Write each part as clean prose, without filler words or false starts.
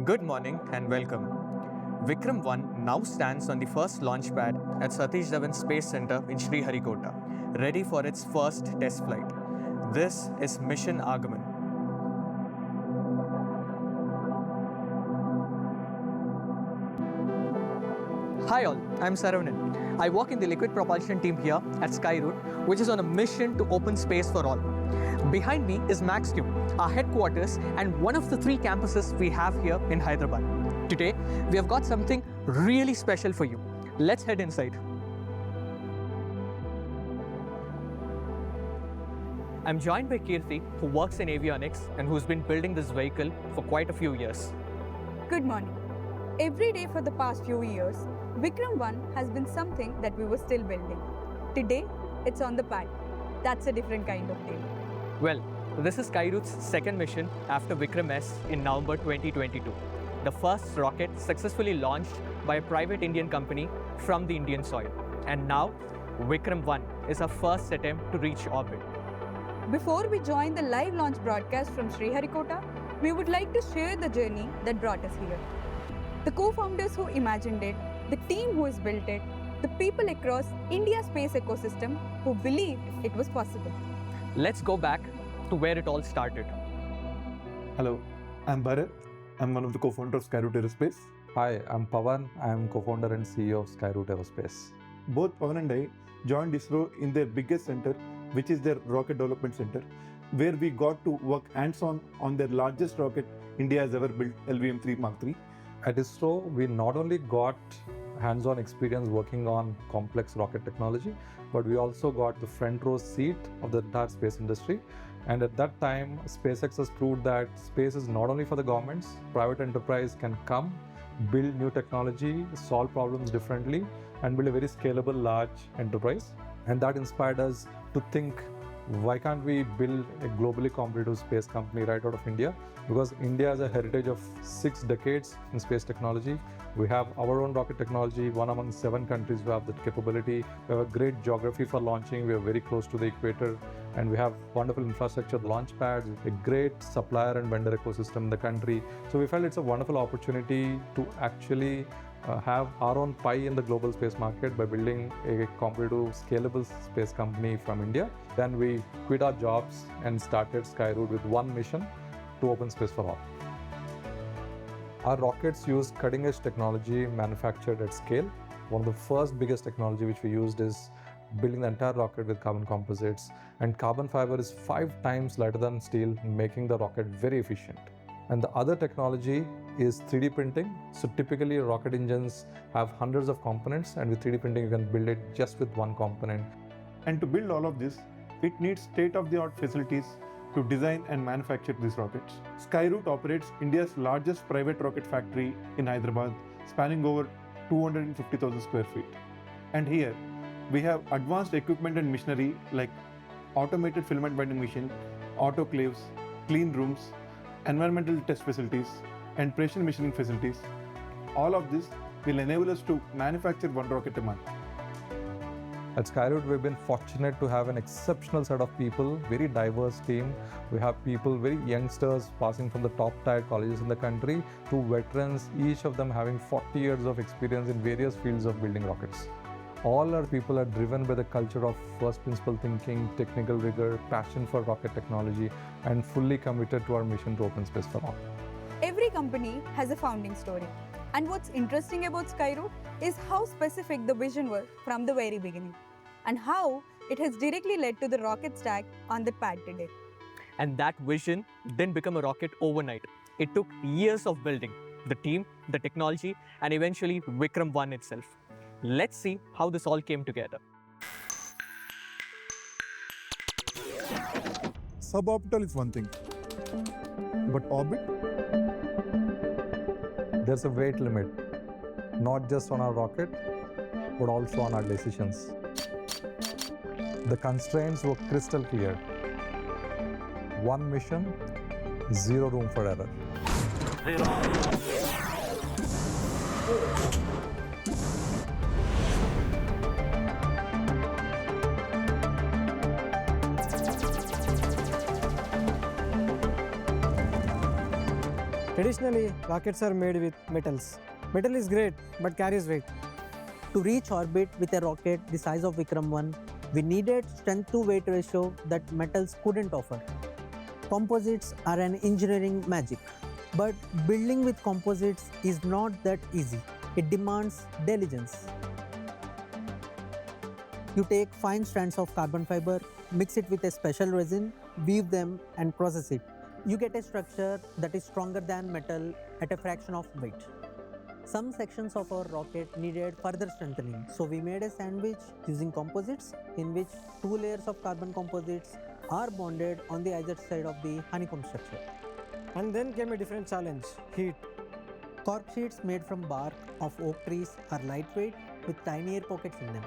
Good morning and welcome. Vikram-1 now stands on the first launch pad at Satish Dhawan Space Centre in Sriharikota, ready for its first test flight. This is Mission Aagaman. Hi all, I'm Saravanan. I work in the liquid propulsion team here at Skyroot, which is on a mission to open space for all. Behind me is MaxQ, our headquarters and one of the 3 campuses we have here in Hyderabad. Today, we have got something really special for you. Let's head inside. I'm joined by Kirti, who works in avionics and who's been building this vehicle for quite a few years. Good morning. Every day for the past few years, Vikram-1 has been something that we were still building. Today, it's on the pad. That's a different kind of day. Well, this is Skyroot's second mission after Vikram-S in November 2022. The first rocket successfully launched by a private Indian company from the Indian soil. And now, Vikram-1 is our first attempt to reach orbit. Before we join the live launch broadcast from Sriharikota, we would like to share the journey that brought us here. The co-founders who imagined it, the team who has built it, the people across India's space ecosystem who believed it was possible. Let's go back to where it all started. Hello, I'm Bharat. I'm one of the co-founders of Skyroot Aerospace. Hi, I'm Pawan. I'm co-founder and CEO of Skyroot Aerospace. Both Pawan and I joined ISRO in their biggest center, which is their Rocket Development Center, where we got to work hands-on on their largest rocket India has ever built, LVM-3 Mark III. At ISRO, we not only got hands-on experience working on complex rocket technology, but we also got the front row seat of the entire space industry. And at that time, SpaceX has proved that space is not only for the governments, private enterprise can come, build new technology, solve problems differently, and build a very scalable, large enterprise. And that inspired us to think, why can't we build a globally competitive space company right out of India? Because India has a heritage of 6 decades in space technology. We have our own rocket technology, one among 7 countries who have that capability. We have a great geography for launching. We are very close to the equator, and we have wonderful infrastructure, launch pads, a great supplier and vendor ecosystem in the country. So we felt it's a wonderful opportunity to actually have our own pie in the global space market by building a competitive, scalable space company from India. Then we quit our jobs and started Skyroot with one mission to open space for all. Our rockets use cutting-edge technology manufactured at scale. One of the first biggest technology which we used is building the entire rocket with carbon composites, and carbon fiber is 5 times lighter than steel, making the rocket very efficient. And the other technology is 3D printing. So typically rocket engines have hundreds of components, and with 3D printing you can build it just with one component. And to build all of this, it needs state-of-the-art facilities to design and manufacture these rockets. Skyroot operates India's largest private rocket factory in Hyderabad, spanning over 250,000 square feet. And here, we have advanced equipment and machinery like automated filament binding machine, autoclaves, clean rooms, environmental test facilities, and precision machining facilities. All of this will enable us to manufacture one rocket a month. At Skyroot, we've been fortunate to have an exceptional set of people, very diverse team. We have people, very youngsters, passing from the top-tier colleges in the country to veterans, each of them having 40 years of experience in various fields of building rockets. All our people are driven by the culture of first principle thinking, technical rigor, passion for rocket technology, and fully committed to our mission to open space for all. Every company has a founding story. And what's interesting about Skyroot is how specific the vision was from the very beginning, and how it has directly led to the rocket stack on the pad today. And that vision didn't become a rocket overnight. It took years of building the team, the technology, and eventually Vikram-1 itself. Let's see how this all came together. Suborbital is one thing, but orbit? There's a weight limit, not just on our rocket, but also on our decisions. The constraints were crystal clear. One mission, 0 room for error. Traditionally, rockets are made with metals. Metal is great, but carries weight. To reach orbit with a rocket the size of Vikram-1, we needed strength to weight ratio that metals couldn't offer. Composites are an engineering magic, but building with composites is not that easy. It demands diligence. You take fine strands of carbon fiber, mix it with a special resin, weave them and process it. You get a structure that is stronger than metal at a fraction of weight. Some sections of our rocket needed further strengthening, so we made a sandwich using composites in which 2 layers of carbon composites are bonded on the either side of the honeycomb structure. And then came a different challenge, heat. Cork sheets made from bark of oak trees are lightweight with tiny air pockets in them.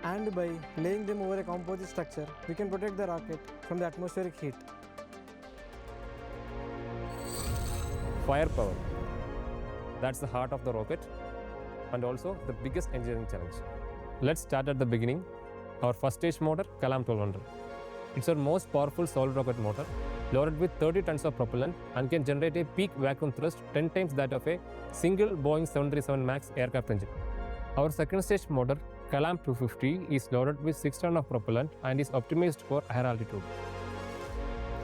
And by laying them over a composite structure, we can protect the rocket from the atmospheric heat. Firepower. That's the heart of the rocket and also the biggest engineering challenge. Let's start at the beginning. Our first stage motor, Kalam 1200. It's our most powerful solid rocket motor, loaded with 30 tons of propellant and can generate a peak vacuum thrust 10 times that of a single Boeing 737 MAX aircraft engine. Our second stage motor, Kalam 250, is loaded with 6 tons of propellant and is optimized for higher altitude.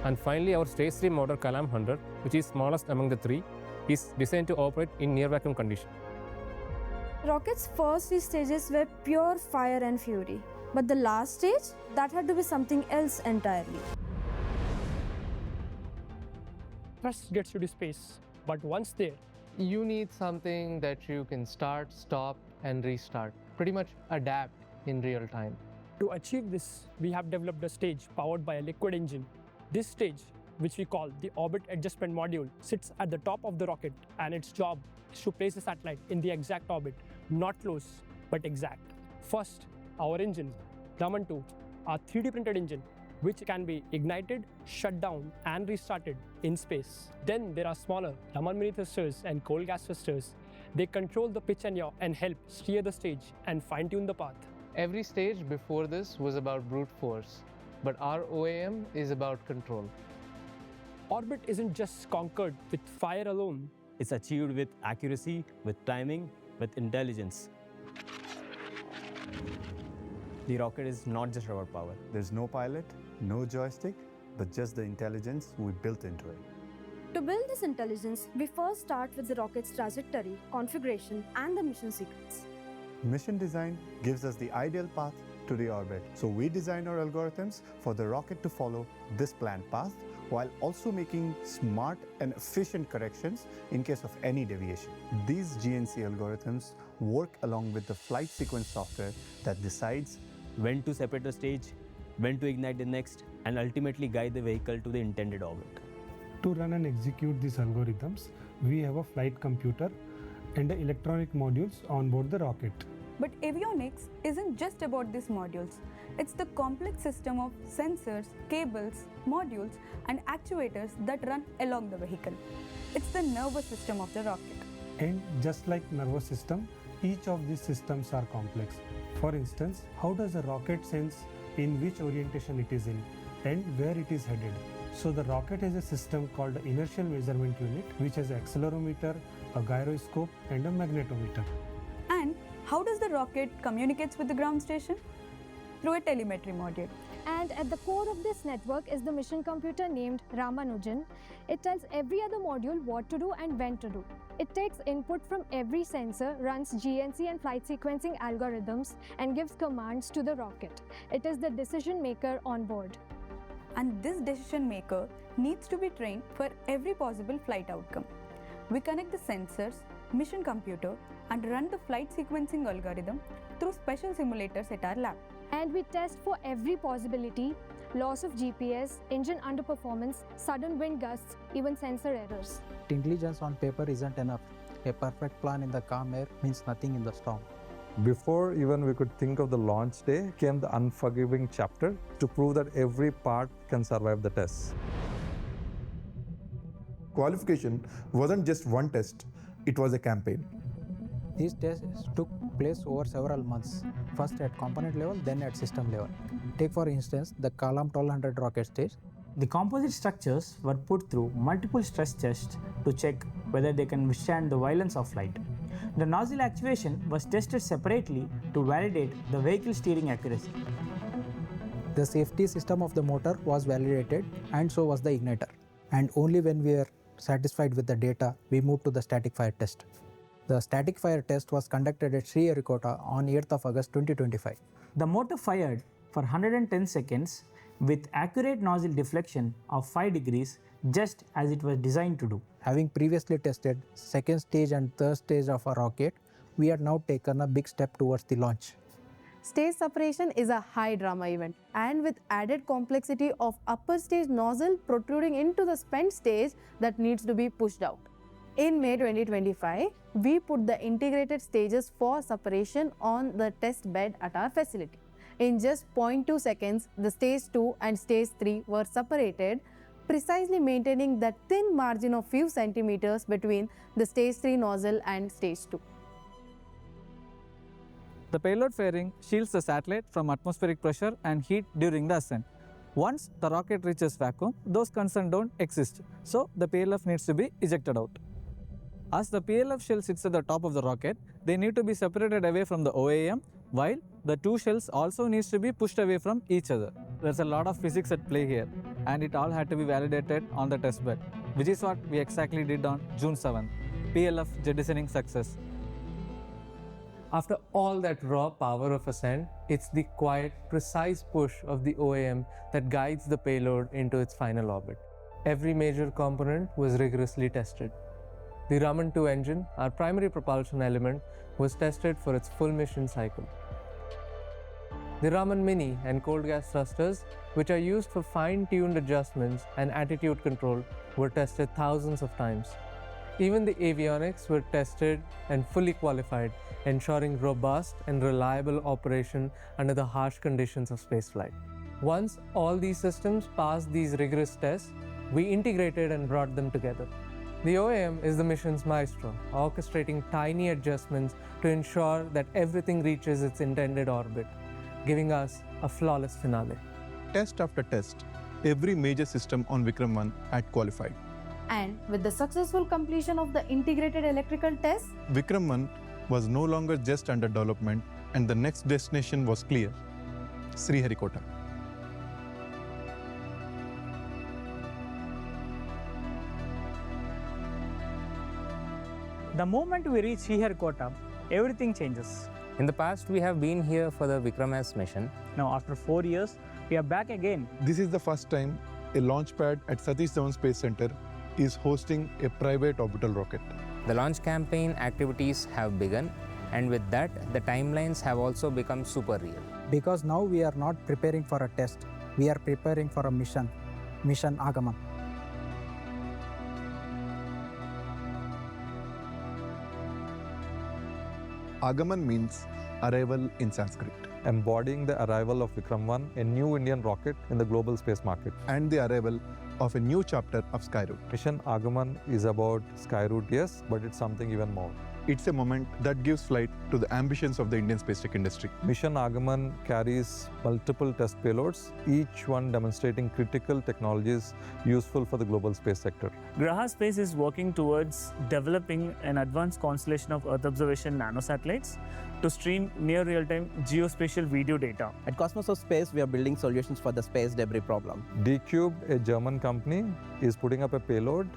And finally, our stage 3 motor, Kalam 100, which is smallest among the three, is designed to operate in near vacuum condition. Rocket's first 3 stages were pure fire and fury, but the last stage, that had to be something else entirely. Thrust gets you to space, but once there, You need something that you can start, stop, and restart. Pretty much adapt in real time. to achieve this, we have developed a stage powered by a liquid engine. This stage, which we call the Orbit Adjustment Module, sits at the top of the rocket, and its job is to place the satellite in the exact orbit, not close, but exact. First, our engine, Raman 2, our 3D printed engine, which can be ignited, shut down, and restarted in space. Then there are smaller Raman mini thrusters and cold gas thrusters. They control the pitch and yaw and help steer the stage and fine-tune the path. Every stage before this was about brute force, but our OAM is about control. Orbit isn't just conquered with fire alone. It's achieved with accuracy, with timing, with intelligence. The rocket is not just rubber power. There's no pilot, no joystick, but just the intelligence we built into it. To build this intelligence, we first start with the rocket's trajectory, configuration, and the mission sequence. Mission design gives us the ideal path to the orbit. So we designed our algorithms for the rocket to follow this planned path while also making smart and efficient corrections in case of any deviation. These GNC algorithms work along with the flight sequence software that decides When to separate the stage, when to ignite the next, and ultimately guide the vehicle to the intended orbit. To run and execute these algorithms, we have a flight computer and electronic modules on board the rocket. But avionics isn't just about these modules. It's the complex system of sensors, cables, modules, and actuators that run along the vehicle. It's the nervous system of the rocket. And just like nervous system, each of these systems are complex. For instance, how does a rocket sense in which orientation it is in and where it is headed? So the rocket has a system called the inertial measurement unit, which has an accelerometer, a gyroscope, and a magnetometer. And how does the rocket communicates with the ground station? Through a telemetry module. And at the core of this network is the mission computer named Ramanujan. It tells every other module what to do and when to do. It takes input from every sensor, runs GNC and flight sequencing algorithms, and gives commands to the rocket. It is the decision maker on board. And this decision maker needs to be trained for every possible flight outcome. We connect the sensors, mission computer, and run the flight sequencing algorithm through special simulators at our lab. And we test for every possibility: loss of GPS, engine underperformance, sudden wind gusts, even sensor errors. Intelligence on paper isn't enough. A perfect plan in the calm air means nothing in the storm. Before even we could think of the launch day came the unforgiving chapter to prove that every part can survive the test. Qualification wasn't just one test, it was a campaign. These tests took place over several months, first at component level, then at system level. Take for instance the Kalam 1200 rocket stage. The composite structures were put through multiple stress tests to check whether they can withstand the violence of flight. The nozzle actuation was tested separately to validate the vehicle steering accuracy. The safety system of the motor was validated, and so was the igniter. And only when we were satisfied with the data, we moved to the static fire test. The static fire test was conducted at Sriharikota on 8th of August 2025. The motor fired for 110 seconds with accurate nozzle deflection of 5 degrees, just as it was designed to do. Having previously tested second stage and third stage of a rocket, we had now taken a big step towards the launch. Stage separation is a high drama event, and with added complexity of upper stage nozzle protruding into the spent stage that needs to be pushed out. In May 2025, we put the integrated stages for separation on the test bed at our facility. In just 0.2 seconds, the stage 2 and stage 3 were separated, precisely maintaining that thin margin of few centimeters between the stage 3 nozzle and stage 2. The payload fairing shields the satellite from atmospheric pressure and heat during the ascent. Once the rocket reaches vacuum, those concerns don't exist, so the PLF needs to be ejected out. As the PLF shell sits at the top of the rocket, they need to be separated away from the OAM, while the two shells also needs to be pushed away from each other. There's a lot of physics at play here, and it all had to be validated on the test bed, which is what we exactly did on June 7th. PLF jettisoning success. After all that raw power of ascent, it's the quiet, precise push of the OAM that guides the payload into its final orbit. Every major component was rigorously tested. The Raman-2 engine, our primary propulsion element, was tested for its full mission cycle. The Raman Mini and cold gas thrusters, which are used for fine-tuned adjustments and attitude control, were tested thousands of times. Even the avionics were tested and fully qualified, ensuring robust and reliable operation under the harsh conditions of spaceflight. Once all these systems passed these rigorous tests, we integrated and brought them together. The OAM is the mission's maestro, orchestrating tiny adjustments to ensure that everything reaches its intended orbit, giving us a flawless finale. Test after test, every major system on Vikram-1 had qualified. And with the successful completion of the integrated electrical test, Vikram-1 was no longer just under development, and the next destination was clear: Sriharikota. The moment we reach Sriharikota, everything changes. In the past, we have been here for the Vikram-S mission. Now, after 4 years, we are back again. This is the first time a launch pad at Satish Dhawan Space Centre is hosting a private orbital rocket. The launch campaign activities have begun, and with that, the timelines have also become super real. Because now we are not preparing for a test, we are preparing for a mission, Mission Aagaman. Aagaman means arrival in Sanskrit. Embodying the arrival of Vikram-1, a new Indian rocket in the global space market. And the arrival of a new chapter of Skyroot. Mission Aagaman is about Skyroot, yes, but it's something even more. It's a moment that gives flight to the ambitions of the Indian space tech industry. Mission Aagaman carries multiple test payloads, each one demonstrating critical technologies useful for the global space sector. Grahaa Space is working towards developing an advanced constellation of Earth observation nanosatellites to stream near real-time geospatial video data. At Cosmos of Space, we are building solutions for the space debris problem. D-Cube, a German company, is putting up a payload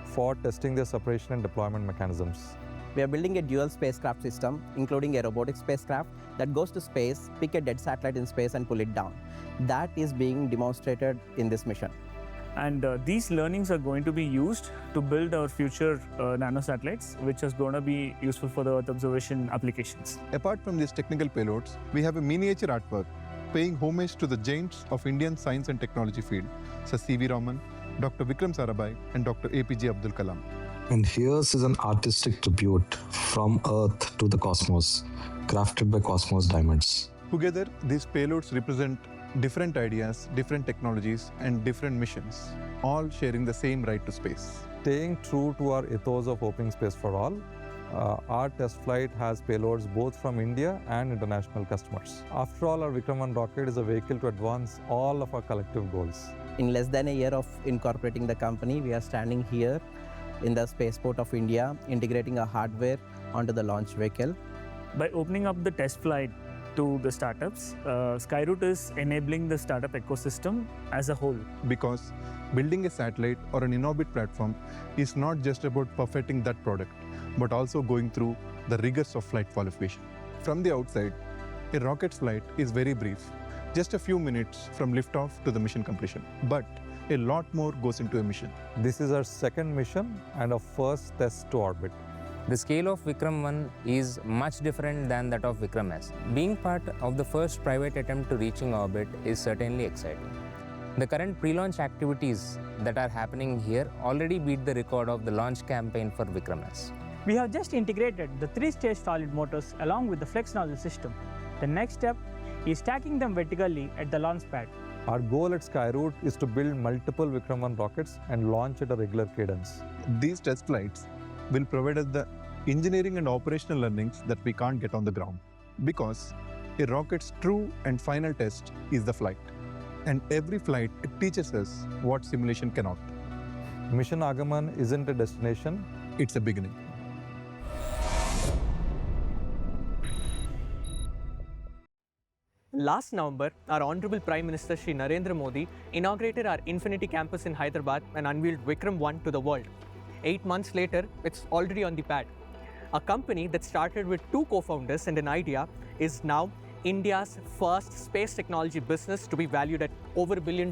for testing their separation and deployment mechanisms. We are building a dual spacecraft system, including a robotic spacecraft that goes to space, pick a dead satellite in space and pull it down. That is being demonstrated in this mission. And these learnings are going to be used to build our future nanosatellites, which is going to be useful for the Earth observation applications. Apart from these technical payloads, we have a miniature artwork paying homage to the giants of Indian science and technology field, such as C.V. Raman, Dr. Vikram Sarabhai, and Dr. APJ Abdul Kalam. And here's is an artistic tribute from Earth to the cosmos, crafted by Cosmos Diamonds. Together, these payloads represent different ideas, different technologies, and different missions, all sharing the same right to space. Staying true to our ethos of opening space for all, our test flight has payloads both from India and international customers. After all, our Vikram-1 rocket is a vehicle to advance all of our collective goals. In less than a year of incorporating the company, we are standing here in the Spaceport of India, integrating our hardware onto the launch vehicle. By opening up the test flight to the startups, Skyroot is enabling the startup ecosystem as a whole. Because building a satellite or an in-orbit platform is not just about perfecting that product, but also going through the rigors of flight qualification. From the outside, a rocket's flight is very brief, just a few minutes from liftoff to the mission completion. But a lot more goes into a mission. This is our second mission and our first test to orbit. The scale of Vikram-1 is much different than that of Vikram-S. Being part of the first private attempt to reaching orbit is certainly exciting. The current pre-launch activities that are happening here already beat the record of the launch campaign for Vikram-S. We have just integrated the 3-stage solid motors along with the flex nozzle system. The next step is stacking them vertically at the launch pad. Our goal at Skyroot is to build multiple Vikram-1 rockets and launch at a regular cadence. These test flights will provide us the engineering and operational learnings that we can't get on the ground. Because a rocket's true and final test is the flight. And every flight teaches us what simulation cannot. Mission Aagaman isn't a destination, it's a beginning. Last November, our Honorable Prime Minister Shri Narendra Modi inaugurated our Infinity Campus in Hyderabad and unveiled Vikram-1 to the world. 8 months later, it's already on the pad. A company that started with 2 co-founders and an idea is now India's first space technology business to be valued at over $1 billion.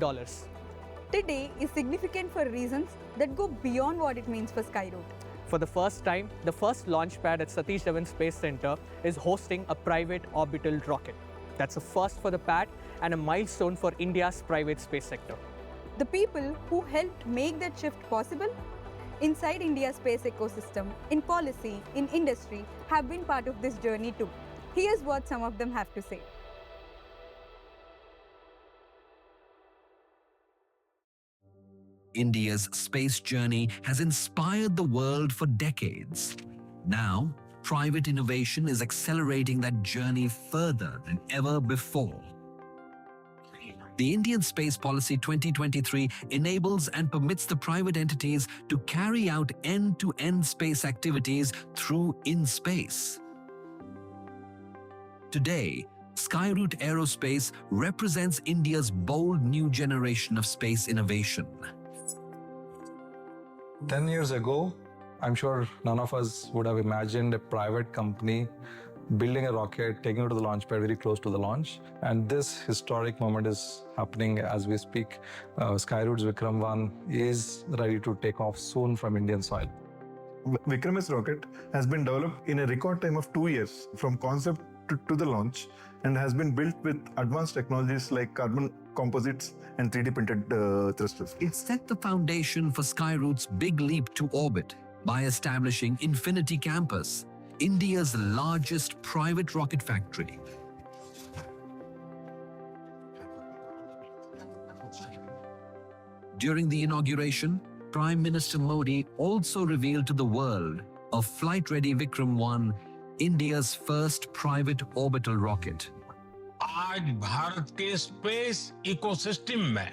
Today is significant for reasons that go beyond what it means for Skyroot. For the first time, the first launch pad at Satish Dhawan Space Centre is hosting a private orbital rocket. That's a first for the pad and a milestone for India's private space sector. The people who helped make that shift possible inside India's space ecosystem, in policy, in industry, have been part of this journey too. Here's what some of them have to say. India's space journey has inspired the world for decades. Now, private innovation is accelerating that journey further than ever before. The Indian Space Policy 2023 enables and permits the private entities to carry out end-to-end space activities through in-space. Today, Skyroot Aerospace represents India's bold new generation of space innovation. 10 years ago, I'm sure none of us would have imagined a private company building a rocket, taking it to the launch pad very close to the launch. And this historic moment is happening as we speak. Skyroot's Vikram-1 is ready to take off soon from Indian soil. Vikram-S rocket has been developed in a record time of 2 years from concept to the launch and has been built with advanced technologies like carbon composites and 3D printed thrusters. It set the foundation for Skyroot's big leap to orbit by establishing Infinity Campus, India's largest private rocket factory. During the inauguration, Prime Minister Modi also revealed to the world a flight-ready Vikram-1, India's first private orbital rocket. आज भारत के space ecosystem में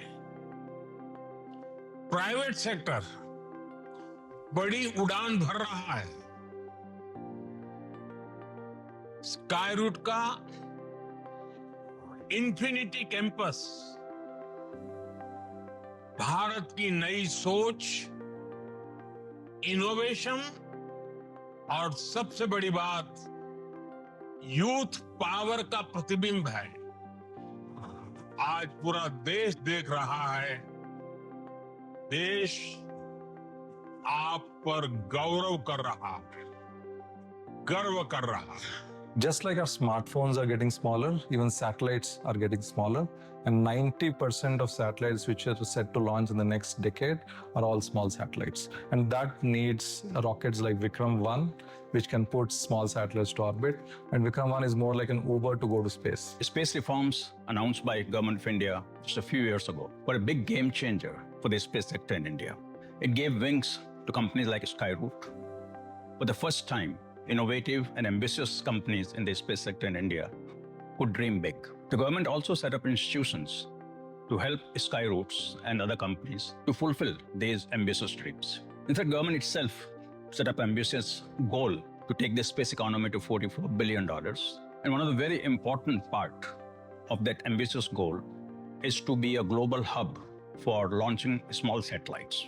private sector बड़ी उड़ान भर रहा है। Skyroot का infinity campus Bharat की नई सोच, इनोवेशन और सबसे बड़ी बात यूथ पावर का प्रतिबिंब है। आज पूरा देश देख रहा है, देश आप पर गौरव कर रहा है, गर्व कर रहा है। Just like our smartphones are getting smaller, even satellites are getting smaller. And 90% of satellites which are set to launch in the next decade are all small satellites. And that needs rockets like Vikram-1, which can put small satellites to orbit. And Vikram-1 is more like an Uber to go to space. Space reforms announced by Government of India just a few years ago were a big game changer for the space sector in India. It gave wings to companies like Skyroot. For the first time, innovative and ambitious companies in the space sector in India could dream big. The government also set up institutions to help Skyroots and other companies to fulfill these ambitious dreams. In fact, government itself set up ambitious goal to take the space economy to $44 billion. And one of the very important part of that ambitious goal is to be a global hub for launching small satellites.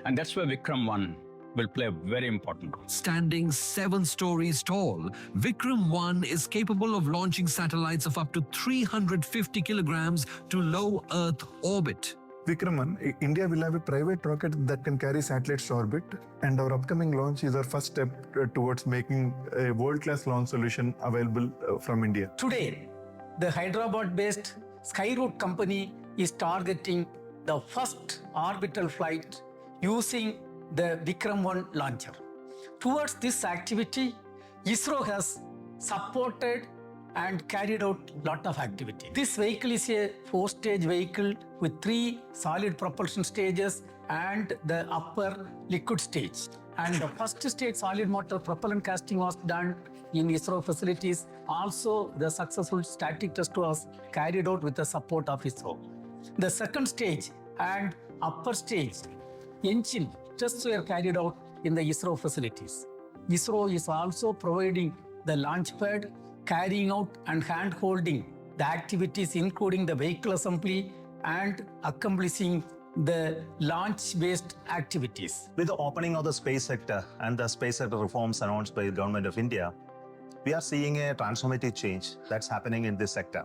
And that's where Vikram-1 will play a very important role. Standing 7 stories tall, Vikram-1 is capable of launching satellites of up to 350 kilograms to low Earth orbit. Vikram-1, India will have a private rocket that can carry satellites to orbit, and our upcoming launch is our first step towards making a world-class launch solution available from India. Today, the Hyderabad-based Skyroot company is targeting the first orbital flight using the Vikram-1 launcher. Towards this activity, ISRO has supported and carried out a lot of activity. This vehicle is a 4-stage vehicle with 3 solid propulsion stages and the upper liquid stage. And the first stage solid motor propellant casting was done in ISRO facilities. Also, the successful static test was carried out with the support of ISRO. The second stage and upper stage engine tests were carried out in the ISRO facilities. ISRO is also providing the launch pad, carrying out and hand-holding the activities including the vehicle assembly and accomplishing the launch-based activities. With the opening of the space sector and the space sector reforms announced by the Government of India, we are seeing a transformative change that's happening in this sector.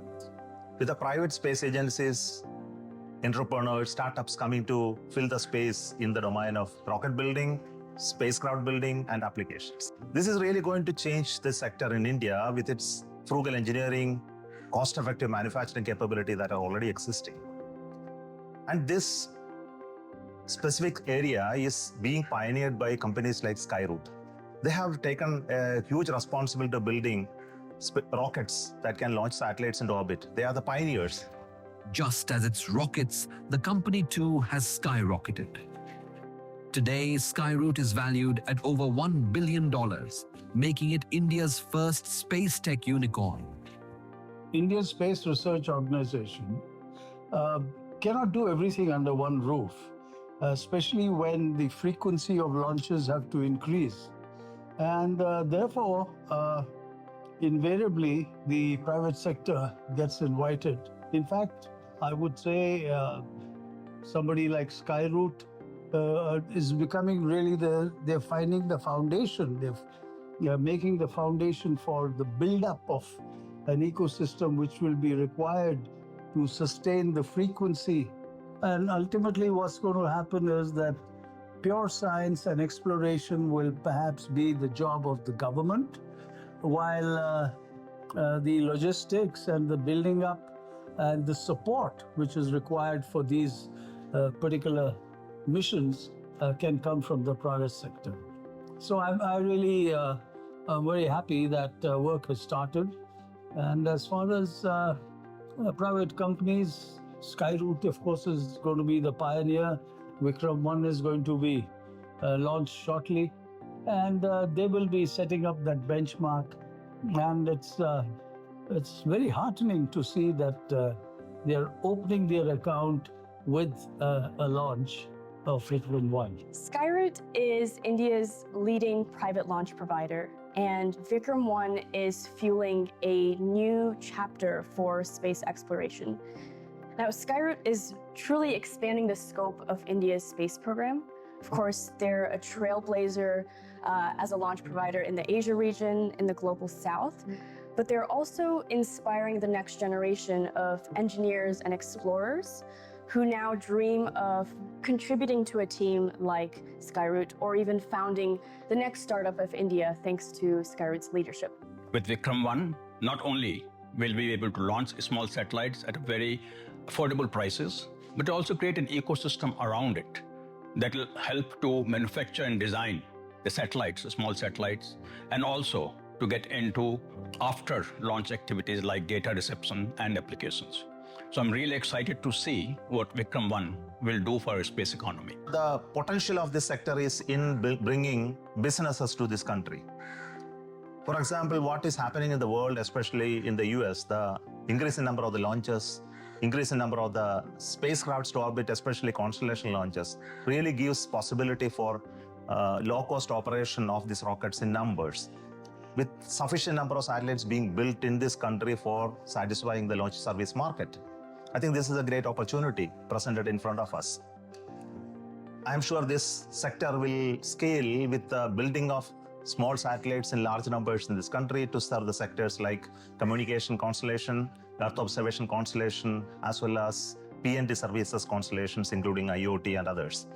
With the private space agencies, entrepreneurs, startups coming to fill the space in the domain of rocket building, spacecraft building, and applications. This is really going to change this sector in India with its frugal engineering, cost-effective manufacturing capability that are already existing. And this specific area is being pioneered by companies like Skyroot. They have taken a huge responsibility of building rockets that can launch satellites into orbit. They are the pioneers. Just as its rockets, the company too has skyrocketed. Today, Skyroot is valued at over $1 billion, making it India's first space tech unicorn. Indian Space Research Organization cannot do everything under one roof, especially when the frequency of launches have to increase. And therefore, invariably, the private sector gets invited. In fact, I would say somebody like Skyroot is becoming really they're finding the foundation. They're making the foundation for the build-up of an ecosystem which will be required to sustain the frequency. And ultimately what's going to happen is that pure science and exploration will perhaps be the job of the government, while the logistics and the building up and the support which is required for these particular missions can come from the private sector. So I'm very happy that work has started. And as far as private companies, Skyroot, of course, is going to be the pioneer. Vikram-1 is going to be launched shortly. And they will be setting up that benchmark. And it's very heartening to see that they're opening their account with a launch of Vikram-1. Skyroot is India's leading private launch provider, and Vikram-1 is fueling a new chapter for space exploration. Now, Skyroot is truly expanding the scope of India's space program. Of course, they're a trailblazer as a launch provider in the Asia region, in the global south, but they're also inspiring the next generation of engineers and explorers who now dream of contributing to a team like Skyroot, or even founding the next startup of India thanks to Skyroot's leadership. With Vikram-1, not only will we be able to launch small satellites at very affordable prices, but also create an ecosystem around it that will help to manufacture and design the satellites, the small satellites, and also to get into after-launch activities like data reception and applications. So I'm really excited to see what Vikram-1 will do for our space economy. The potential of this sector is in bringing businesses to this country. For example, what is happening in the world, especially in the US, the increasing number of the launches increase in number of the spacecrafts to orbit, especially constellation launches, really gives possibility for low-cost operation of these rockets in numbers. With sufficient number of satellites being built in this country for satisfying the launch service market, I think this is a great opportunity presented in front of us. I'm sure this sector will scale with the building of small satellites in large numbers in this country to serve the sectors like communication constellation, Earth observation constellation, as well as PNT services constellations, including IoT and others.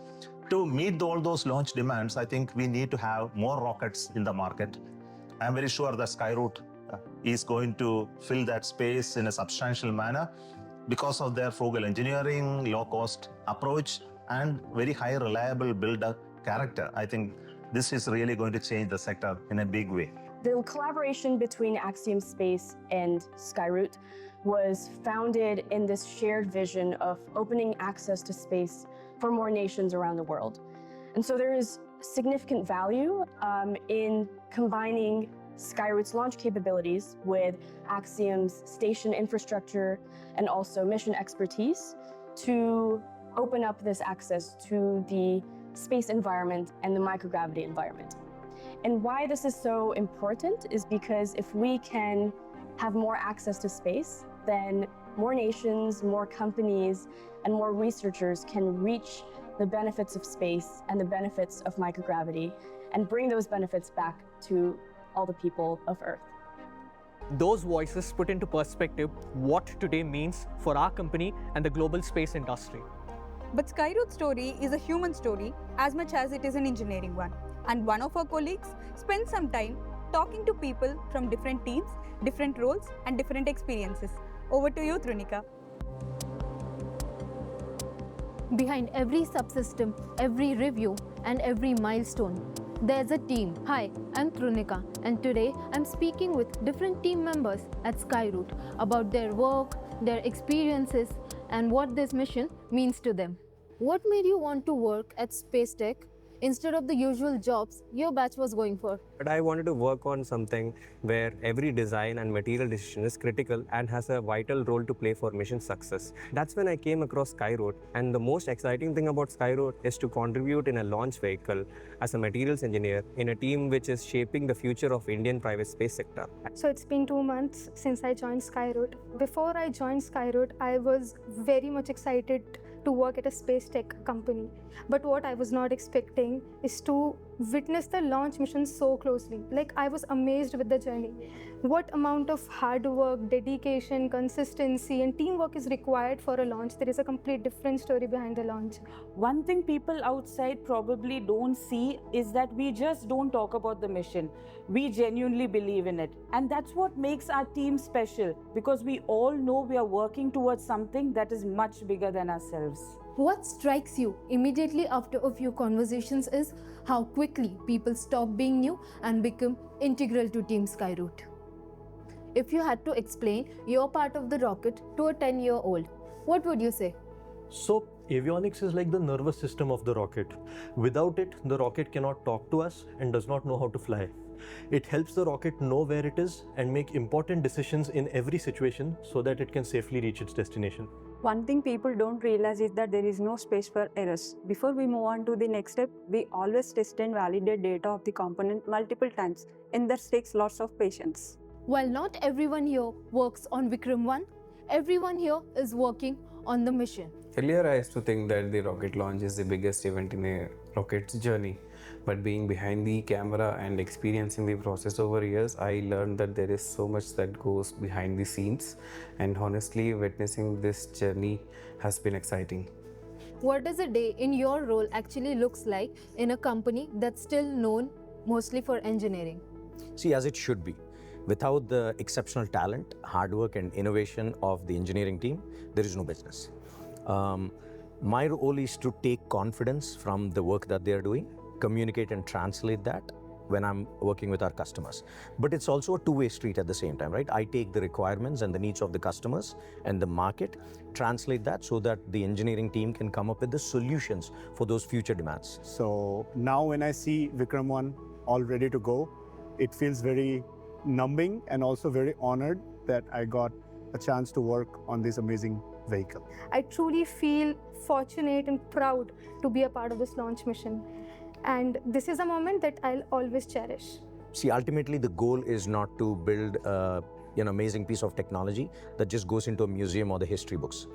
To meet all those launch demands, I think we need to have more rockets in the market. I'm very sure that Skyroot is going to fill that space in a substantial manner because of their frugal engineering, low-cost approach, and very high reliable builder character. I think this is really going to change the sector in a big way. The collaboration between Axiom Space and Skyroot was founded in this shared vision of opening access to space for more nations around the world. And so there is significant value in combining Skyroot's launch capabilities with Axiom's station infrastructure and also mission expertise to open up this access to the space environment and the microgravity environment. And why this is so important is because if we can have more access to space, then more nations, more companies, and more researchers can reach the benefits of space and the benefits of microgravity and bring those benefits back to all the people of Earth. Those voices put into perspective what today means for our company and the global space industry. But Skyroot's story is a human story as much as it is an engineering one. And one of our colleagues spent some time talking to people from different teams, different roles, and different experiences. Over to you, Trunika. Behind every subsystem, every review, and every milestone, there's a team. Hi, I'm Trunika, and today I'm speaking with different team members at Skyroot about their work, their experiences, and what this mission means to them. What made you want to work at Space Tech instead of the usual jobs your batch was going for? But I wanted to work on something where every design and material decision is critical and has a vital role to play for mission success. That's when I came across Skyroot, and the most exciting thing about Skyroot is to contribute in a launch vehicle as a materials engineer in a team which is shaping the future of Indian private space sector. So it's been 2 months since I joined Skyroot. Before I joined Skyroot, I was very much excited to work at a space tech company. But what I was not expecting is to witness the launch mission so closely. Like, I was amazed with the journey. What amount of hard work, dedication, consistency, and teamwork is required for a launch. There is a complete different story behind the launch. One thing people outside probably don't see is that we just don't talk about the mission. We genuinely believe in it. And that's what makes our team special, because we all know we are working towards something that is much bigger than ourselves. What strikes you immediately after a few conversations is how quickly people stop being new and become integral to Team Skyroot. If you had to explain your part of the rocket to a 10-year-old, what would you say? So, avionics is like the nervous system of the rocket. Without it, the rocket cannot talk to us and does not know how to fly. It helps the rocket know where it is and make important decisions in every situation so that it can safely reach its destination. One thing people don't realize is that there is no space for errors. Before we move on to the next step, we always test and validate data of the component multiple times, and that takes lots of patience. While not everyone here works on Vikram-1, everyone here is working on the mission. Earlier, I used to think that the rocket launch is the biggest event in a rocket's journey. But being behind the camera and experiencing the process over years, I learned that there is so much that goes behind the scenes. And honestly, witnessing this journey has been exciting. What does a day in your role actually looks like in a company that's still known mostly for engineering? See, as it should be. Without the exceptional talent, hard work, and innovation of the engineering team, there is no business. My role is to take confidence from the work that they are doing, communicate and translate that when I'm working with our customers. But it's also a two-way street at the same time, right? I take the requirements and the needs of the customers and the market, translate that so that the engineering team can come up with the solutions for those future demands. So now when I see Vikram-1 all ready to go, it feels very numbing and also very honored that I got a chance to work on this amazing vehicle. I truly feel fortunate and proud to be a part of this launch mission. And this is a moment that I'll always cherish. See, ultimately, the goal is not to build an amazing piece of technology that just goes into a museum or the history books.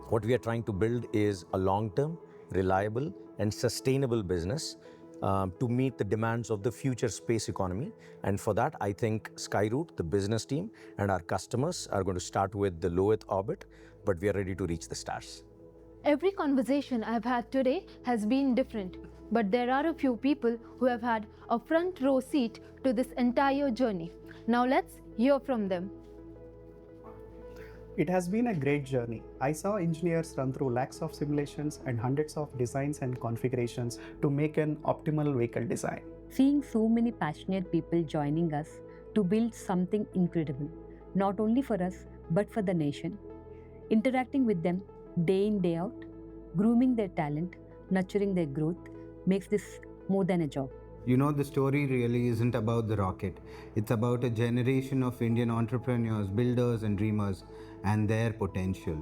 What we are trying to build is a long-term, reliable, and sustainable business to meet the demands of the future space economy. And for that, I think Skyroot, the business team, and our customers are going to start with the low Earth orbit, but we are ready to reach the stars. Every conversation I've had today has been different, but there are a few people who have had a front row seat to this entire journey. Now let's hear from them. It has been a great journey. I saw engineers run through lakhs of simulations and hundreds of designs and configurations to make an optimal vehicle design. Seeing so many passionate people joining us to build something incredible, not only for us, but for the nation. Interacting with them day in, day out, grooming their talent, nurturing their growth, makes this more than a job. You know, the story really isn't about the rocket. It's about a generation of Indian entrepreneurs, builders and dreamers and their potential.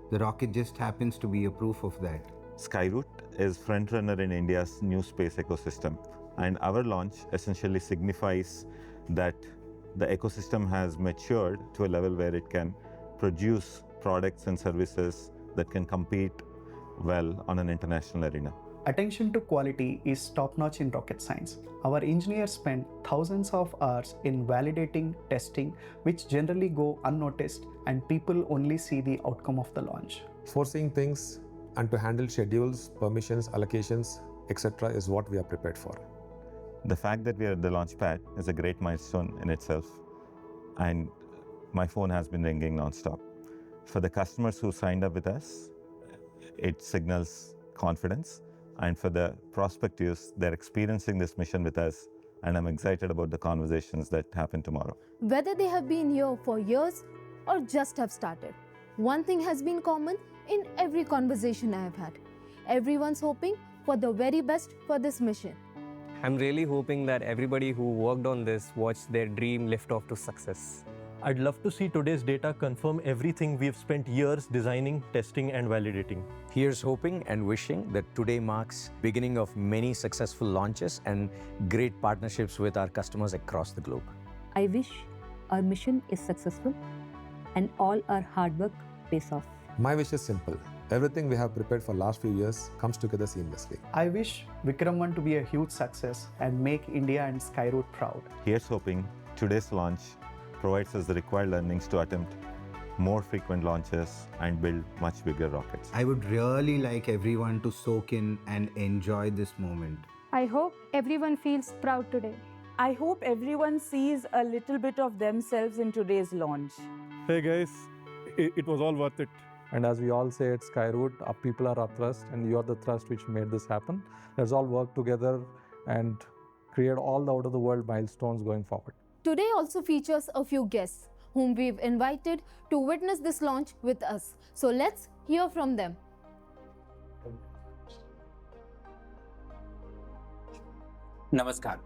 The rocket just happens to be a proof of that. Skyroot is frontrunner in India's new space ecosystem, and our launch essentially signifies that the ecosystem has matured to a level where it can produce products and services that can compete well on an international arena. Attention to quality is top-notch in rocket science. Our engineers spend thousands of hours in validating, testing, which generally go unnoticed, and people only see the outcome of the launch. Foreseeing things and to handle schedules, permissions, allocations, etc. is what we are prepared for. The fact that we are at the launch pad is a great milestone in itself, and my phone has been ringing non-stop. For the customers who signed up with us, it signals confidence. And for the prospectives, they're experiencing this mission with us, and I'm excited about the conversations that happen tomorrow. Whether they have been here for years or just have started, one thing has been common in every conversation I have had. Everyone's hoping for the very best for this mission. I'm really hoping that everybody who worked on this watched their dream lift off to success. I'd love to see today's data confirm everything we've spent years designing, testing and validating. Here's hoping and wishing that today marks beginning of many successful launches and great partnerships with our customers across the globe. I wish our mission is successful and all our hard work pays off. My wish is simple. Everything we have prepared for last few years comes together seamlessly. I wish Vikram-1 to be a huge success and make India and Skyroot proud. Here's hoping today's launch provides us the required learnings to attempt more frequent launches and build much bigger rockets. I would really like everyone to soak in and enjoy this moment. I hope everyone feels proud today. I hope everyone sees a little bit of themselves in today's launch. Hey guys, it was all worth it. And as we all say at Skyroot, our people are our thrust, and you are the thrust which made this happen. Let's all work together and create all the out-of-the-world milestones going forward. Today also features a few guests whom we've invited to witness this launch with us. So let's hear from them. Namaskar.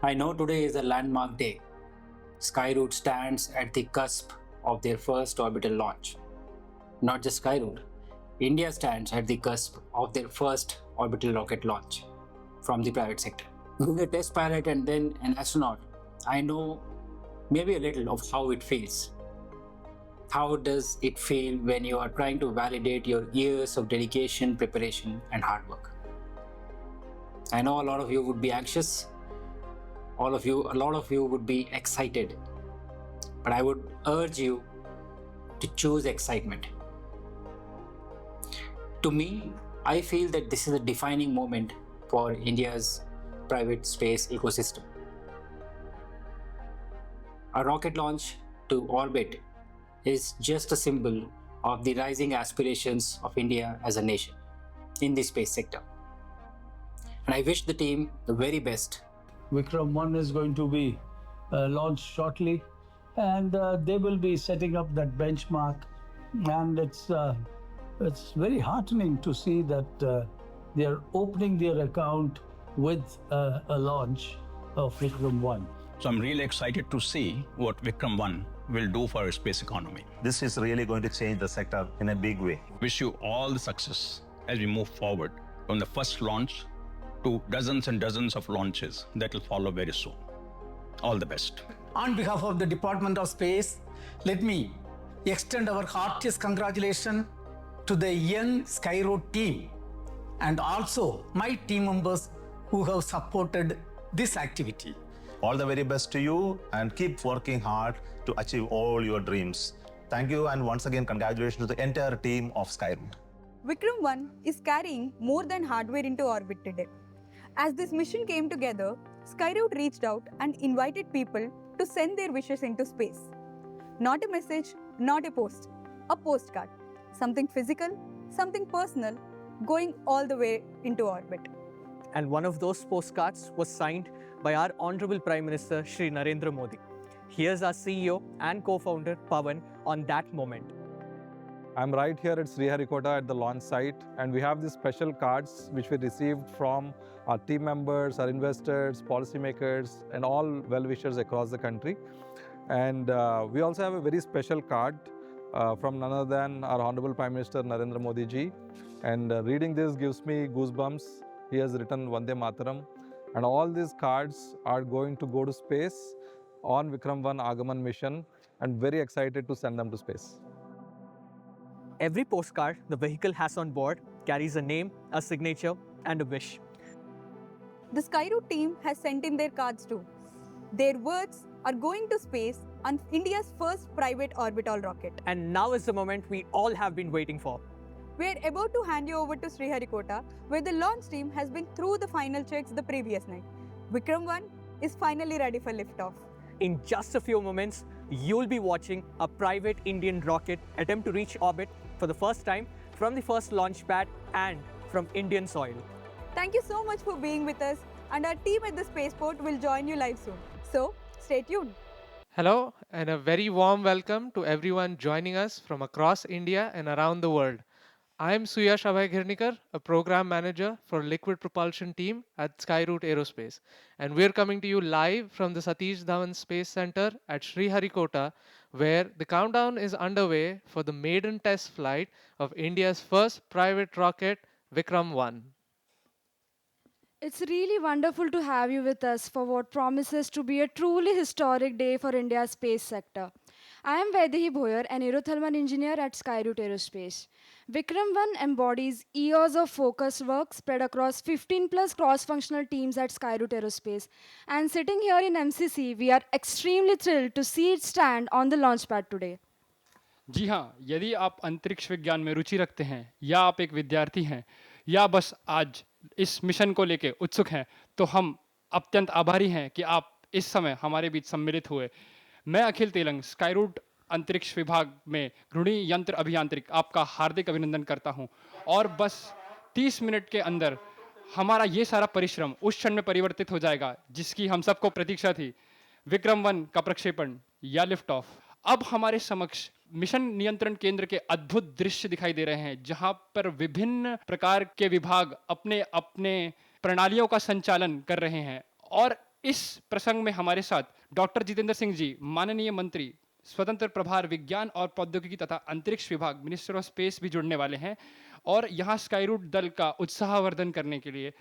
I know today is a landmark day. Skyroot stands at the cusp of their first orbital launch. Not just Skyroot, India stands at the cusp of their first orbital rocket launch from the private sector. Being a test pilot and then an astronaut, I know maybe a little of how it feels. How does it feel when you are trying to validate your years of dedication, preparation, and hard work? I know a lot of you would be anxious. A lot of you would be excited. But I would urge you to choose excitement. To me, I feel that this is a defining moment for India's private space ecosystem. A rocket launch to orbit is just a symbol of the rising aspirations of India as a nation in the space sector. And I wish the team the very best. Vikram-1 is going to be launched shortly, and they will be setting up that benchmark. And it's very heartening to see that they are opening their account with a launch of Vikram-1. So I'm really excited to see what Vikram-1 will do for our space economy. This is really going to change the sector in a big way. Wish you all the success as we move forward from the first launch to dozens and dozens of launches that will follow very soon. All the best. On behalf of the Department of Space, let me extend our heartiest congratulations to the young Skyroot team and also my team members who have supported this activity. All the very best to you and keep working hard to achieve all your dreams. Thank you, and once again congratulations to the entire team of Skyroot. Vikram-1 is carrying more than hardware into orbit today. As this mission came together, Skyroot reached out and invited people to send their wishes into space. Not a message, not a post, a postcard. Something physical, something personal, going all the way into orbit. And one of those postcards was signed by our Honorable Prime Minister Shri Narendra Modi. Here's our CEO and co-founder Pawan on that moment. I'm right here at Sriharikota at the launch site, and we have these special cards which we received from our team members, our investors, policymakers, and all well-wishers across the country. And we also have a very special card from none other than our Honorable Prime Minister Narendra Modi ji. And reading this gives me goosebumps. He has written Vande Mataram. And all these cards are going to go to space on Vikram-1 Aagaman mission, and very excited to send them to space. Every postcard the vehicle has on board carries a name, a signature, and a wish. The Skyroot team has sent in their cards too. Their words are going to space on India's first private orbital rocket. And now is the moment we all have been waiting for. We are about to hand you over to Sriharikota, where the launch team has been through the final checks the previous night. Vikram-1 is finally ready for liftoff. In just a few moments, you'll be watching a private Indian rocket attempt to reach orbit for the first time from the first launch pad and from Indian soil. Thank you so much for being with us, and our team at the Spaceport will join you live soon. So, stay tuned. Hello, and a very warm welcome to everyone joining us from across India and around the world. I'm Suyash Abhay-Ghirnikar, a program manager for liquid propulsion team at Skyroot Aerospace. And we're coming to you live from the Satish Dhawan Space Centre at Sriharikota, where the countdown is underway for the maiden test flight of India's first private rocket, Vikram-1. It's really wonderful to have you with us for what promises to be a truly historic day for India's space sector. I am Vaidehi Bhoyer, an aerothermal engineer at Skyroot Aerospace. Vikram-1 embodies years of focused work spread across 15 plus cross-functional teams at Skyroot Aerospace. And sitting here in MCC, we are extremely thrilled to see it stand on the launch pad today. जी हाँ, यदि आप अंतरिक्ष विज्ञान में रुचि रखते हैं या आप एक विद्यार्थी हैं या बस आज इस मिशन को लेके उत्सुक हैं, तो हम अत्यंत आभारी हैं कि आप इस समय हमारे बीच सम्मिलित हुए। मैं अखिल तेलंग, स्काईरूट अंतरिक्ष विभाग में घूर्णी यंत्र अभियांत्रिक आपका हार्दिक अभिनंदन करता हूं। और बस 30 मिनट के अंदर हमारा ये सारा परिश्रम उस क्षण में परिवर्तित हो जाएगा जिसकी हम सबको प्रतीक्षा थी, विक्रम-1 का प्रक्षेपण या लिफ्ट ऑफ। अब हमारे समक्ष मिशन नियंत्रण केंद्र के अद्भुत दृश्य दिखाई दे रहे हैं, जहां पर विभिन्न प्रकार के विभाग अपने अपने प्रणालियों का संचालन कर रहे हैं। और इस प्रसंग में हमारे साथ डॉक्टर जितेंद्र सिंह जी, माननीय मंत्री स्वतंत्र प्रभार विज्ञान और प्रौद्योगिकी तथा अंतरिक्ष विभाग, मिनिस्टर ऑफ स्पेस भी जुड़ने वाले हैं। और यहाँ स्काईरूट दल का उत्साहवर्धन करने के लिए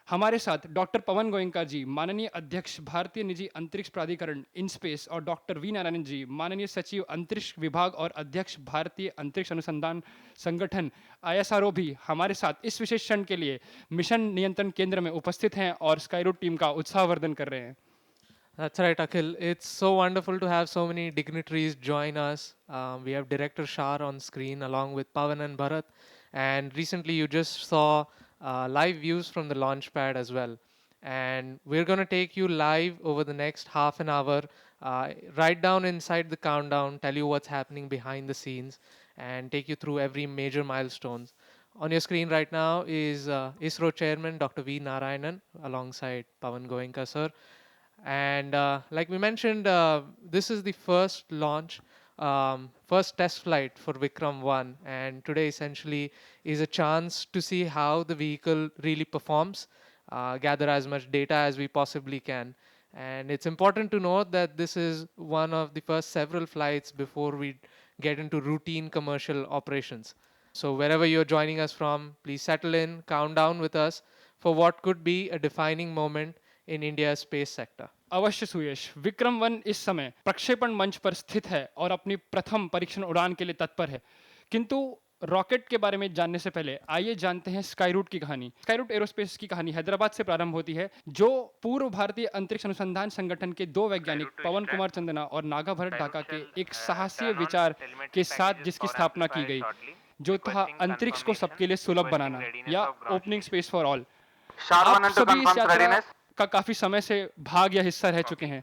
हमारे साथ डॉक्टर पवन गोयंका जी, माननीय अध्यक्ष भारतीय निजी अंतरिक्ष प्राधिकरण इन स्पेस, और डॉक्टर वी नारायण जी, माननीय सचिव अंतरिक्ष विभाग और अध्यक्ष भारतीय अंतरिक्ष अनुसंधान संगठन ISRO भी हमारे साथ इस विशेष क्षण के लिए मिशन नियंत्रण केंद्र में उपस्थित हैं और स्काईरूट टीम का उत्साहवर्धन कर रहे हैं। That's right, Akhil. It's so wonderful to have so many dignitaries join us. We have Director Shar on screen along with Pavan and Bharat. And recently you just saw live views from the launch pad as well. And we're going to take you live over the next half an hour, right down inside the countdown, tell you what's happening behind the scenes, and take you through every major milestones. On your screen right now is ISRO Chairman Dr. V. Narayanan alongside Pavan Goenka sir. And like we mentioned, this is the first launch, first test flight for Vikram-1, and today essentially is a chance to see how the vehicle really performs, gather as much data as we possibly can. And it's important to note that this is one of the first several flights before we get into routine commercial operations. So wherever you're joining us from, please settle in, count down with us for what could be a defining moment in India's space sector. अवश्य सुयश, विक्रम-1 इस समय प्रक्षेपण मंच पर स्थित है और अपनी प्रथम परीक्षण उड़ान के लिए तत्पर है। किंतु रॉकेट के बारे में जानने से पहले आइए जानते हैं स्काईरूट की कहानी। स्काईरूट एरोस्पेस की कहानी हैदराबाद से प्रारंभ होती है, जो पूर्व भारतीय अंतरिक्ष अनुसंधान संगठन के दो वैज्ञानिक पवन कुमार चंदना और नागा भरत ढाका के एक साहसी विचार के साथ जिसकी स्थापना की गई, जो था अंतरिक्ष को सबके लिए सुलभ बनाना या ओपनिंग स्पेस फॉर ऑल। आप सभी इस यात्रा का काफी समय से भाग या हिस्सा रह चुके हैं,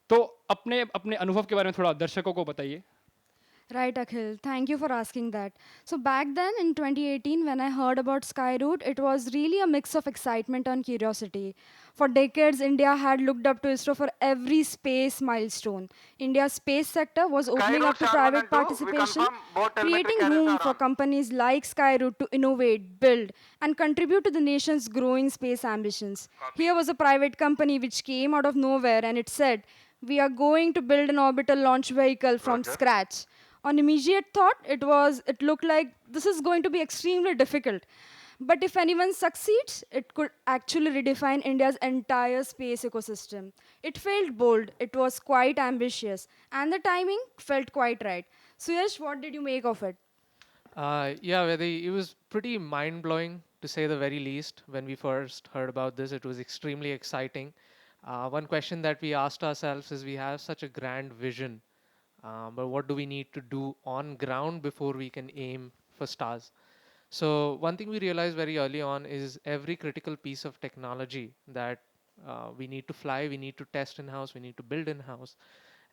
तो अपने अपने अनुभव के बारे में थोड़ा दर्शकों को बताइए। Right, Akhil. Thank you for asking that. So back then in 2018, when I heard about Skyroot, it was really a mix of excitement and curiosity. For decades, India had looked up to ISRO for every space milestone. India's space sector was opening up to private participation, creating room for companies like Skyroot to innovate, build, and contribute to the nation's growing space ambitions. Here was a private company which came out of nowhere and it said, "We are going to build an orbital launch vehicle from scratch." On immediate thought, it looked like this is going to be extremely difficult. But if anyone succeeds, it could actually redefine India's entire space ecosystem. It felt bold, it was quite ambitious, and the timing felt quite right. Suyash, what did you make of it? Yeah, Vedi, it was pretty mind-blowing to say the very least. When we first heard about this, it was extremely exciting. One question that we asked ourselves is, we have such a grand vision, but what do we need to do on ground before we can aim for stars? So one thing we realized very early on is every critical piece of technology that we need to fly, we need to test in-house, we need to build in-house.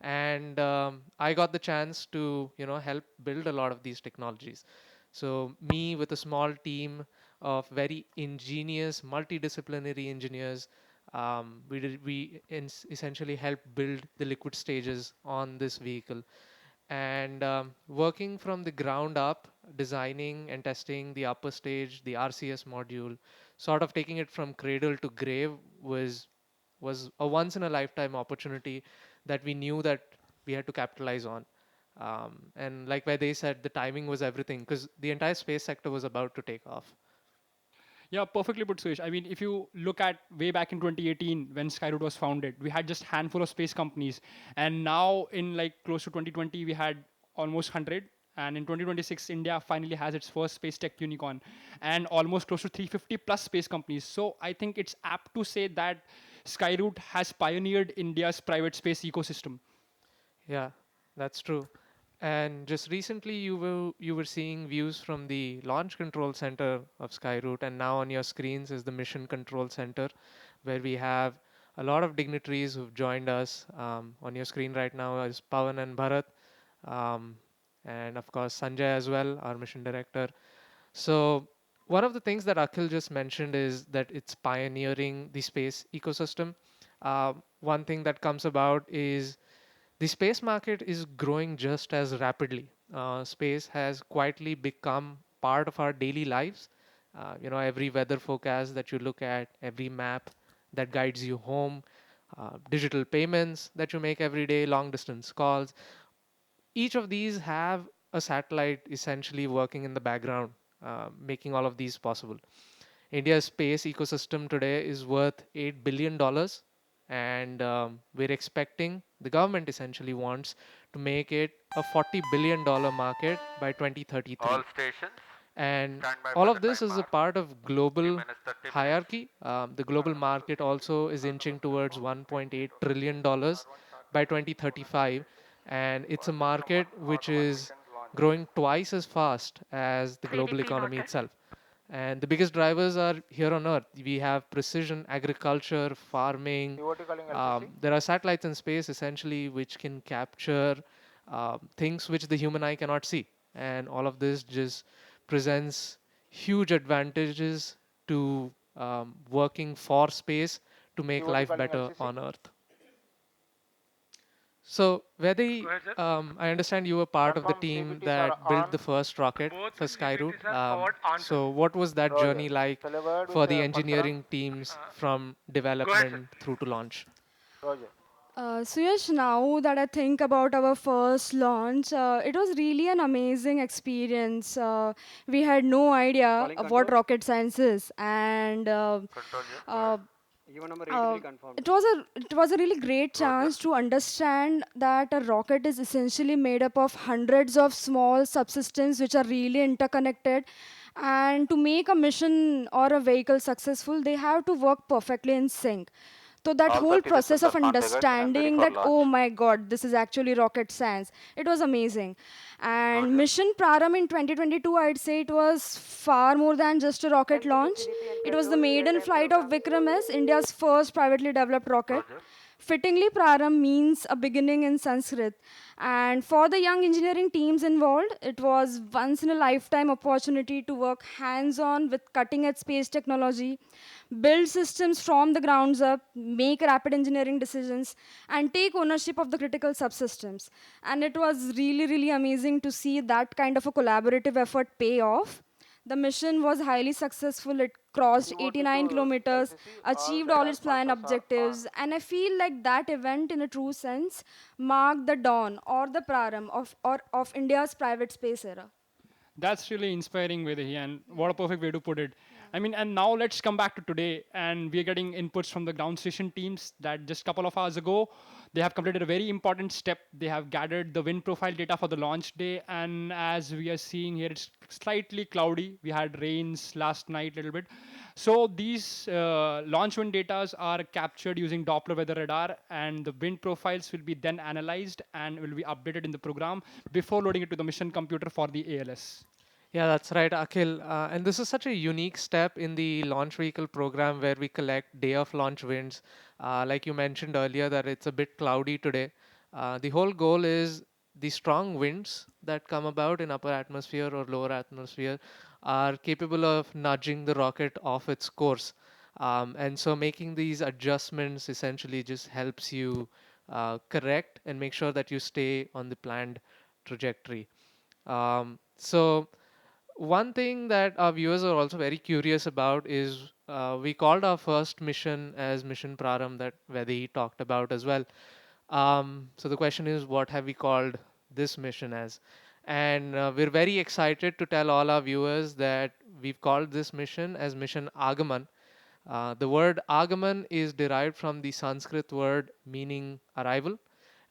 And I got the chance to help build a lot of these technologies. So me with a small team of very ingenious multidisciplinary engineers, we essentially helped build the liquid stages on this vehicle. And working from the ground up, designing and testing the upper stage, the RCS module, sort of taking it from cradle to grave was a once in a lifetime opportunity that we knew that we had to capitalize on. And like where they said, the timing was everything, because the entire space sector was about to take off. Yeah, perfectly put, Suresh. I mean, if you look at way back in 2018 when Skyroot was founded, we had just handful of space companies, and now in like close to 2020 we had almost 100, and in 2026 India finally has its first space tech unicorn, and almost close to 350 plus space companies. So I think it's apt to say that Skyroot has pioneered India's private space ecosystem. Yeah, that's true. And just recently, you were seeing views from the Launch Control Center of Skyroot, and now on your screens is the Mission Control Center, where we have a lot of dignitaries who've joined us. On your screen right now is Pavan and Bharat, and of course Sanjay as well, our mission director. So one of the things that Akhil just mentioned is that it's pioneering the space ecosystem. One thing that comes about is the space market is growing just as rapidly. Space has quietly become part of our daily lives. Every weather forecast that you look at, every map that guides you home, digital payments that you make every day, long distance calls. Each of these have a satellite essentially working in the background, making all of these possible. India's space ecosystem today is worth $8 billion. And we're expecting, the government essentially wants to make it a $40 billion market by 2033. All stations. And all of this is a part of global hierarchy. The global market also is inching towards $1.8 trillion by 2035. And it's a market which is growing twice as fast as the global economy itself. And the biggest drivers are here on Earth. We have precision agriculture, farming. There are satellites in space essentially which can capture things which the human eye cannot see. And all of this just presents huge advantages to working for space to make life better on Earth. So, Vedi, I understand you were part of the team that built the first rocket for Skyroot. So, what was that journey like for the engineering teams from development through to launch? So Yash, now that I think about our first launch, it was really an amazing experience. We had no idea of what rocket science is, and it was a really great chance to understand that a rocket is essentially made up of hundreds of small subsystems which are really interconnected. And to make a mission or a vehicle successful, they have to work perfectly in sync. So that whole process of understanding that, oh my God, this is actually rocket science, it was amazing. And Mission Praram in 2022, I'd say it was far more than just a rocket launch. It was the maiden flight of Vikram-1, India's first privately developed rocket. Fittingly, Praram means a beginning in Sanskrit. And for the young engineering teams involved, it was once in a lifetime opportunity to work hands-on with cutting-edge space technology, build systems from the grounds up, make rapid engineering decisions, and take ownership of the critical subsystems. And it was really, really amazing to see that kind of a collaborative effort pay off. The mission was highly successful. It crossed 89 kilometers, achieved all its planned objectives, and I feel like that event, in a true sense, marked the dawn or the praram of India's private space era. That's really inspiring, Vedahi, and what a perfect way to put it. I mean, and now let's come back to today, and we are getting inputs from the ground station teams that just a couple of hours ago, they have completed a very important step. They have gathered the wind profile data for the launch day, and as we are seeing here, it's slightly cloudy. We had rains last night a little bit. So these launch wind data are captured using Doppler weather radar, and the wind profiles will be then analyzed and will be updated in the program before loading it to the mission computer for the ALS. Yeah, that's right, Akhil. And this is such a unique step in the launch vehicle program where we collect day of launch winds. Like you mentioned earlier, that it's a bit cloudy today. The whole goal is the strong winds that come about in upper atmosphere or lower atmosphere are capable of nudging the rocket off its course. And so making these adjustments essentially just helps you correct and make sure that you stay on the planned trajectory. So one thing that our viewers are also very curious about is we called our first mission as Mission Praram, that Vedi talked about as well. So the question is, what have we called this mission as? And we're very excited to tell all our viewers that we've called this mission as Mission Aagaman. The word Aagaman is derived from the Sanskrit word meaning arrival,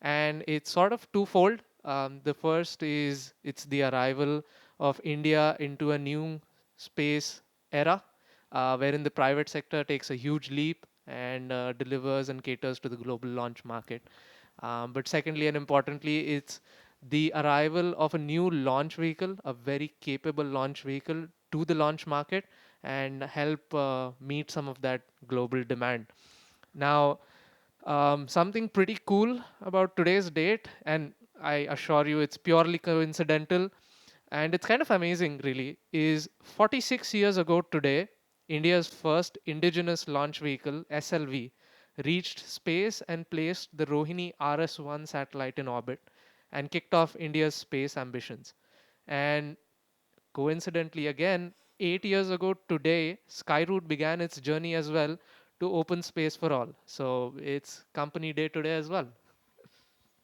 and it's sort of twofold. The first is it's the arrival of India into a new space era, wherein the private sector takes a huge leap and delivers and caters to the global launch market. But secondly and importantly, it's the arrival of a new launch vehicle, a very capable launch vehicle to the launch market and help meet some of that global demand. Now, something pretty cool about today's date, and I assure you it's purely coincidental, and it's kind of amazing really, is 46 years ago today, India's first indigenous launch vehicle, SLV, reached space and placed the Rohini RS-1 satellite in orbit and kicked off India's space ambitions. And coincidentally, again, 8 years ago today, Skyroot began its journey as well to open space for all. So it's company day today as well.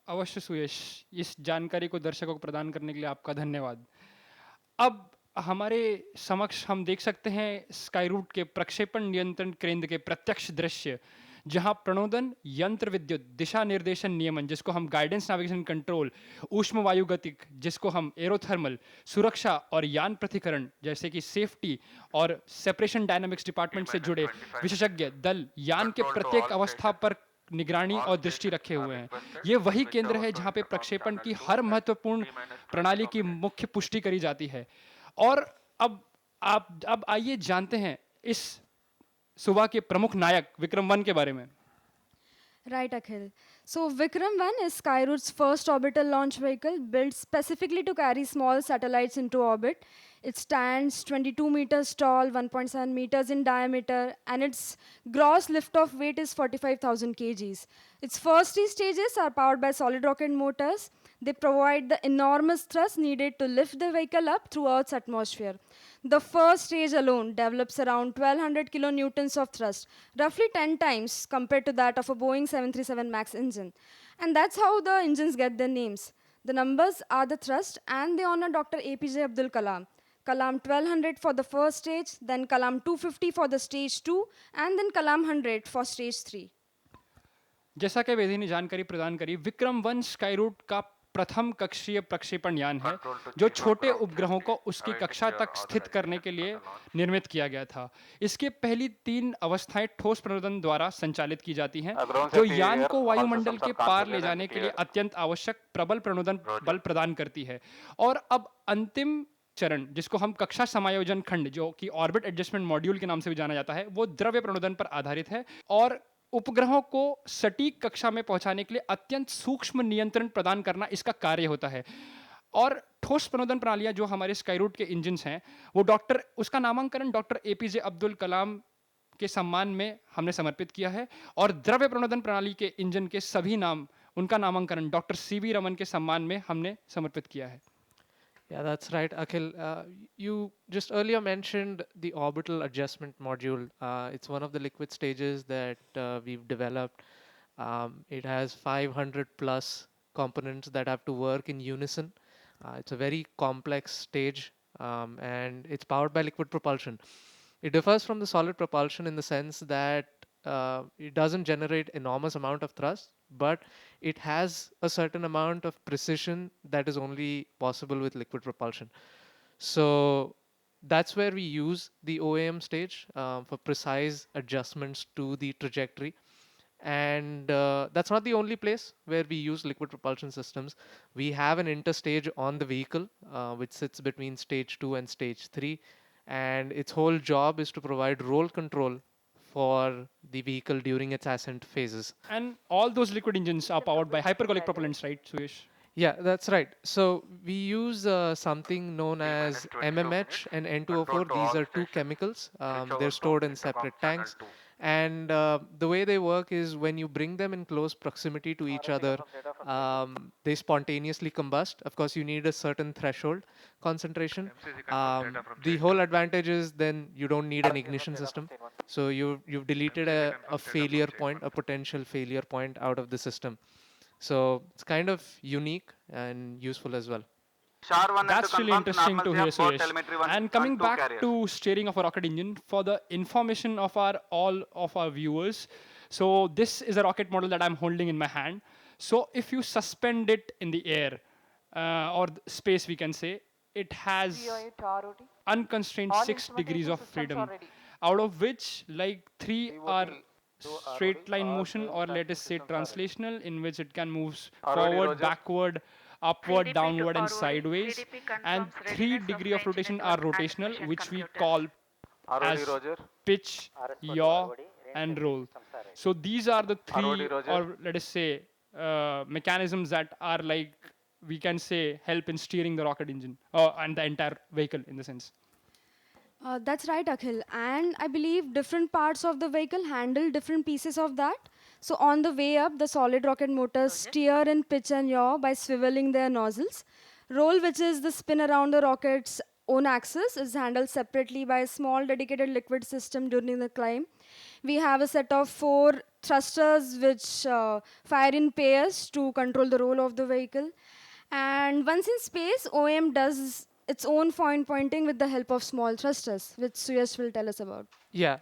अवश्य सुयश, इस जानकारी को दर्शकों को प्रदान करने के लिए आपका धन्यवाद. अब हमारे समक्ष हम देख सकते हैं स्काईरूट के प्रक्षेपण नियंत्रण केंद्र के प्रत्यक्ष दृश्य, जहां प्रणोदन, यंत्र विद्युत, दिशा निर्देशन नियमन जिसको हम गाइडेंस नेविगेशन कंट्रोल, ऊष्म वायुगतिक जिसको हम एरोथर्मल, सुरक्षा और यान प्रतिकरण जैसे कि सेफ्टी और सेपरेशन डायनामिक्स डिपार्टमेंट से जुड़े विशेषज्ञ दल यान के प्रत्येक अवस्था पर निगरानी और दृष्टि रखे हुए हैं. ये वही केंद्र है जहां पे प्रक्षेपण की हर महत्वपूर्ण प्रणाली की मुख्य पुष्टि करी जाती है. और अब आइए जानते हैं इस सुबह के प्रमुख नायक विक्रम-1 के बारे में. Right, Akhil. So Vikram-1 is Skyroot's first orbital launch vehicle built specifically to carry small satellites into orbit. It stands 22 meters tall, 1.7 meters in diameter, and its gross liftoff weight is 45,000 kgs. Its first three stages are powered by solid rocket motors. They provide the enormous thrust needed to lift the vehicle up through Earth's atmosphere. The first stage alone develops around 1200 kilonewtons of thrust, roughly 10 times compared to that of a Boeing 737 MAX engine. And that's how the engines get their names. The numbers are the thrust, and they honor Dr. APJ Abdul Kalam. Kalam 1200 for the first stage, then Kalam 250 for the stage 2, and then Kalam 100 for stage 3. जैसा कि वेदी ने जानकारी प्रदान करी, विक्रम-1 Skyroot का प्रथम कक्षीय प्रक्षेपण यान है जो छोटे उपग्रहों को उसकी कक्षा तक स्थित करने के लिए निर्मित किया गया था। इसके पहली 3 अवस्थाएं ठोस प्रणोदन द्वारा संचालित की जाती हैं, जो यान को वायुमंडल के पार ले जाने के लिए अत्यंत आवश्यक प्रबल प्रणोदन बल प्रदान करती है। और अब अंतिम चरण, जिसको हम कक्षा समायोजन खंड, जो कि ऑर्बिट एडजस्टमेंट मॉड्यूल के नाम से भी जाना जाता है, वो द्रव्य प्रणोदन पर आधारित है और उपग्रहों को सटीक कक्षा में पहुंचाने के लिए अत्यंत सूक्ष्म नियंत्रण प्रदान करना इसका कार्य होता है। और ठोस प्रणोदन प्रणालियां जो हमारे स्काईरूट के इंजन्स हैं, वो उसका नामांकन डॉक्टर एपीजे अब्दुल कलाम के सम्मान में हमने समर्पित किया है। और द्रव्य प्रणोदन प्रणाली के इंजन के सभी नाम, उनका नामांकन डॉक्टर सीवी रमन के सम्मान में हमने समर्पित किया है। Yeah, that's right, Akhil. You just earlier mentioned the orbital adjustment module. It's one of the liquid stages that we've developed. It has 500 plus components that have to work in unison. It's a very complex stage, and it's powered by liquid propulsion. It differs from the solid propulsion in the sense that it doesn't generate enormous amount of thrust, but it has a certain amount of precision that is only possible with liquid propulsion. So that's where we use the OAM stage for precise adjustments to the trajectory. And that's not the only place where we use liquid propulsion systems. We have an interstage on the vehicle, which sits between stage 2 and stage 3. And its whole job is to provide roll control for the vehicle during its ascent phases. And all those liquid engines are powered by hypergolic propellants, right, Suyesh? Yeah, that's right. So we use something known as MMH and N2O4. These are two chemicals. They're stored in separate tanks. And the way they work is when you bring them in close proximity to each other, they spontaneously combust. Of course, you need a certain threshold concentration. The whole advantage is then you don't need an ignition system. So you've deleted a failure point, a potential failure point out of the system. So it's kind of unique and useful as well. That's really interesting to hear, Suresh. And coming back to steering of a rocket engine, for the information of all of our viewers, so this is a rocket model that I'm holding in my hand. So if you suspend it in the air or space, we can say, it has unconstrained 6 degrees of freedom, out of which like 3 are straight line motion, or let us say translational, in which it can move forward, backward, upward, downward, and sideways. And 3 degree of rotation are rotational, which we call as pitch, yaw, and roll. So these are the 3, or let us say, mechanisms that are like, we can say, help in steering the rocket engine and the entire vehicle in the sense. That's right, Akhil. And I believe different parts of the vehicle handle different pieces of that. So on the way up, the solid rocket motors steer in pitch and yaw by swiveling their nozzles. Roll, which is the spin around the rocket's own axis, is handled separately by a small dedicated liquid system during the climb. We have a set of 4 thrusters which fire in pairs to control the roll of the vehicle. And once in space, OM does its own pointing with the help of small thrusters, which Suyash will tell us about. Yeah,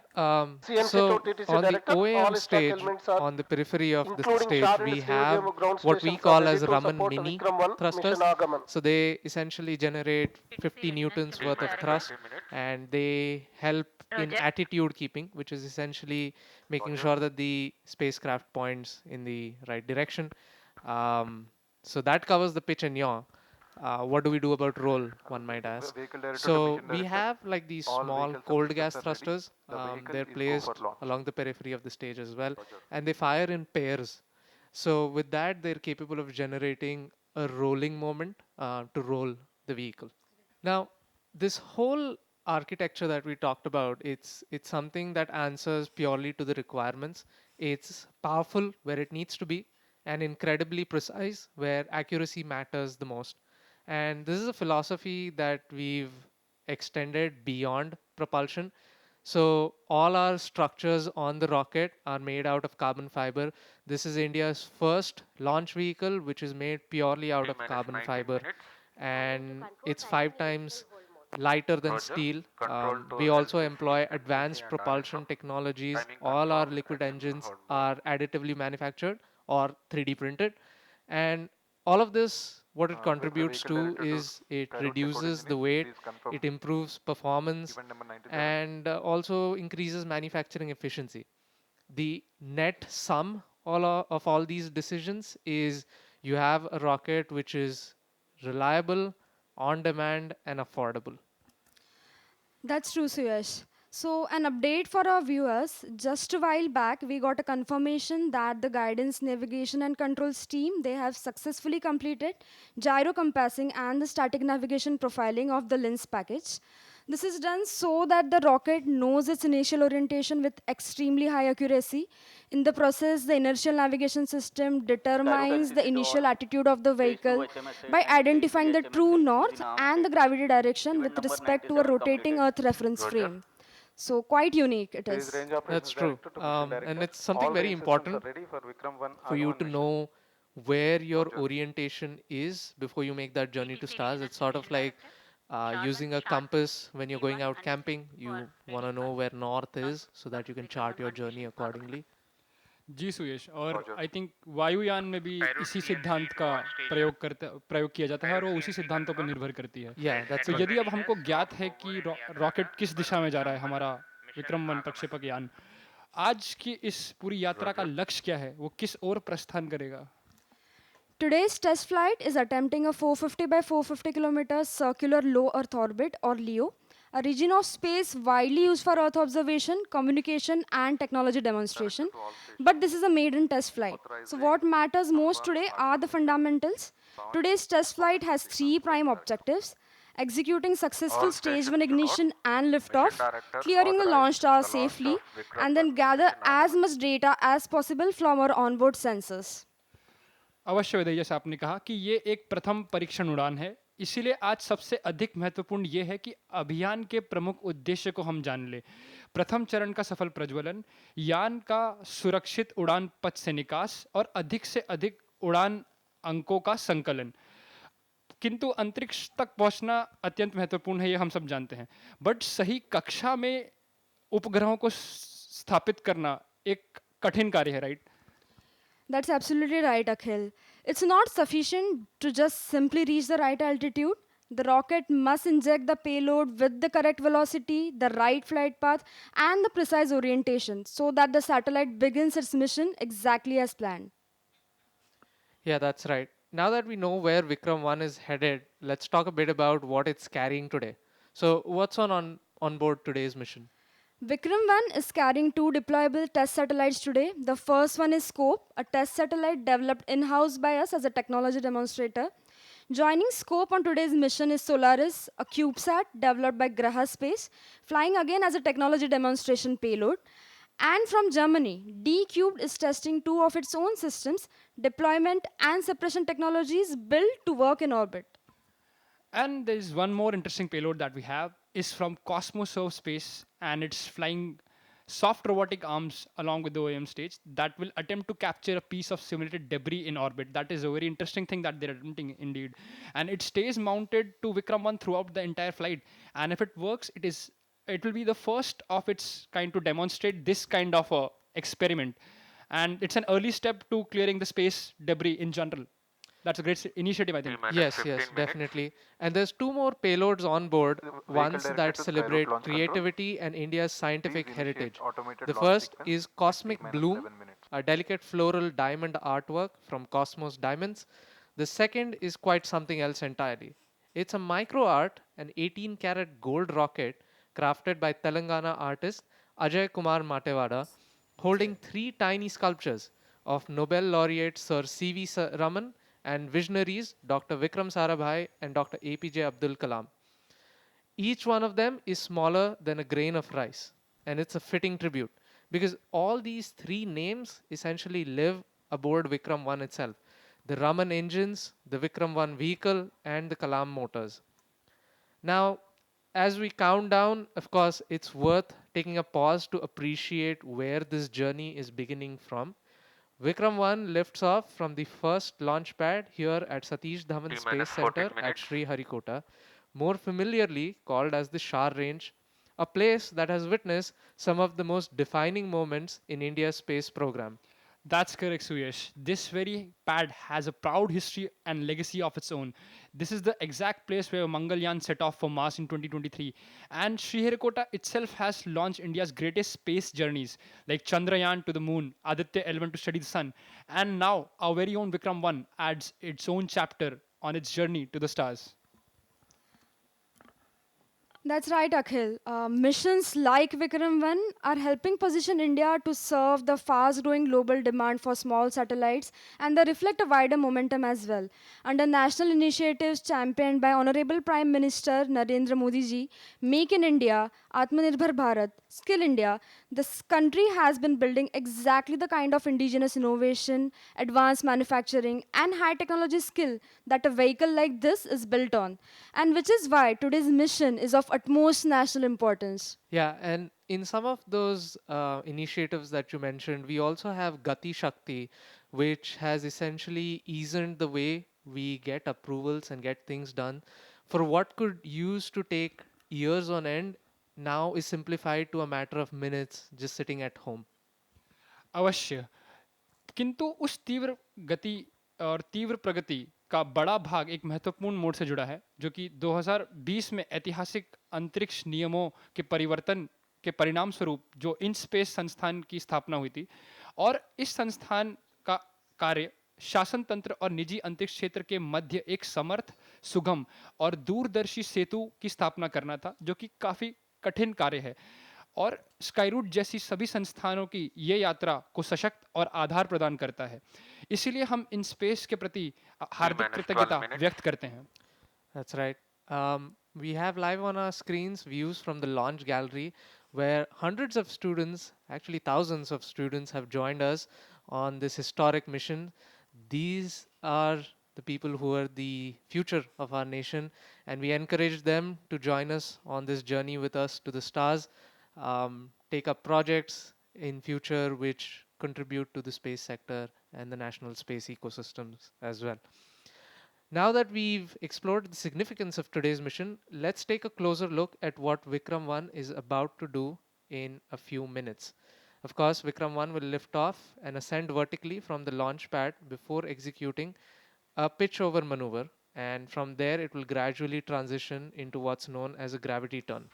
so on the OAM stage, on the periphery of the stage, we have what we call as Raman mini thrusters. So they essentially generate 50 newtons worth of thrust, and they help in attitude keeping, which is essentially making sure that the spacecraft points in the right direction. So that covers the pitch and yaw. What do we do about roll, one might ask? So we have like these small cold gas thrusters. They're placed along the periphery of the stage as well, and they fire in pairs. So with that, they're capable of generating a rolling moment to roll the vehicle. Now, this whole architecture that we talked about, it's something that answers purely to the requirements It's powerful where it needs to be and incredibly precise where accuracy matters the most. And this is a philosophy that we've extended beyond propulsion. So all our structures on the rocket are made out of carbon fiber. This is India's first launch vehicle, which is made purely out of carbon fiber. And it's 5 times lighter than steel. We also employ advanced propulsion technologies. All our liquid engines are additively manufactured or 3D printed. And all of this, what it contributes to is it reduces the weight, it improves performance, and also increases manufacturing efficiency. The net sum of all these decisions is you have a rocket which is reliable, on demand, and affordable. That's true, Suyash. So, an update for our viewers. Just a while back, we got a confirmation that the guidance, navigation, and controls team they have successfully completed gyro compassing and the static navigation profiling of the lens package. This is done so that the rocket knows its initial orientation with extremely high accuracy. In the process, the inertial navigation system determines the initial attitude of the vehicle by identifying the true north and the gravity direction with respect to a rotating Earth reference frame. So quite unique it is. That's true. And it's something very important for you to know where your orientation is before you make that journey to stars. It's sort of like using a compass when you're going out camping. You want to know where north is so that you can chart your journey accordingly. जी सुयश, और I think वायुयान में भी इसी सिद्धांत का प्रयोग किया जाता है और वो उसी सिद्धांतों पर निर्भर करती है। तो यदि अब हमको ज्ञात है कि रॉकेट किस दिशा में जा रहा है, हमारा विक्रम-1 प्रक्षेपक यान, आज की इस पूरी यात्रा का लक्ष्य क्या है, वो किस ओर प्रस्थान करेगा? Today's test flight is attempting a 450 by 450 kilometers circular low Earth orbit or LEO, a region of space widely used for Earth observation, communication, and technology demonstration. But this is a maiden test flight. So what matters most today are the fundamentals. Today's test flight has 3 prime objectives: executing successful stage 1 ignition and liftoff, clearing the launch tower safely, and then gather as much data as possible from our onboard sensors. अवश्य विदय, जैसे आपने कहा कि ये एक प्रथम परीक्षण उड़ान है, इसीलिए आज सबसे अधिक महत्वपूर्ण ये है कि अभियान के प्रमुख उद्देश्य को हम जान लें। प्रथम चरण का सफल प्रज्वलन, यान का सुरक्षित उड़ान पथ से निकास और अधिक से अधिक उड़ान अंकों का संकलन। किंतु अंतरिक्ष तक पहुंचना अत्यंत महत्वपूर्ण है, ये हम सब जानते हैं, बट सही कक्षा में उपग्रहों को स्थापित करना एक कठिन कार्य है, right? That's absolutely right, Akhil. It's not sufficient to just simply reach the right altitude. The rocket must inject the payload with the correct velocity, the right flight path, and the precise orientation so that the satellite begins its mission exactly as planned. Yeah, that's right. Now that we know where Vikram-1 is headed, let's talk a bit about what it's carrying today. So what's on board today's mission? Vikram-1 is carrying 2 deployable test satellites today. The first one is Scope, a test satellite developed in-house by us as a technology demonstrator. Joining Scope on today's mission is SOLARAS, a CubeSat developed by Grahaa Space, flying again as a technology demonstration payload. And from Germany, D-Cubed is testing 2 of its own systems, deployment and suppression technologies built to work in orbit. And there is one more interesting payload that we have is from Cosmoserve Space, and it's flying soft robotic arms along with the OEM stage that will attempt to capture a piece of simulated debris in orbit. That is a very interesting thing that they're attempting indeed. And it stays mounted to Vikram-1 throughout the entire flight. And if it works, it will be the first of its kind to demonstrate this kind of a experiment. And it's an early step to clearing the space debris in general. That's a great initiative, I think. Yes, definitely. And there's 2 more payloads on board, ones that celebrate creativity and India's scientific heritage. The first is Cosmic Bloom, a delicate floral diamond artwork from Cosmos Diamonds. The second is quite something else entirely. It's a micro art, an 18-karat gold rocket crafted by Telangana artist Ajay Kumar Matewada, holding 3 tiny sculptures of Nobel laureate Sir C.V. Raman and visionaries Dr. Vikram Sarabhai and Dr. APJ Abdul Kalam. Each one of them is smaller than a grain of rice, and it's a fitting tribute because all these three names essentially live aboard Vikram-1 itself. The Raman engines, the Vikram-1 vehicle, and the Kalam motors. Now, as we count down, of course, it's worth taking a pause to appreciate where this journey is beginning from. Vikram-1 lifts off from the first launch pad here at Satish Dhawan Space Centre at Sriharikota, more familiarly called as the Shar Range, a place that has witnessed some of the most defining moments in India's space program. That's correct, Suyash. This very pad has a proud history and legacy of its own. This is the exact place where Mangalyaan set off for Mars in 2023. And Sriharikota itself has launched India's greatest space journeys, like Chandrayaan to the moon, Aditya L1 to study the sun. And now, our very own Vikram-1 adds its own chapter on its journey to the stars. That's right, Akhil. Missions like Vikram-1 are helping position India to serve the fast-growing global demand for small satellites, and they reflect a wider momentum as well. Under national initiatives championed by Honorable Prime Minister Narendra Modi ji, Make in India, Atmanirbhar Bharat, Skill India, this country has been building exactly the kind of indigenous innovation, advanced manufacturing, and high technology skill that a vehicle like this is built on, and which is why today's mission is of utmost national importance. Yeah, and in some of those initiatives that you mentioned, we also have Gati Shakti, which has essentially eased the way we get approvals and get things done. For what could used to take years on end, now is simplified to a matter of minutes just sitting at home. अवश्य, किंतु उस तीव्र गति और तीव्र प्रगति का बड़ा भाग एक महत्वपूर्ण मोड़ से जुड़ा है, जो कि 2020 में ऐतिहासिक अंतरिक्ष नियमों के परिवर्तन के परिणाम स्वरूप जो इन स्पेस संस्थान की स्थापना हुई थी, और इस संस्थान का कार्य शासन तंत्र और निजी अंतरिक्ष क्षेत्र के मध्य एक समर्थ, सुगम और दूरदर्शी सेतु की स्थापना करना था, जो कि काफ़ी कठिन कार्य है। और स्काईरूट जैसी सभी संस्थानों की ये यात्रा को सशक्त और आधार प्रदान करता है। इसीलिए हम इन स्पेस के प्रति हार्दिक कृतज्ञता व्यक्त करते हैं। That's right. We have live on our screens views from the launch gallery where hundreds of students, actually thousands of students, have joined us on this historic mission. These are the people who are the future of our nation, and we encourage them to join us on this journey with us to the stars. Take up projects in future which contribute to the space sector and the national space ecosystems as well. Now that we've explored the significance of today's mission, let's take a closer look at what Vikram-1 is about to do in a few minutes. Of course, Vikram-1 will lift off and ascend vertically from the launch pad before executing a pitch-over maneuver, and from there it will gradually transition into what's known as a gravity turn.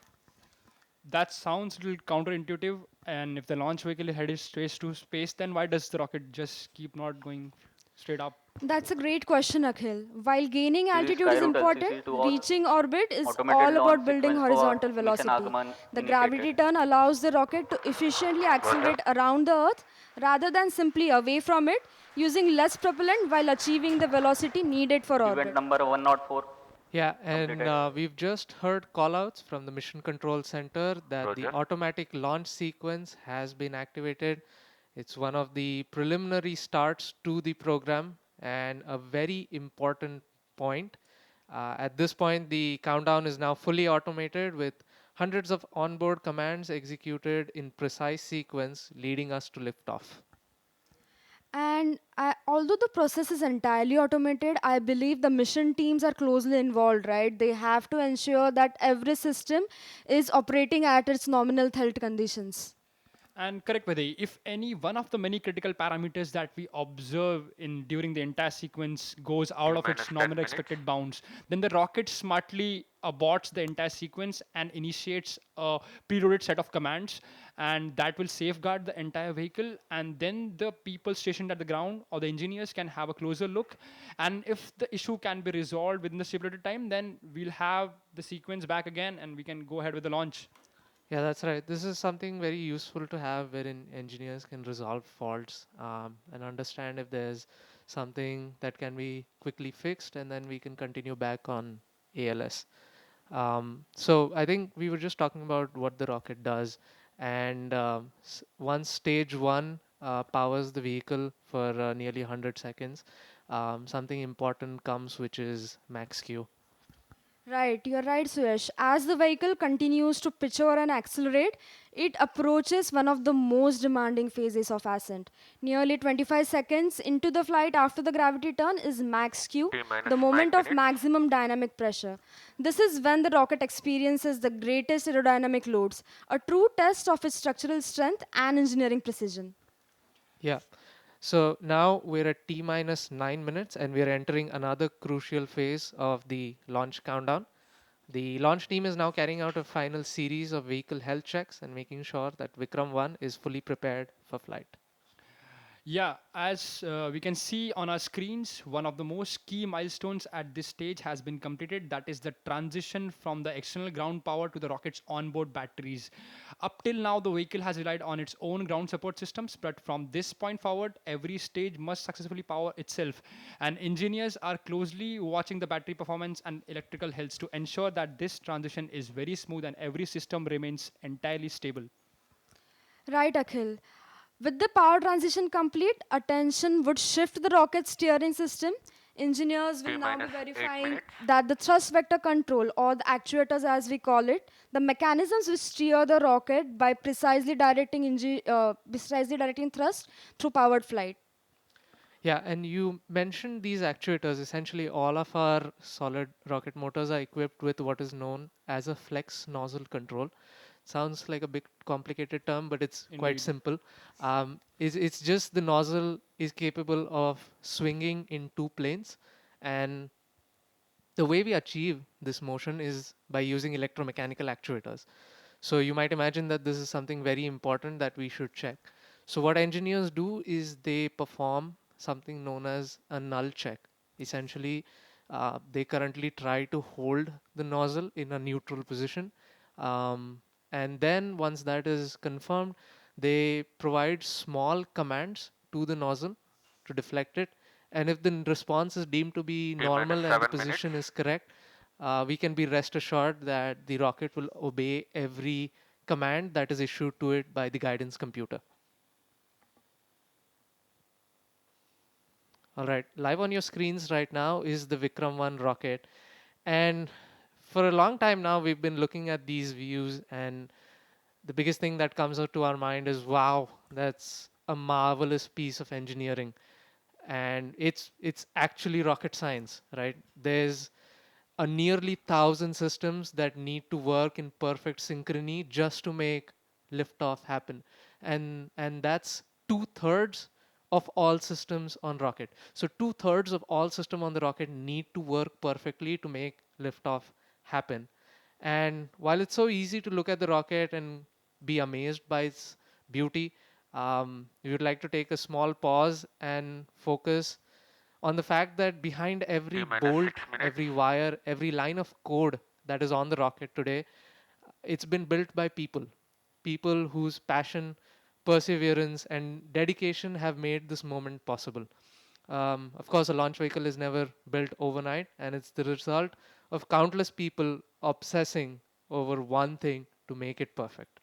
That sounds a little counterintuitive, and if the launch vehicle is headed straight to space, then why does the rocket just keep not going straight up? That's a great question, Akhil. While gaining altitude is important, reaching orbit is all about building horizontal velocity. The gravity turn allows the rocket to efficiently accelerate around the Earth rather than simply away from it, using less propellant while achieving the velocity needed for orbit. Event number 104. Yeah, and we've just heard callouts from the Mission Control Center that the automatic launch sequence has been activated. It's one of the preliminary starts to the program and a very important point. At this point, the countdown is now fully automated with hundreds of onboard commands executed in precise sequence, leading us to liftoff. And although the process is entirely automated, I believe the mission teams are closely involved, right? They have to ensure that every system is operating at its nominal health conditions. And correct, Vaidhi, if any one of the many critical parameters that we observe in during the entire sequence goes out of its nominal expected bounds, then the rocket smartly aborts the entire sequence and initiates a preloaded set of commands, and that will safeguard the entire vehicle, and then the people stationed at the ground or the engineers can have a closer look, and if the issue can be resolved within the stipulated time, then we'll have the sequence back again and we can go ahead with the launch. Yeah, that's right. This is something very useful to have wherein engineers can resolve faults and understand if there's something that can be quickly fixed, and then we can continue back on ALS. So I think we were just talking about what the rocket does, And once stage one powers the vehicle for nearly 100 seconds, something important comes, which is max Q. Right, you're right, Suyash. As the vehicle continues to pitch over and accelerate, it approaches one of the most demanding phases of ascent. Nearly 25 seconds into the flight after the gravity turn is max Q, the moment of maximum dynamic pressure. This is when the rocket experiences the greatest aerodynamic loads, a true test of its structural strength and engineering precision. Yeah. So now we're at T minus 9 minutes and we're entering another crucial phase of the launch countdown. The launch team is now carrying out a final series of vehicle health checks and making sure that Vikram-1 is fully prepared for flight. Yeah, as we can see on our screens, one of the most key milestones at this stage has been completed. That is the transition from the external ground power to the rocket's onboard batteries. Up till now, the vehicle has relied on its own ground support systems, but from this point forward, every stage must successfully power itself. And engineers are closely watching the battery performance and electrical health to ensure that this transition is very smooth and every system remains entirely stable. Right, Akhil. With the power transition complete, attention would shift to the rocket's steering system. Engineers will now be verifying that the thrust vector control, or the actuators as we call it, the mechanisms which steer the rocket by precisely directing thrust through powered flight. Yeah, and you mentioned these actuators. Essentially, all of our solid rocket motors are equipped with what is known as a flex nozzle control. Sounds like a big complicated term, but it's quite Indeed. simple. It's just the nozzle is capable of swinging in two planes, and the way we achieve this motion is by using electromechanical actuators. So you might imagine that this is something very important that we should check. So what engineers do is they perform something known as a null check. Essentially, they currently try to hold the nozzle in a neutral position. And then once that is confirmed, they provide small commands to the nozzle to deflect it. And if the response is deemed to be normal and the position is correct, we can be rest assured that the rocket will obey every command that is issued to it by the guidance computer. All right, live on your screens right now is the Vikram-1 rocket. And for a long time now, we've been looking at these views, and the biggest thing that comes out to our mind is, wow, that's a marvelous piece of engineering. And it's actually rocket science, right? There's a nearly 1,000 systems that need to work in perfect synchrony just to make liftoff happen. And that's 2/3 of all systems on rocket. So 2/3 of all system on the rocket need to work perfectly to make liftoff happen. And while it's so easy to look at the rocket and be amazed by its beauty, we would like to take a small pause and focus on the fact that behind every bolt, every wire, every line of code that is on the rocket today, it's been built by people. People whose passion, perseverance, and dedication have made this moment possible. Of course, a launch vehicle is never built overnight, and it's the result of countless people obsessing over one thing to make it perfect.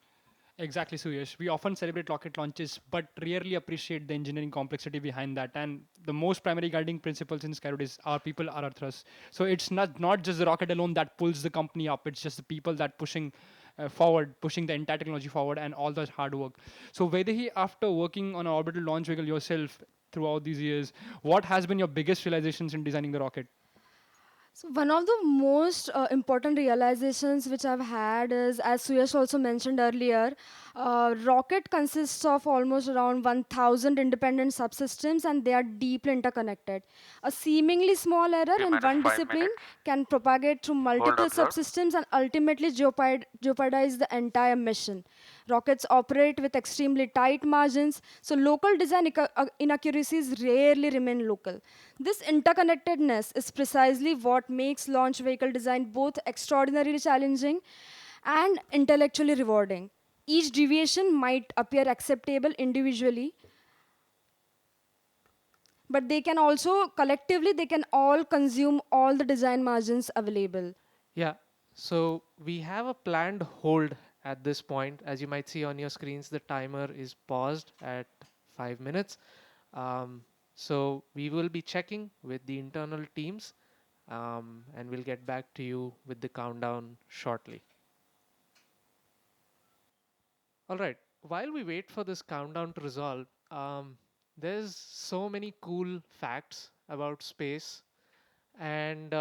Exactly, Suyash. We often celebrate rocket launches, but rarely appreciate the engineering complexity behind that. And the most primary guiding principles in Skyroot is our people are our thrust. So it's not just the rocket alone that pulls the company up. It's just the people that pushing forward, pushing the entire technology forward, and all that hard work. So Vedahi, after working on an orbital launch vehicle yourself throughout these years, what has been your biggest realizations in designing the rocket? So one of the most important realizations which I've had is, as Suyash also mentioned earlier, rocket consists of almost around 1,000 independent subsystems, and they are deeply interconnected. A seemingly small error in one discipline can propagate through multiple subsystems and ultimately jeopardize the entire mission. Rockets operate with extremely tight margins, so local design inaccuracies rarely remain local. This interconnectedness is precisely what makes launch vehicle design both extraordinarily challenging and intellectually rewarding. Each deviation might appear acceptable individually, but they can also collectively, they can all consume all the design margins available. Yeah, so we have a planned hold at this point. As you might see on your screens, the timer is paused at 5 minutes. So we will be checking with the internal teams, and we'll get back to you with the countdown shortly. All right, while we wait for this countdown to resolve, there's so many cool facts about space, and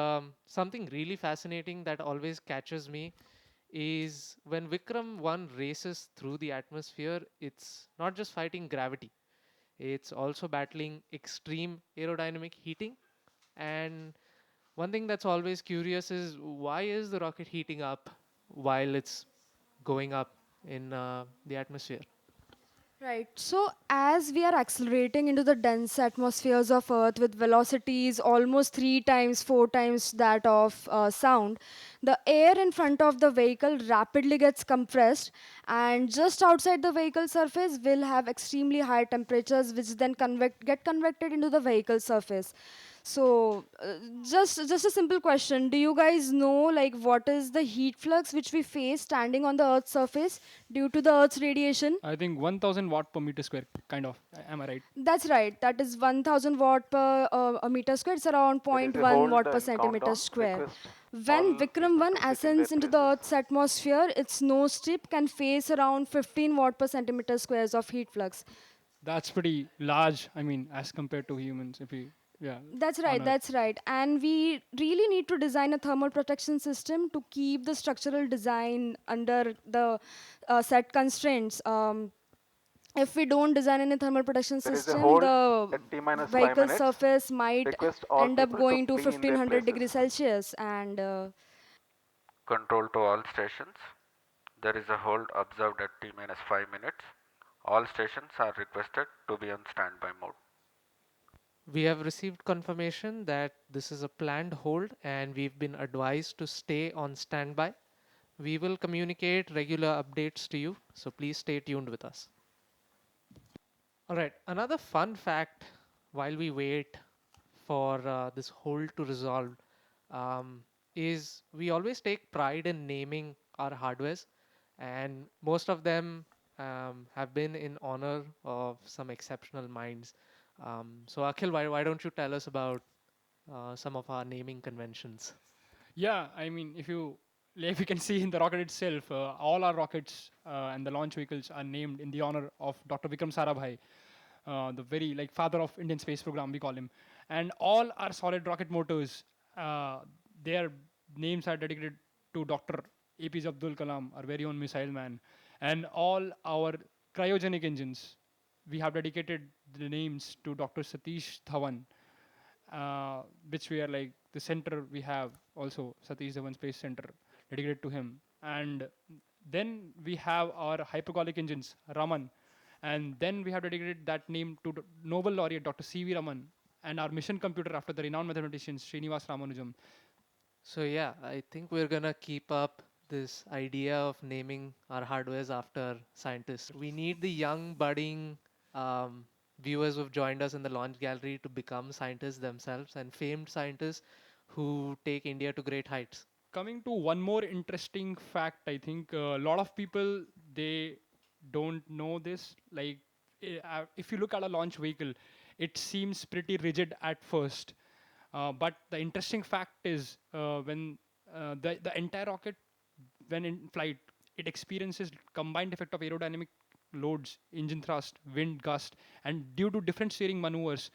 something really fascinating that always catches me is when Vikram-1 races through the atmosphere, it's not just fighting gravity, it's also battling extreme aerodynamic heating. And one thing that's always curious is, why is the rocket heating up while it's going up in the atmosphere? Right. So, as we are accelerating into the dense atmospheres of Earth with velocities almost 3 times, 4 times that of sound, the air in front of the vehicle rapidly gets compressed, and just outside the vehicle surface will have extremely high temperatures, which then get convected into the vehicle surface. So, just a simple question: do you guys know like what is the heat flux which we face standing on the Earth's surface due to the Earth's radiation? I think 1000 watt per meter square, kind of. Am I right? That's right. That is 1000 watt per a meter square. It's around 0.1 watt per centimeter square. When Vikram-1 ascends into the Earth's atmosphere, its nose tip can face around 15 watt per centimeter squares of heat flux. That's pretty large, I mean, as compared to humans. If we, yeah. That's right, that's right. And we really need to design a thermal protection system to keep the structural design under the set constraints. If we don't design any thermal protection system, the vehicle surface might end up going to 1500 degrees Celsius. And Control to all stations. There is a hold observed at T-minus 5 minutes. All stations are requested to be on standby mode. We have received confirmation that this is a planned hold, and we've been advised to stay on standby. We will communicate regular updates to you, so please stay tuned with us. All right, another fun fact while we wait for this hold to resolve is we always take pride in naming our hardwares, and most of them have been in honor of some exceptional minds. So Akhil, why don't you tell us about some of our naming conventions? Yeah, I mean, if you can see in the rocket itself, all our rockets and the launch vehicles are named in the honor of Dr. Vikram Sarabhai, the very father of Indian space program, we call him. And all our solid rocket motors, their names are dedicated to Dr. APJ Abdul Kalam, our very own missile man. And all our cryogenic engines, we have dedicated the names to Dr. Satish Dhawan, which we are the center we have also, Satish Dhawan Space Centre, dedicated to him. And then we have our hypergolic engines, Raman. And then we have dedicated that name to Nobel laureate Dr. C.V. Raman, and our mission computer after the renowned mathematician Srinivas Ramanujam. So yeah, I think we're gonna keep up this idea of naming our hardwares after scientists. We need the young budding viewers who've joined us in the launch gallery to become scientists themselves, and famed scientists who take India to great heights. Coming to one more interesting fact, I think a lot of people, they don't know this. If you look at a launch vehicle, it seems pretty rigid at first. But the interesting fact is when the entire rocket, when in flight, it experiences combined effect of aerodynamic loads, engine thrust, wind gust, and due to different steering maneuvers,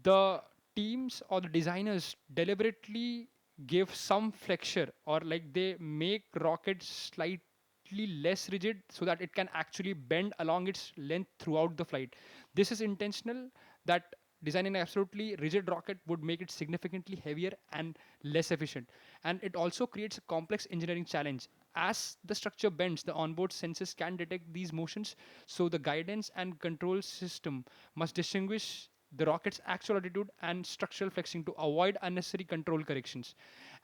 the teams or the designers deliberately give some flexure, or they make rockets slightly less rigid so that it can actually bend along its length throughout the flight. This is intentional, that designing an absolutely rigid rocket would make it significantly heavier and less efficient. And it also creates a complex engineering challenge. As the structure bends, the onboard sensors can detect these motions, so the guidance and control system must distinguish the rocket's actual altitude and structural flexing to avoid unnecessary control corrections.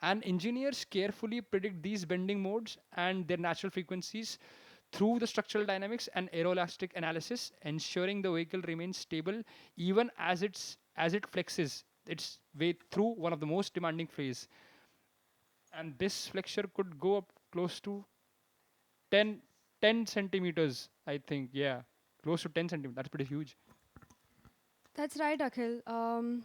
And engineers carefully predict these bending modes and their natural frequencies through the structural dynamics and aeroelastic analysis, ensuring the vehicle remains stable even as it flexes its way through one of the most demanding phases. And this flexure could go up close to 10 centimeters, I think. Yeah, close to 10 centimeters. That's pretty huge. That's right, Akhil.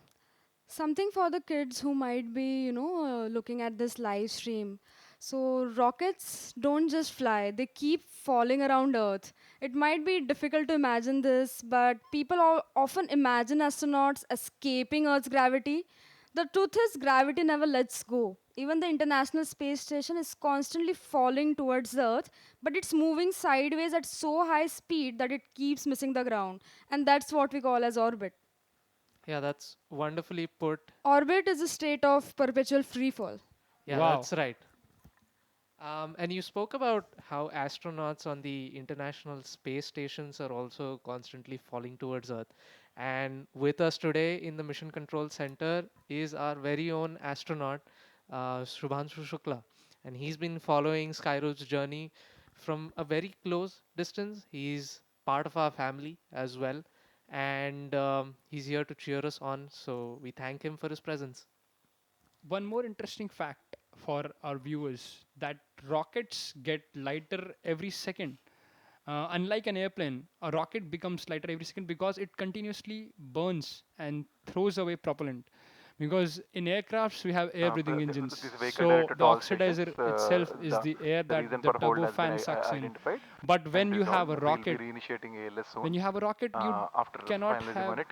Something for the kids who might be, looking at this live stream. So, rockets don't just fly, they keep falling around Earth. It might be difficult to imagine this, but people often imagine astronauts escaping Earth's gravity. The truth is, gravity never lets go. Even the International Space Station is constantly falling towards the Earth, but it's moving sideways at so high speed that it keeps missing the ground. And that's what we call as orbit. Yeah, that's wonderfully put. Orbit is a state of perpetual free fall. Yeah, that's right. And you spoke about how astronauts on the International Space Stations are also constantly falling towards Earth. And with us today in the Mission Control Center is our very own astronaut, Shubhanshu Shukla. And he's been following Skyroot's journey from a very close distance. He's part of our family as well. And he's here to cheer us on. So we thank him for his presence. One more interesting fact for our viewers that rockets get lighter every second. Unlike an airplane, a rocket becomes lighter every second because it continuously burns and throws away propellant. Because in aircrafts we have air breathing engines, so the oxidizer itself is the air that the turbofan sucks in. But when you have a rocket, you cannot have.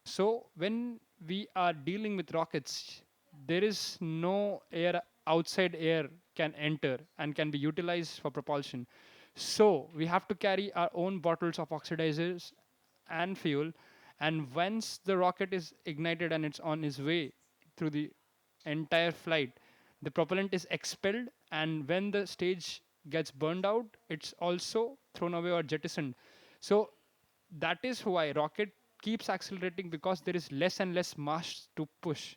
So when we are dealing with rockets, there is no air, outside air can enter and can be utilized for propulsion. So we have to carry our own bottles of oxidizers and fuel. And once the rocket is ignited and it's on its way through the entire flight, the propellant is expelled. And when the stage gets burned out, it's also thrown away or jettisoned. So that is why rocket keeps accelerating, because there is less and less mass to push.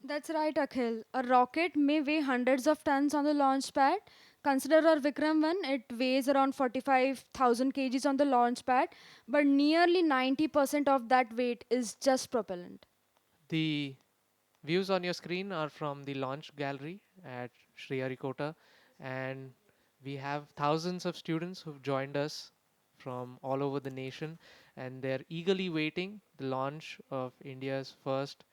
That's right, Akhil. A rocket may weigh hundreds of tons on the launch pad. Consider our Vikram-1, it weighs around 45,000 kgs on the launch pad, but nearly 90% of that weight is just propellant. The views on your screen are from the launch gallery at Sriharikota, and we have thousands of students who've joined us from all over the nation, and they're eagerly waiting the launch of India's first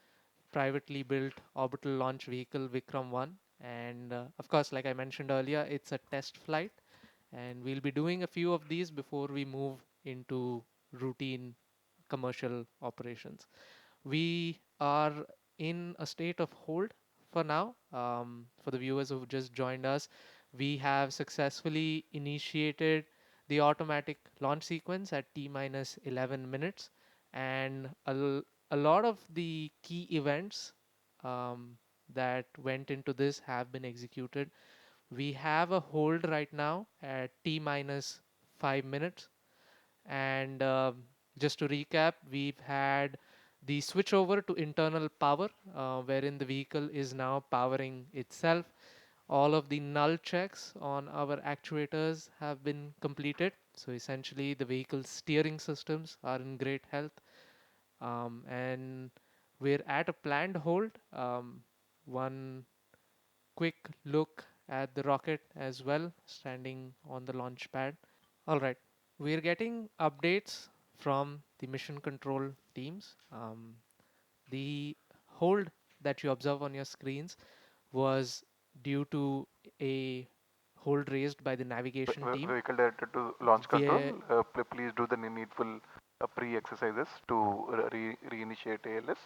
privately built orbital launch vehicle, Vikram-1. And of course, like I mentioned earlier, it's a test flight, and we'll be doing a few of these before we move into routine commercial operations. We are in a state of hold for now. For the viewers who've just joined us, we have successfully initiated the automatic launch sequence at T-minus 11 minutes, and a lot of the key events that went into this have been executed. We have a hold right now at T-minus 5 minutes, and just to recap, we've had the switch over to internal power, wherein the vehicle is now powering itself. All of the null checks on our actuators have been completed. So essentially, the vehicle's steering systems are in great health. And we're at a planned hold. One quick look at the rocket as well, standing on the launch pad. All right, we're getting updates from the mission control teams. The hold that you observe on your screens was due to a hold raised by the navigation team. Vehicle directed to launch control. Please do the needful pre-exercises to reinitiate ALS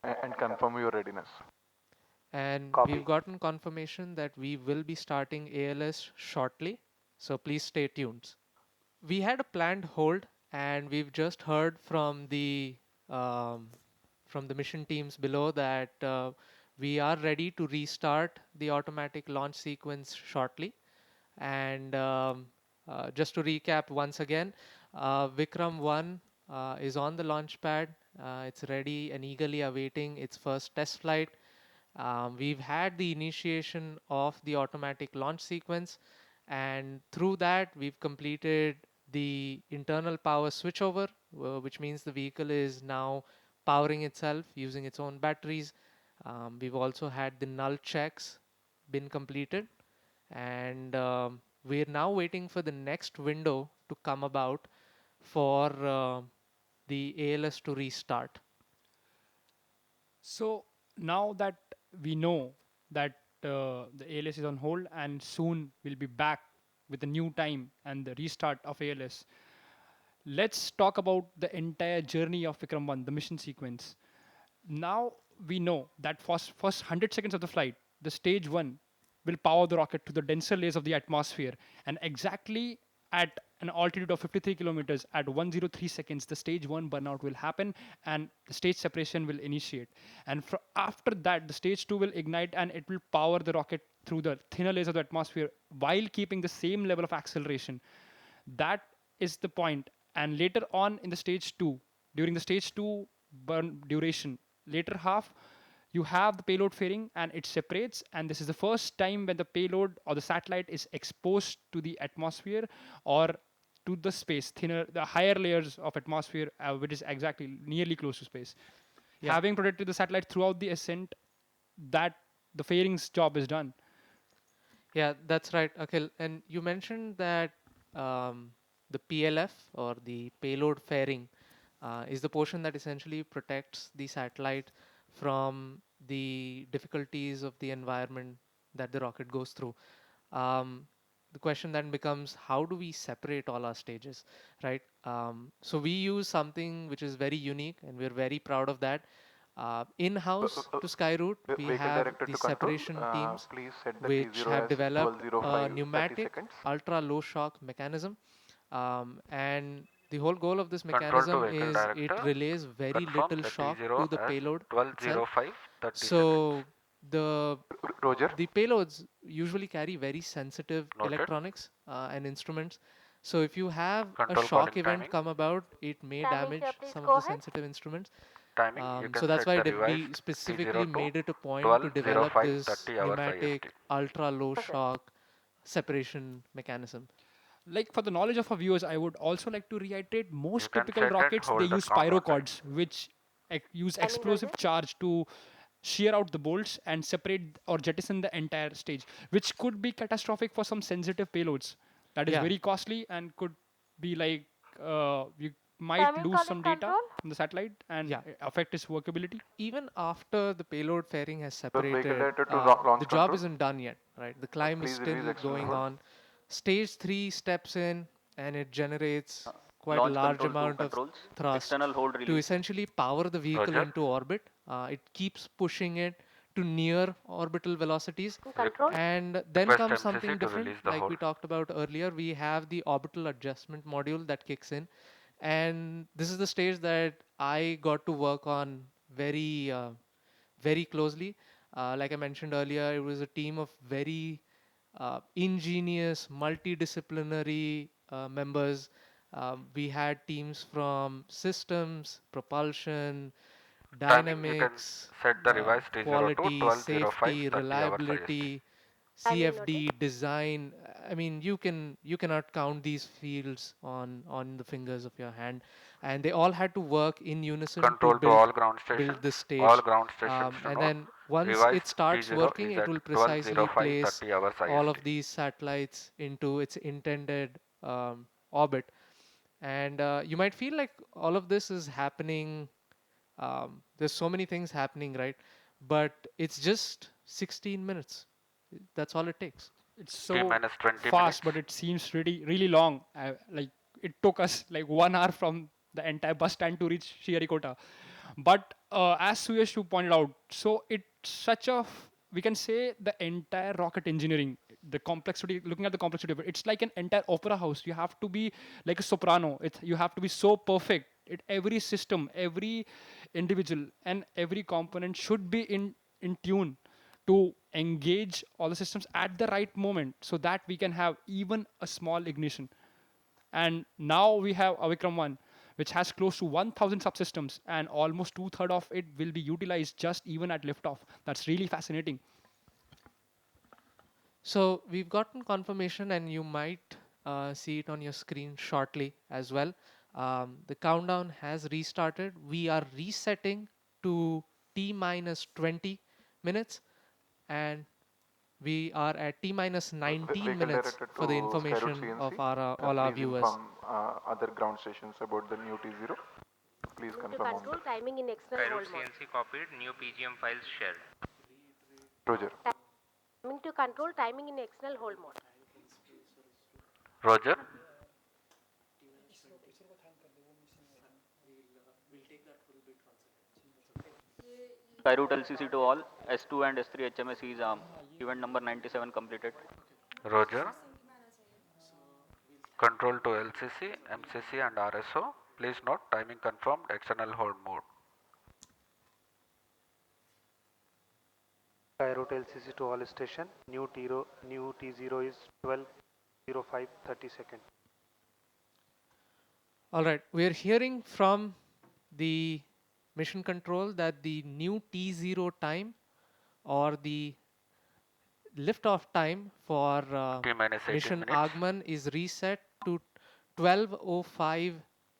and confirm your readiness. And we've gotten confirmation that we will be starting ALS shortly, so please stay tuned. We had a planned hold, and we've just heard from the mission teams below that we are ready to restart the automatic launch sequence shortly. And just to recap once again, Vikram-1 is on the launch pad. It's ready and eagerly awaiting its first test flight. We've had the initiation of the automatic launch sequence, and through that we've completed the internal power switchover, which means the vehicle is now powering itself using its own batteries. We've also had the null checks been completed, and we're now waiting for the next window to come about for the ALS to restart. So now that we know that the ALS is on hold and soon we'll be back with a new time and the restart of ALS, let's talk about the entire journey of Vikram-1, the mission sequence. Now we know that first 100 seconds of the flight, the stage 1 will power the rocket to the denser layers of the atmosphere, and exactly at an altitude of 53 kilometers at 103 seconds, the stage 1 burnout will happen and the stage separation will initiate. And after that, the stage 2 will ignite and it will power the rocket through the thinner layers of the atmosphere while keeping the same level of acceleration. That is the point. And later on in the stage 2, during the stage 2 burn duration, later half, you have the payload fairing and it separates, and this is the first time when the payload or the satellite is exposed to the atmosphere or to the space, the higher layers of atmosphere, which is exactly nearly close to space. Yeah. Having protected the satellite throughout the ascent, that the fairing's job is done. Yeah, that's right, Akhil. And you mentioned that the PLF or the payload fairing is the portion that essentially protects the satellite from the difficulties of the environment that the rocket goes through. The question then becomes, how do we separate all our stages, right? So we use something which is very unique and we're very proud of that. In-house to Skyroot, we Vehicle have director the to control, separation teams please set the which T0 have as developed a 12:05, 30 pneumatic seconds. ultra low shock mechanism, and the whole goal of this Control to mechanism vehicle is it director. relays very Confirm little the shock T0 to the as payload 12:05, itself. 30 So the Roger. the payloads usually carry very sensitive Noted. electronics and instruments. So if you have Control a shock calling event timing. come about, it may Timing, damage yeah, please some go of the ahead. sensitive instruments. Timing, you can So that's set why the we revised specifically T0 to made it a point to develop 12:05, this 30 hours pneumatic IST. ultra low shock separation mechanism. Like for the knowledge of our viewers, I would also like to reiterate most can typical set and rockets, they hold the use countdown time. pyrocords, which use Timing, explosive Roger. charge to shear out the bolts and separate or jettison the entire stage, which could be catastrophic for some sensitive payloads. That is Yeah. very costly and could be like you might Timing, lose calling some data control. from the satellite and Yeah. affect its workability. Even after the payload fairing has The vehicle separated, director to launch the job control. isn't done yet, right? The climb is Please release still external going hold. on. Stage 3 steps in and it generates quite a Launch large control to amount of controls. thrust External hold to release. essentially power the vehicle Roger. into orbit. It keeps pushing it to near orbital velocities. Control. And then Request comes MCC something to different, release the like we hold. talked about earlier. We have the orbital adjustment module that kicks in. And this is the stage that I got to work on very closely. Like I mentioned earlier, it was a team of very ingenious, multidisciplinary members. We had teams from systems, propulsion, Timing, you can dynamics, set the revised T0 to quality, 12:05, safety, 30 hours IST. reliability, Timing CFD, design. I mean, you cannot count these fields on the fingers of your hand, and they all had to work in unison Control to to all ground build stations. this stage. All ground stations to And know. then once it Revised starts T0 working, is it at will precisely 12:05, place 30 hours all IST. of these satellites into its intended orbit. And you might feel like all of this is happening. There's so many things happening, right? But it's just 16 minutes. That's all it takes. It's T so minus 20 fast, minutes. but it seems really long. Like it took us like 1 hour from the entire bus stand to reach Sriharikota. But as Suyashu pointed out, so it's such a we can say the entire rocket engineering, the complexity. Looking at the complexity of it, it's like an entire opera house. You have to be like a soprano. You have to be so perfect. Every system, every individual, and every component should be in tune to engage all the systems at the right moment so that we can have even a small ignition. And now we have a Vikram-1, which has close to 1,000 subsystems, and almost two-thirds of it will be utilized just even at liftoff. That's really fascinating. So we've gotten confirmation, and you might see it on your screen shortly as well. The countdown has restarted. We are resetting to T minus 20 minutes, and We are at T-minus 19 Vehicle minutes directed for the to Skyroot information CNC. of all our Please viewers. inform other ground stations about the new T0. Please confirm on Control that. timing in external Skyroot hold mode. CNC copied, new PGM files shared. Roger. Timing to control timing in external hold mode. Roger. Skyroot LCC to all, S2 and S3 HMS is event number 97 completed. Roger. Control to LCC, MCC and RSO. Please note timing confirmed external hold mode. Skyroot LCC to all station. New T0 is 12:05:30 seconds. All right, we are hearing from the mission control that the new T0 time or the liftoff time for T-minus 18 Mission minutes. Aagaman is reset to 12:05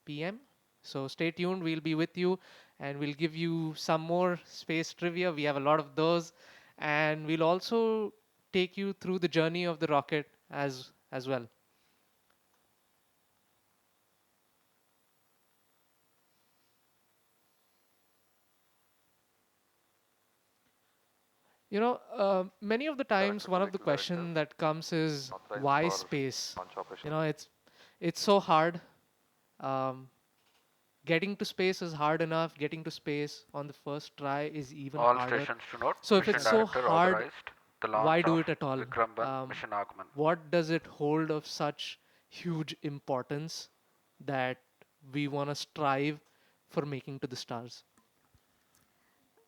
p.m. So stay tuned, we'll be with you and we'll give you some more space trivia. We have a lot of those, and we'll also take you through the journey of the rocket as well. You know, many of the times one of the question that comes is why space? You know, it's so hard. Getting to space is hard enough. Getting to space on the first try is even All harder. stations to note. So if Mission it's so Director hard, authorized the launch why do of it at all? Vikram-1 Mission Aagaman. What does it hold of such huge importance that we want to strive for making to the stars?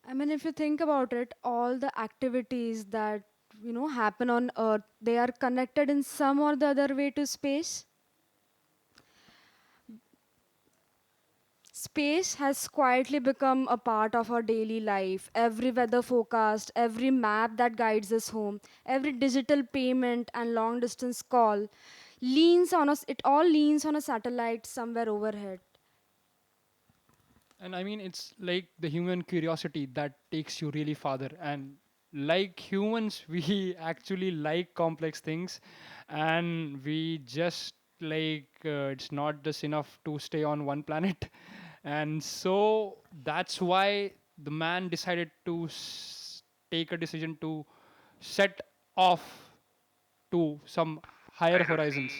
I mean, if you think about it, all the activities that happen on Earth, they are connected in some or the other way to space. Space has quietly become a part of our daily life. Every weather forecast, every map that guides us home, every digital payment and long distance call leans on us. It all leans on a satellite somewhere overhead. And I mean, it's like the human curiosity that takes you really farther. And like humans, we actually like complex things, and we just it's not just enough to stay on one planet. And so that's why the man decided to take a decision to set off to some higher horizons.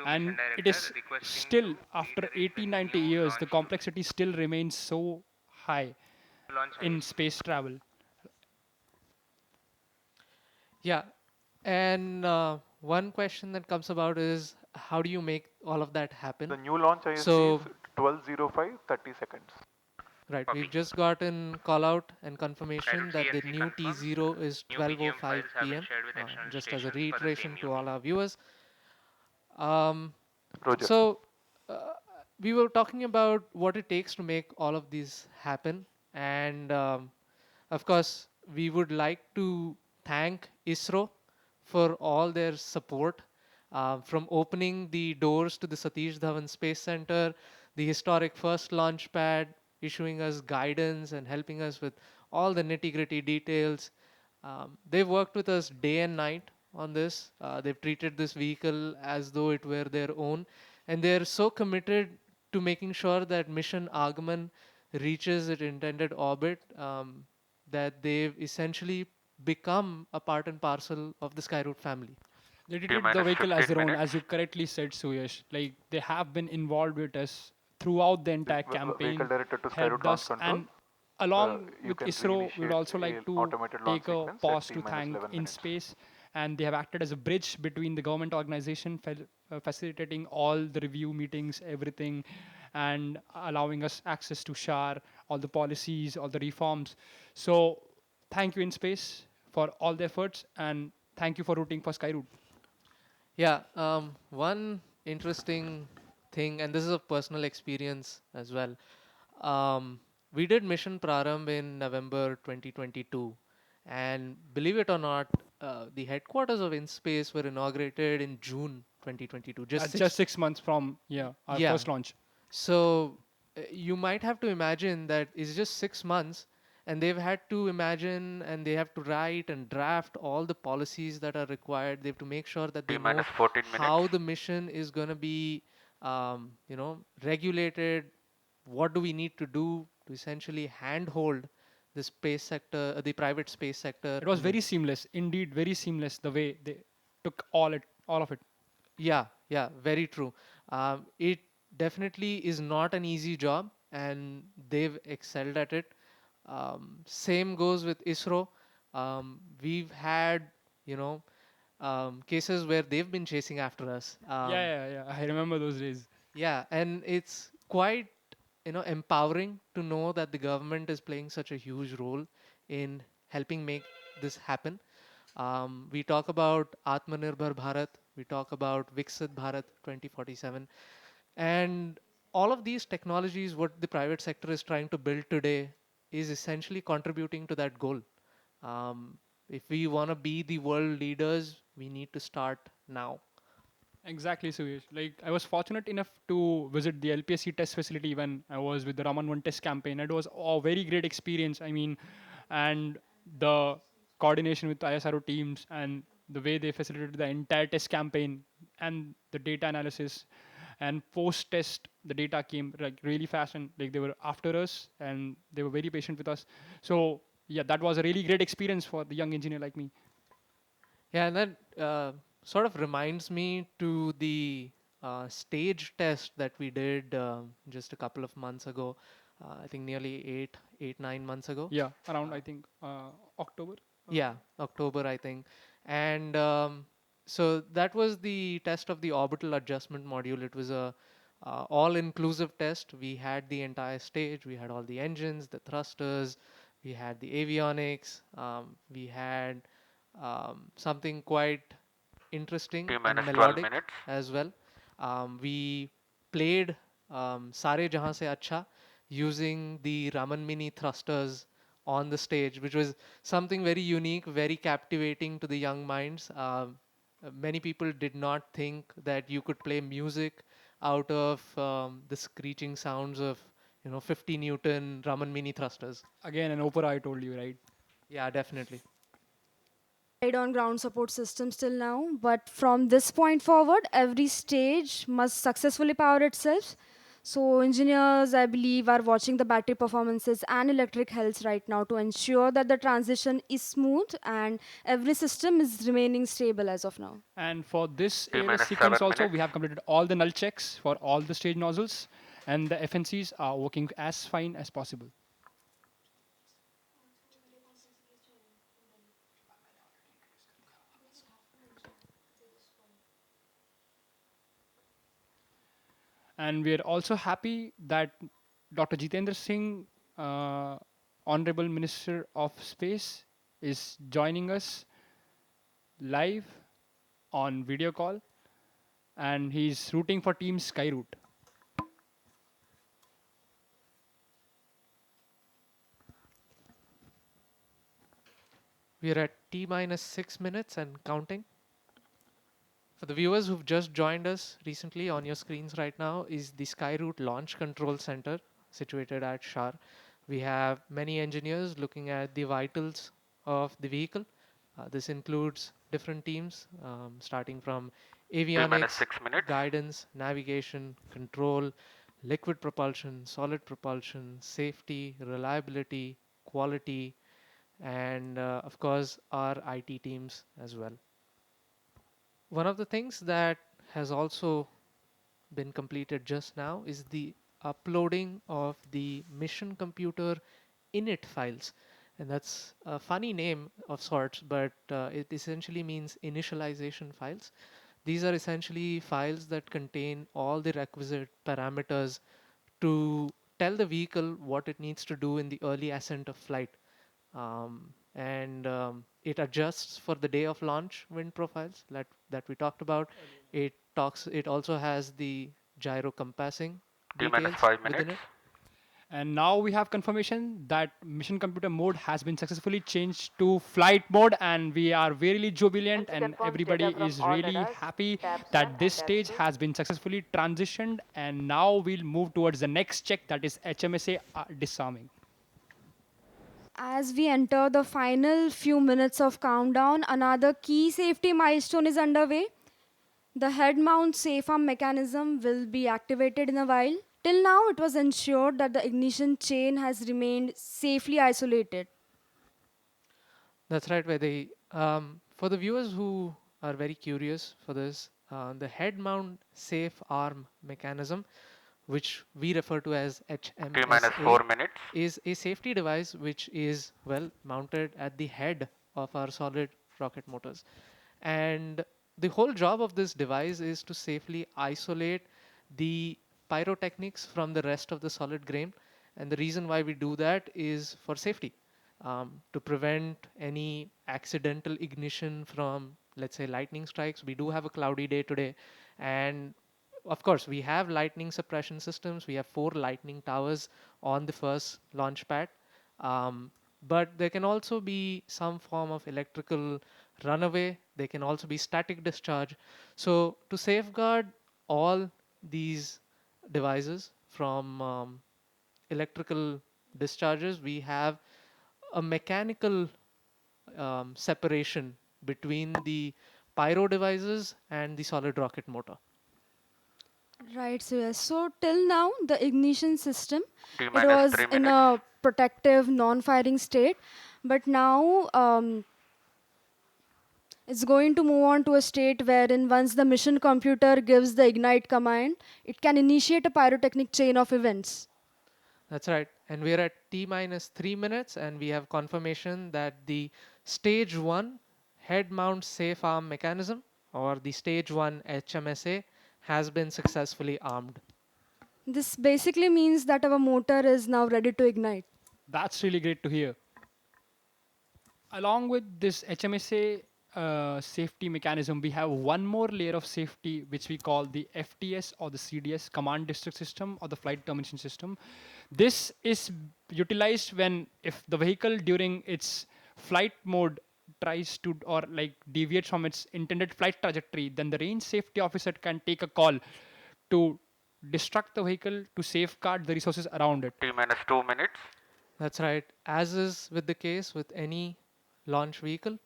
And it is still, after 80-90 years, the complexity still remains so high in space travel. Yeah, and one question that comes about is how do you make all of that happen? The new launch IST So, is 12:05:30 seconds. right, we've just gotten call out and confirmation that the new T0 is 12:05 p.m. Just as a reiteration to all our viewers. So we were talking about what it takes to make all of these happen, and of course we would like to thank ISRO for all their support, from opening the doors to the Satish Dhawan Space Centre, the historic first launch pad, issuing us guidance and helping us with all the nitty-gritty details. They've worked with us day and night on this. They've treated this vehicle as though it were their own, and they're so committed to making sure that Mission Aagaman reaches its intended orbit, that they've essentially become a part and parcel of the Skyroot family. They treated the vehicle as their own, as you correctly said, Suyash. Like, they have been involved with us throughout the entire campaign, Vehicle directed to helped Skyroot Launch us, Control. and along You with can ISRO, we would reinitiate also like a to automated launch take a sequence at pause to T-minus thank 11 minutes. InSpace, and they have acted as a bridge between the government organization, facilitating all the review meetings, everything, and allowing us access to SHAR, all the policies, all the reforms. So thank you, InSpace, for all the efforts, and thank you for rooting for Skyroot. Yeah, one interesting thing, and this is a personal experience as well. We did Mission Prarambh in November 2022, and believe it or not, the headquarters of InSpace were inaugurated in June 2022. Just 6 months from our first launch. So you might have to imagine that it's just 6 months, and they've had to imagine and they have to write and draft all the policies that are required. They have to make sure that they T know minus 14 how minutes. the mission is going to be, regulated. What do we need to do to essentially handhold the space sector, the private space sector? It was in the very seamless, indeed, very seamless the way they took all of it. Yeah, very true. It definitely is not an easy job, and they've excelled at it. Same goes with ISRO. We've had, you know, cases where they've been chasing after us. Yeah. I remember those days. Yeah, and it's quite, empowering to know that the government is playing such a huge role in helping make this happen. We talk about Atmanirbhar Bharat, we talk about Viksit Bharat 2047, and all of these technologies, what the private sector is trying to build today, is essentially contributing to that goal. Um, if we want to be the world leaders, we need to start now. Exactly, Suyesh. Like, I was fortunate enough to visit the LPSC test facility when I was with the Raman-1 test campaign. It was a very great experience. I mean, and the coordination with ISRO teams and the way they facilitated the entire test campaign and the data analysis, and post-test the data came like really fast, and like they were after us and they were very patient with us. So yeah, that was a really great experience for the young engineer like me. Yeah, and that sort of reminds me to the stage test that we did just a couple of months ago. I think nearly 9 months ago. Yeah, around I think October. Yeah, October, I think. And so that was the test of the orbital adjustment module. It was a all-inclusive test. We had the entire stage. We had all the engines, the thrusters. We had the avionics. We had something quite interesting T and minus 12 melodic minutes. as well. We played Sare Jahan Se Acha using the Raman Mini thrusters on the stage, which was something very unique, very captivating to the young minds. Many people did not think that you could play music out of the screeching sounds of 50 Newton Raman Mini thrusters. Again, an opera, I told you, right? Yeah, definitely. On ground support systems till now, but from this point forward, every stage must successfully power itself. So engineers, I believe, are watching the battery performances and electric health right now to ensure that the transition is smooth and every system is remaining stable as of now. And for this T ALS minus sequence 7 also, minutes. we have completed all the null checks for all the stage nozzles, and the FNCs are working as fine as possible. And we are also happy that Dr. Jitendra Singh, Honorable Minister of Space, is joining us live on video call, and he's rooting for Team Skyroot. We are at T minus 6 minutes and counting. For the viewers who've just joined us recently, on your screens right now is the Skyroot Launch Control Center situated at Shar. We have many engineers looking at the vitals of the vehicle. This includes different teams, starting from T minus avionics, 6 minutes. guidance, navigation, control, liquid propulsion, solid propulsion, safety, reliability, quality, and of course our IT teams as well. One of the things that has also been completed just now is the uploading of the mission computer init files. And that's a funny name of sorts, but it essentially means initialization files. These are essentially files that contain all the requisite parameters to tell the vehicle what it needs to do in the early ascent of flight. And it adjusts for the day of launch wind profiles that we talked about. It also has the gyro compassing T minus details 5 within minutes. it. And now we have confirmation that mission computer mode has been successfully changed to flight mode, and we are really jubilant, and everybody is really happy that this stage has been successfully transitioned, and now we'll move towards the next check, that is HMSA disarming. As we enter the final few minutes of countdown, another key safety milestone is underway. The head mount safe arm mechanism will be activated in a while. Till now, it was ensured that the ignition chain has remained safely isolated. That's right, Vaidehi. For the viewers who are very curious for this, the head mount safe arm mechanism, which we refer to as HMSA, T-4 minutes. is a safety device which is well mounted at the head of our solid rocket motors. And the whole job of this device is to safely isolate the pyrotechnics from the rest of the solid grain. And the reason why we do that is for safety, to prevent any accidental ignition from, let's say, lightning strikes. We do have a cloudy day today, and of course, we have lightning suppression systems. We have 4 lightning towers on the first launch pad. But there can also be some form of electrical runaway. There can also be static discharge. So to safeguard all these devices from electrical discharges, we have a mechanical separation between the pyro devices and the solid rocket motor. Right, so yes. So till now, the ignition system, it T-minus was 3 in a protective, non-firing state. But now, it's going to move on to a state wherein once the mission computer gives the ignite command, it can initiate a pyrotechnic chain of events. That's right. And we're at T-minus 3 minutes, and we have confirmation that the stage 1 head mount safe arm mechanism, or the stage 1 HMSA, has been successfully armed. This basically means that our motor is now ready to ignite. That's really great to hear. Along with this HMSA safety mechanism, we have one more layer of safety, which we call the FTS or the CDS, Command District System or the Flight Termination System. This is utilized when if the vehicle during its flight mode tries to or like deviates from its intended flight trajectory, then the range safety officer can take a call to destruct the vehicle to safeguard the resources around it. T-minus 2 minutes. That's right. As is with the case with any launch vehicle,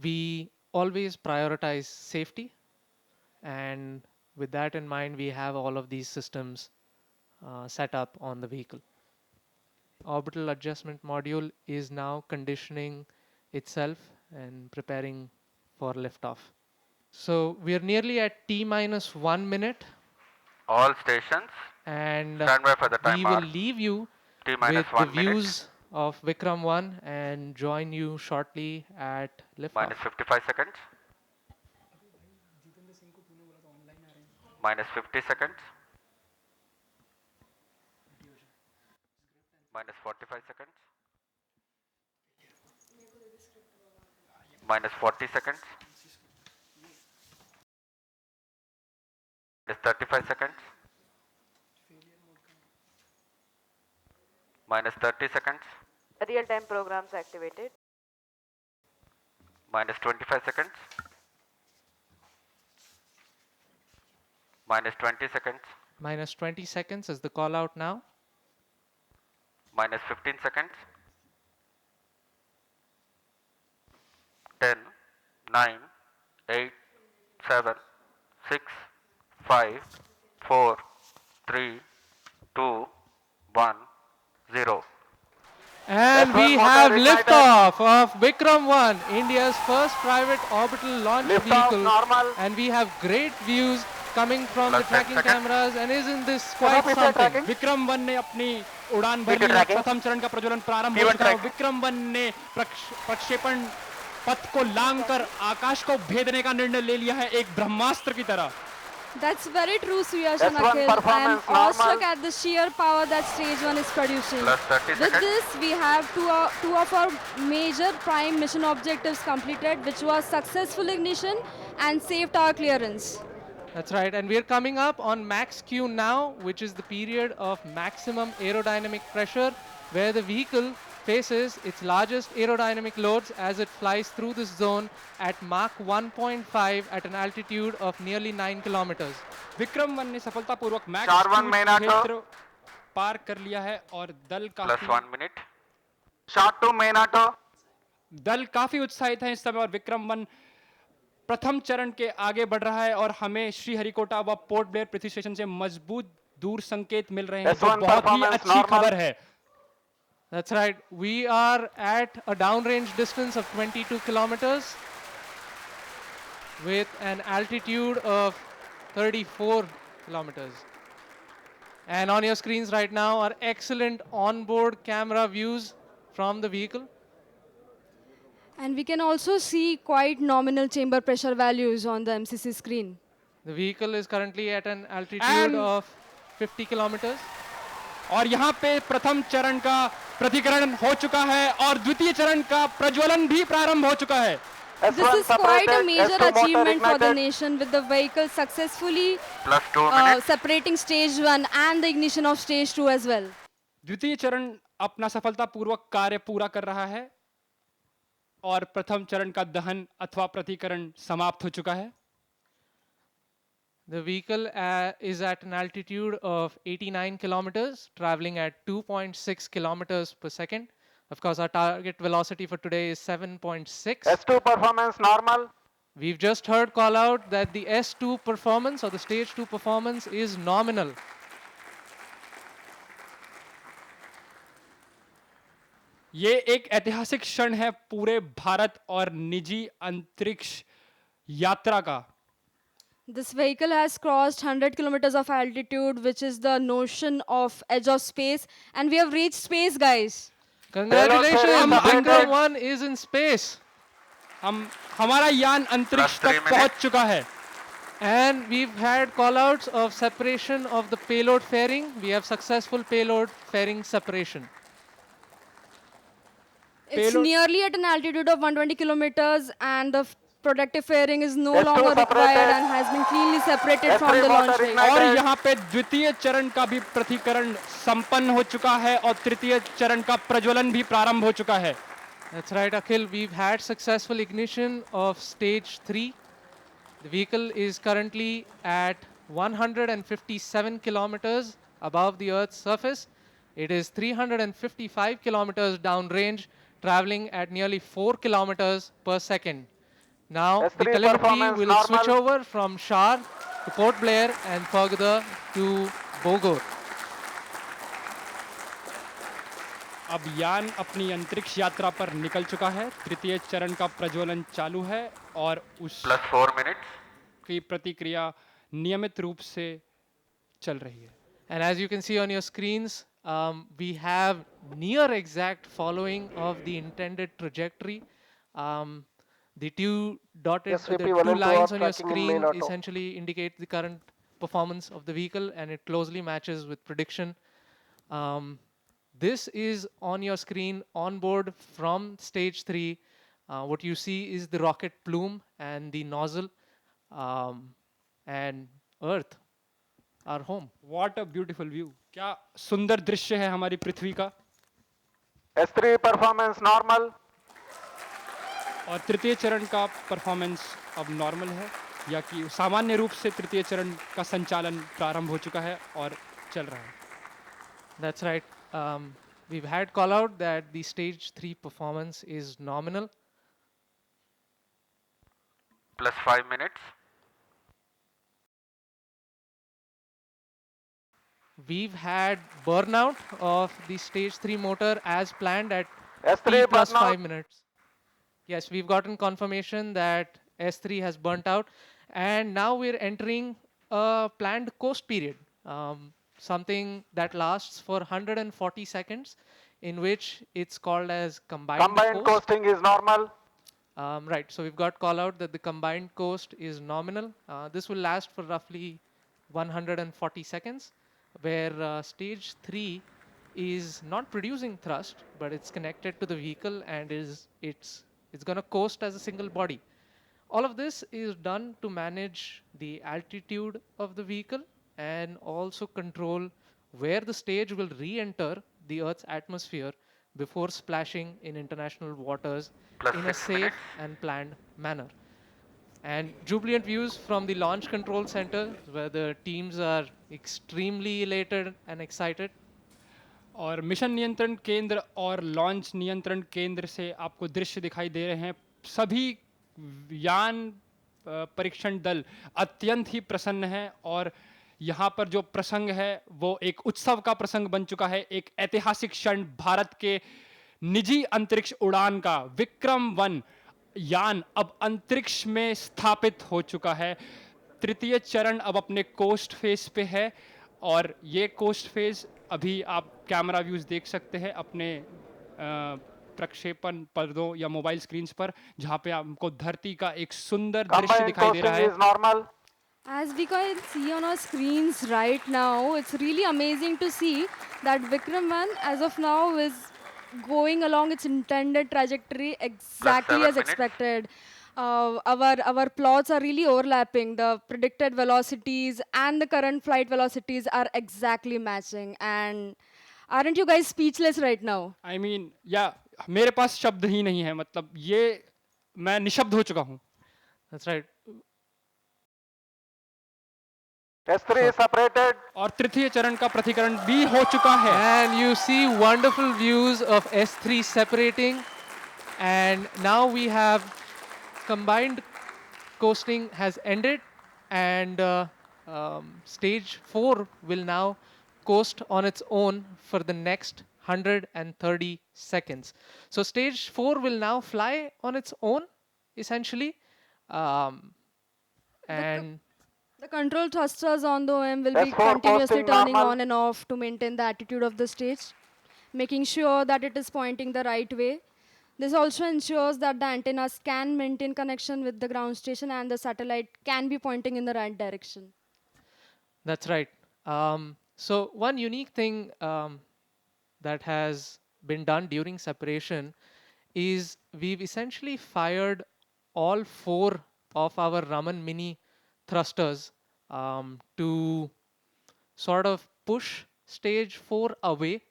we always prioritize safety. And with that in mind, we have all of these systems set up on the vehicle. Orbital adjustment module is now conditioning itself and preparing for liftoff. So we are nearly at T-minus 1 minute. All stations. And stand by for the we timer. will leave you T-minus with the 1 minute. views of Vikram-1 and join you shortly at liftoff. Minus 55 seconds. Minus 50 seconds. Minus 45 seconds. Minus 40 seconds. Minus 35 seconds. Minus 30 seconds. Real-time programs activated. Minus 25 seconds. Minus 20 seconds. Minus 20 seconds is the call out now. Minus 15 seconds. 10, 9, 8, 7, 6, 5, 4, 3, 2, 1, 0. And we have liftoff of Vikram-1, India's first private orbital launch vehicle. Normal. And we have great views coming from the Plus 10 tracking seconds. cameras. And isn't this quite something? विक्रम-1 ने अपनी उड़ान भर ली है। प्रथम चरण का प्रज्वलन प्रारंभ हो चुका है। विक्रम-1 ने प्रक्षेपण पथ को लांघकर आकाश को भेदने का निर्णय ले लिया है एक ब्रह्मास्त्र की तरह। That's very true, Suyash and That's one Akhil. I am performance, awestruck normal. at the sheer power that stage 1 is producing. Plus 30 With seconds. this, we have two of our major prime mission objectives completed, which was successful ignition and safe tower clearance. That's right. And we're coming up on max Q now, which is the period of maximum aerodynamic pressure, where the vehicle faces its largest aerodynamic loads as it flies through this zone at Mach 1.5 at an altitude of nearly 9 kilometers. विक्रम-1 ने सफलतापूर्वक max Star 1 main auto. क्षेत्र पार कर लिया है और दल का Plus 1 minute. Short to main auto. दल काफी उत्साहित है इस समय और विक्रम-1 प्रथम चरण के आगे बढ़ रहा है और हमें श्रीहरिकोटा व पोर्ट ब्लेयर पृथ्वी स्टेशन से मजबूत दूर संकेत मिल रहे हैं जो S1 बहुत ही performance अच्छी normal. खबर है. That's right. We are at a downrange distance of 22 kilometers with an altitude of 34 kilometers. And on your screens right now are excellent onboard camera views from the vehicle. And we can also see quite nominal chamber pressure values on the MCC screen. The vehicle is currently at an altitude of 50 kilometers. और यहाँ पे प्रथम चरण का प्रतिकरण हो चुका है और द्वितीय चरण का प्रज्वलन भी प्रारंभ हो चुका है. This is quite a major achievement for the nation with the vehicle successfully separating stage 1 and the ignition of stage 2 as well. द्वितीय चरण अपना सफलतापूर्वक कार्य पूरा कर रहा है और प्रथम चरण का दहन अथवा प्रतिकरण समाप्त हो चुका है. The vehicle is at an altitude of 89 kilometers, traveling at 2.6 kilometers per second. Of course, our target velocity for today is 7.6. S2 performance normal. We've just heard call out that the S2 performance or the stage 2 performance is nominal. ये एक ऐतिहासिक क्षण है पूरे भारत और निजी अंतरिक्ष यात्रा का. This vehicle has crossed 100 kilometers of altitude, which is the notion of edge of space, and we have reached space, guys. Congratulations, Vikram-1 is in space. हमारा यान अंतरिक्ष तक पहुंच चुका है. And we've had callouts of separation of the payload fairing. We have successful payload fairing separation. It's nearly at an altitude of 120 kilometers, and the protective fairing is no longer required and has been cleanly separated from the launch rig. और यहाँ पे द्वितीय चरण का भी प्रतिकरण संपन्न हो चुका है और तृतीय चरण का प्रज्वलन भी प्रारंभ हो चुका है. That's right, Akhil. We've had successful ignition of stage 3. The vehicle is currently at 157 kilometers above the Earth's surface. It is 355 kilometers downrange, traveling at nearly 4 kilometers per second. Now, the telemetry will switch over from Shar to Port Blair and further to Bogor. अब यान अपनी अंतरिक्ष यात्रा पर निकल चुका है. तृतीय चरण का प्रज्वलन चालू है और उस +4 minutes की प्रतिक्रिया नियमित रूप से चल रही है. And as you can see on your screens, we have near exact following of the intended trajectory. The two lines on your screen essentially indicate the current performance of the vehicle, and it closely matches with prediction. This is on your screen on board from stage 3. What you see is the rocket plume and the nozzle, and Earth, our home. What a beautiful view. क्या सुंदर दृश्य है हमारी पृथ्वी का. S3 performance normal. और तृतीय चरण का परफॉर्मेंस अब नॉर्मल है या कि सामान्य रूप से तृतीय चरण का संचालन प्रारंभ हो चुका है और चल रहा है. That's right. We've had call out that the stage 3 performance is nominal. +5 minutes. We've had burnout of the stage 3 motor as planned at S3 T+5 minutes. Yes, we've gotten confirmation that S3 has burnt out, and now we're entering a planned coast period, something that lasts for 140 seconds, in which it's called as combined coasting is normal. Right, so we've got call out that the combined coast is nominal. This will last for roughly 140 seconds, where stage 3 is not producing thrust, but it's connected to the vehicle and it's going to coast as a single body. All of this is done to manage the altitude of the vehicle and also control where the stage will re-enter the Earth's atmosphere before splashing in international waters in a safe and planned manner. And jubilant views from the Launch Control Center, where the teams are extremely elated and excited. और mission नियंत्रण केंद्र और launch नियंत्रण केंद्र से आपको दृश्य दिखाई दे रहे हैं। सभी यान परीक्षण दल अत्यंत ही प्रसन्न हैं और यहाँ पर जो प्रसंग है वो एक उत्सव का प्रसंग बन चुका है। एक ऐतिहासिक क्षण, भारत के निजी अंतरिक्ष उड़ान का विक्रम-1 यान अब अंतरिक्ष में स्थापित हो चुका है। तृतीय चरण अब अपने कोस्ट फेज पे है और ये कोस्ट फेज अभी आप कैमरा व्यूज देख सकते हैं अपने प्रक्षेपण पर्दों या मोबाइल स्क्रीन्स पर, जहां पे आपको धरती का एक सुंदर दृश्य दिखाई दे रहा है। As we can see on our screens right now, it's really amazing to see that Vikram-1 as of now is going along its intended trajectory exactly as expected. Our plots are really overlapping. The predicted velocities and the current flight velocities are exactly matching. And aren't you guys speechless right now? I mean, yeah, मेरे पास शब्द ही नहीं है, मतलब ये मैं निशब्द हो चुका हूँ। That's right. S3 is separated. और तृतीय चरण का प्रतिकरण भी हो चुका है। And you see wonderful views of S3 separating, and now we have combined coasting has ended, and stage 4 will now coast on its own for the next 130 seconds. So stage 4 will now fly on its own, essentially, and the control thrusters on the OM will be continuously turning on and off to maintain the attitude of the stage, making sure that it is pointing the right way. This also ensures that the antennas can maintain connection with the ground station and the satellite can be pointing in the right direction. That's right. So one unique thing that has been done during separation is we've essentially fired all 4 of our Raman Mini thrusters to sort of push stage 4 away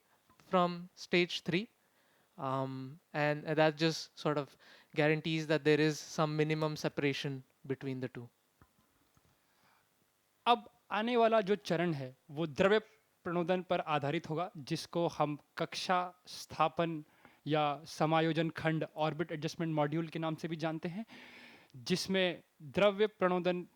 from stage 3. And that just sort of guarantees that there is some minimum separation between the two. अब आने वाला जो चरण है वो द्रव्य प्रणोदन पर आधारित होगा, जिसको हम कक्षा स्थापन या समायोजन खंड ऑर्बिट एडजस्टमेंट मॉड्यूल के नाम से भी जानते हैं, जिसमें द्रव्य प्रणोदन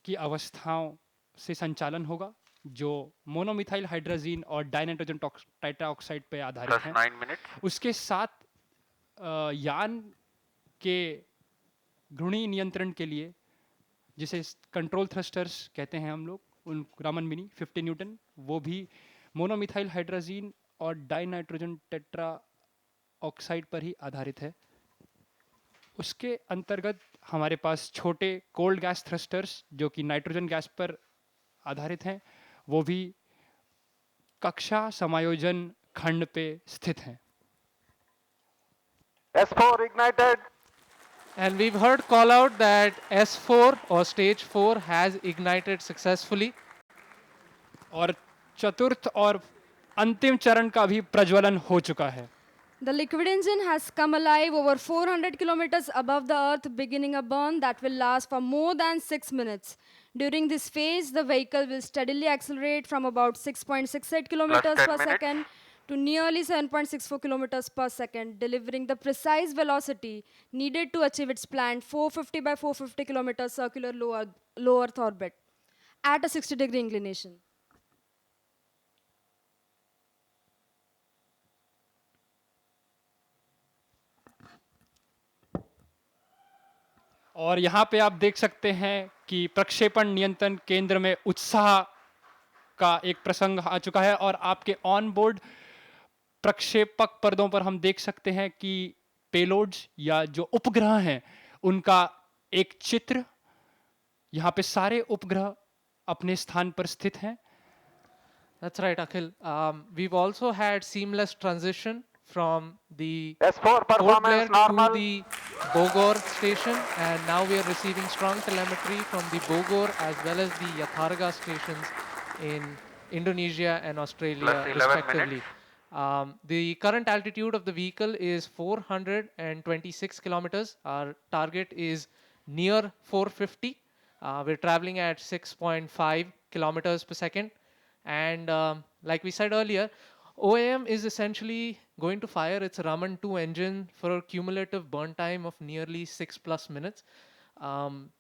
की अवस्थाओं से संचालन होगा जो मोनोमिथाइल हाइड्रोजीन और डाइनाइट्रोजन टाइट्राऑक्साइड पे आधारित है। उसके साथ यान के घूर्णी नियंत्रण के लिए, जिसे कंट्रोल थ्रस्टर्स कहते हैं हम लोग, उन रामन मिनी 50 न्यूटन, वो भी मोनोमिथाइल हाइड्रोजीन और डाइनाइट्रोजन टेट्राऑक्साइड पर ही आधारित है। उसके अंतर्गत हमारे पास छोटे कोल्ड गैस थ्रस्टर्स जो कि नाइट्रोजन गैस पर आधारित हैं, वो भी कक्षा समायोजन खंड पे स्थित हैं। S4 ignited. And we've heard call out that S4 or stage 4 has ignited successfully. और चतुर्थ और अंतिम चरण का भी प्रज्वलन हो चुका है। The liquid engine has come alive over 400 kilometers above the Earth, beginning a burn that will last for more than 6 minutes. During this phase, the vehicle will steadily accelerate from about 6.68 kilometers per second to nearly 7.64 kilometers per second, delivering the precise velocity needed to achieve its planned 450 by 450 kilometers circular low Earth orbit at a 60-degree inclination. और यहाँ पे आप देख सकते हैं कि प्रक्षेपण नियंत्रण केंद्र में उत्साह का एक प्रसंग आ चुका है और आपके ऑन बोर्ड प्रक्षेपक पर्दों पर हम देख सकते हैं कि पेलोड्स या जो उपग्रह हैं उनका एक चित्र। यहाँ पे सारे उपग्रह अपने स्थान पर स्थित हैं। That's right, Akhil. We've also had seamless transition from the S4 performance normal to the Bogor station, and now we are receiving strong telemetry from the Bogor as well as the Yatharga stations in Indonesia and Australia respectively. The current altitude of the vehicle is 426 kilometers. Our target is near 450. We're traveling at 6.5 kilometers per second. And like we said earlier, OAM is essentially going to fire its Raman-2 engine for a cumulative burn time of nearly 6+ minutes.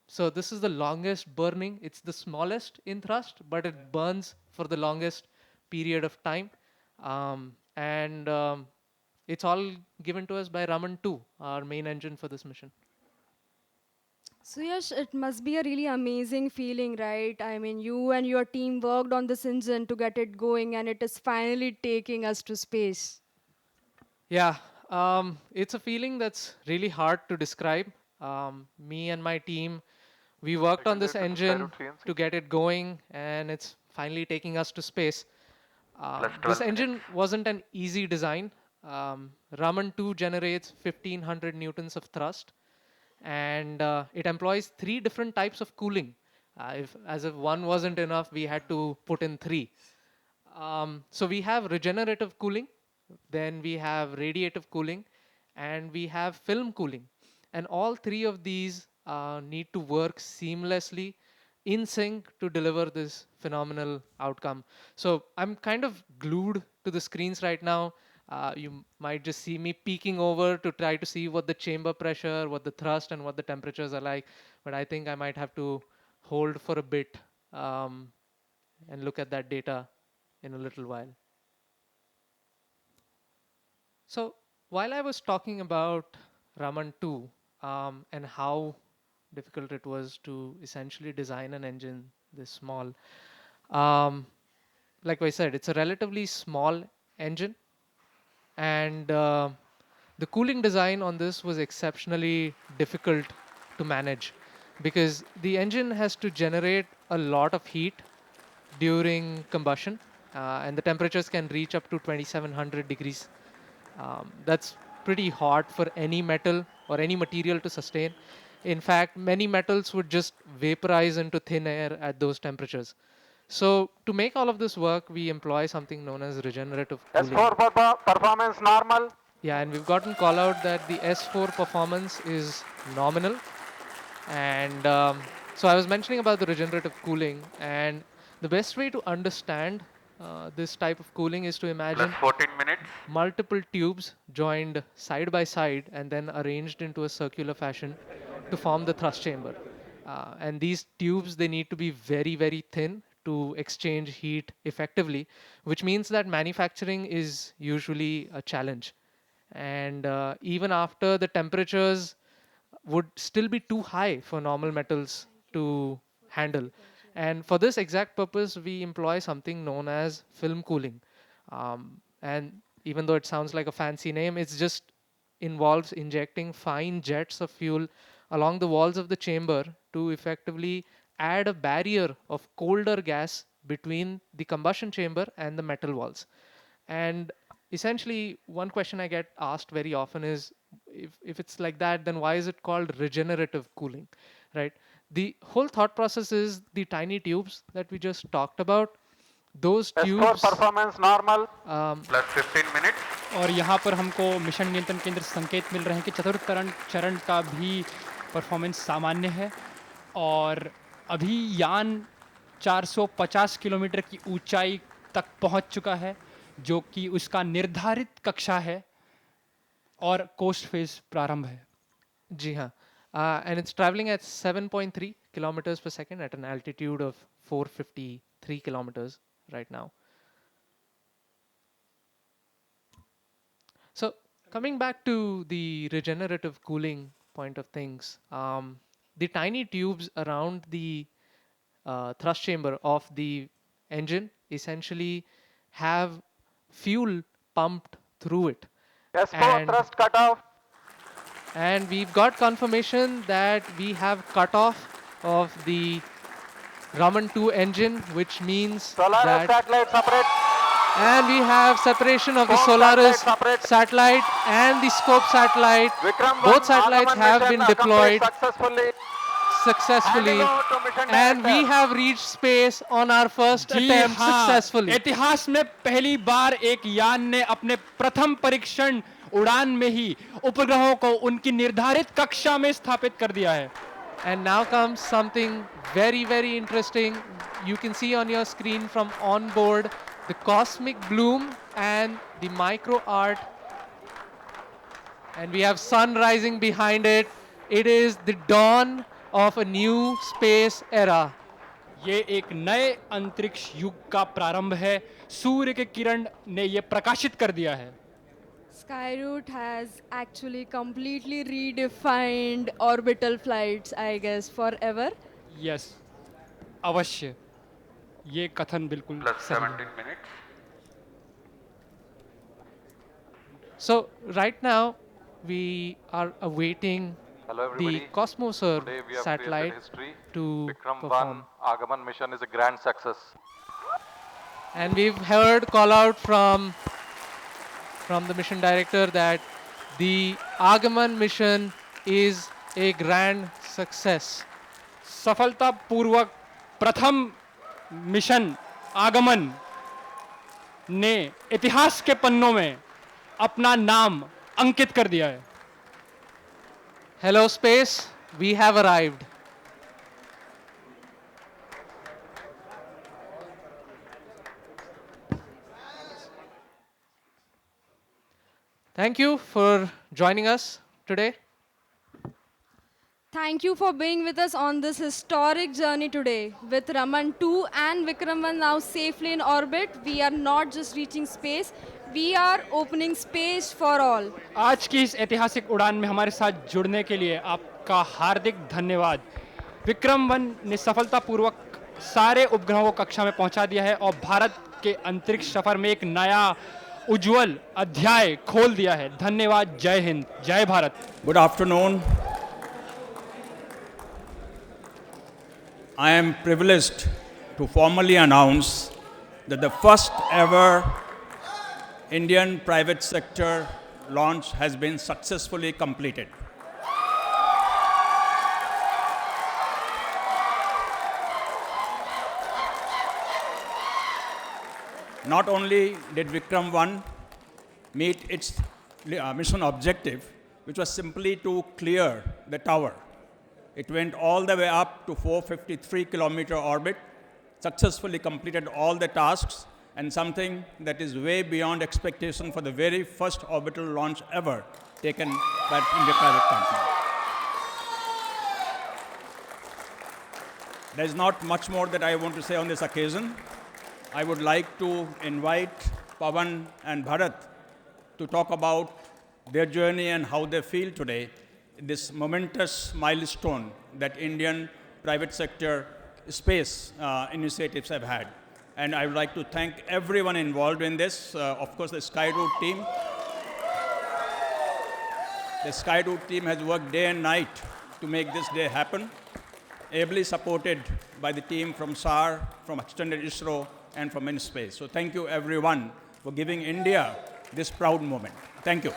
So this is the longest burning. It's the smallest in thrust, but it burns for the longest period of time. And it's all given to us by Raman-2, our main engine for this mission. So yes, it must be a really amazing feeling, right? I mean, you and your team worked on this engine to get it going, and it is finally taking us to space. Yeah, it's a feeling that's really hard to describe. Me and my team, we worked on this engine to get it going, and it's finally taking us to space. This engine wasn't an easy design. Raman-2 generates 1500 newtons of thrust, and it employs 3 different types of cooling. As if one wasn't enough, we had to put in 3. So we have regenerative cooling, then we have radiative cooling, and we have film cooling. And all 3 of these need to work seamlessly in sync to deliver this phenomenal outcome. So I'm kind of glued to the screens right now. You might just see me peeking over to try to see what the chamber pressure, what the thrust, and what the temperatures are like. But I think I might have to hold for a bit and look at that data in a little while. So while I was talking about Raman-2 and how difficult it was to essentially design an engine this small, like I said, it's a relatively small engine, and the cooling design on this was exceptionally difficult to manage because the engine has to generate a lot of heat during combustion, and the temperatures can reach up to 2700 degrees. That's pretty hot for any metal or any material to sustain. In fact, many metals would just vaporize into thin air at those temperatures. So to make all of this work, we employ something known as regenerative cooling. S4 performance normal. Yeah, and we've gotten call out that the S4 performance is nominal. And so I was mentioning about the regenerative cooling, and the best way to understand this type of cooling is to imagine 14 minutes. multiple tubes joined side by side and then arranged into a circular fashion to form the thrust chamber. And these tubes, they need to be very, very thin to exchange heat effectively, which means that manufacturing is usually a challenge. And even after the temperatures would still be too high for normal metals to handle. And for this exact purpose, we employ something known as film cooling. And even though it sounds like a fancy name, it just involves injecting fine jets of fuel along the walls of the chamber to effectively add a barrier of colder gas between the combustion chamber and the metal walls. And essentially, one question I get asked very often is, if it's like that, then why is it called regenerative cooling, right? The whole thought process is the tiny tubes that we just talked about. Those tubes S4 performance normal. Plus 15 minutes. और यहाँ पर हमको mission नियंत्रण केंद्र से संकेत मिल रहे हैं कि चतुर्थ चरण का भी परफॉर्मेंस सामान्य है और अभी यान 450 किलोमीटर की ऊंचाई तक पहुंच चुका है जो कि उसका निर्धारित कक्षा है और कोस्ट फेज प्रारंभ है जी हाँ and it's traveling at 7.3 kilometers per second at an altitude of 453 kilometers right now. So coming back to the regenerative cooling point of things, the tiny tubes around the thrust chamber of the engine essentially have fuel pumped through it. S4 thrust cutoff. And we've got confirmation that we have cutoff of the Raman-2 engine, which means SOLARAS that satellite separate. and we have separation of the SOLARAS satellite and the scope satellite. Vikram-1 Both satellites Aagaman have mission been deployed successfully. and we have reached space on our first attempt successfully. इतिहास में पहली बार एक यान ने अपने प्रथम परीक्षण उड़ान में ही उपग्रहों को उनकी निर्धारित कक्षा में स्थापित कर दिया है. And now comes something very, very interesting. You can see on your screen from on board the cosmic bloom and the micro art. And we have sun rising behind it. It is the dawn of a new space era. ये एक नए अंतरिक्ष युग का प्रारंभ है। सूर्य के किरण ने ये प्रकाशित कर दिया है। Skyroot has actually completely redefined orbital flights, I guess, forever. Yes, अवश्य। ये कथन बिल्कुल Plus सही 17 है। minutes. So right now we are awaiting Hello the everybody. Cosmoser Today we have satellite created history. to Vikram-1 perform. Aagaman mission is a grand success. And we've heard call out from the mission director that the Aagaman mission is a grand success. सफलतापूर्वक प्रथम mission आगमन ने इतिहास के पन्नों में अपना नाम अंकित कर दिया है। Hello space, we have arrived. Thank you for joining us today. Thank you for being with us on this historic journey today. With Raman 2 and Vikram-1 now safely in orbit, we are not just reaching space, we are opening space for all. आज की इस ऐतिहासिक उड़ान में हमारे साथ जुड़ने के लिए आपका हार्दिक धन्यवाद। विक्रम-1 ने सफलतापूर्वक सारे उपग्रहों को कक्षा में पहुंचा दिया है और भारत के अंतरिक्ष सफर में एक नया उज्जवल अध्याय खोल दिया है। धन्यवाद। जय हिंद, जय Bharat. Good afternoon. I am privileged to formally announce that the first ever Indian private sector launch has been successfully completed. Not only did Vikram-1 meet its mission objective, which was simply to clear the tower. It went all the way up to 453-kilometer orbit, successfully completed all the tasks, and something that is way beyond expectation for the very first orbital launch ever taken by an Indian private company. There is not much more that I want to say on this occasion. I would like to invite Pavan and Bharat to talk about their journey and how they feel today, this momentous milestone that Indian private sector space initiatives have had. And I would like to thank everyone involved in this, of course the Skyroot team. The Skyroot team has worked day and night to make this day happen, ably supported by the team from SAR, from Extended ISRO, and from InSpace. So thank you everyone for giving India this proud moment. Thank you.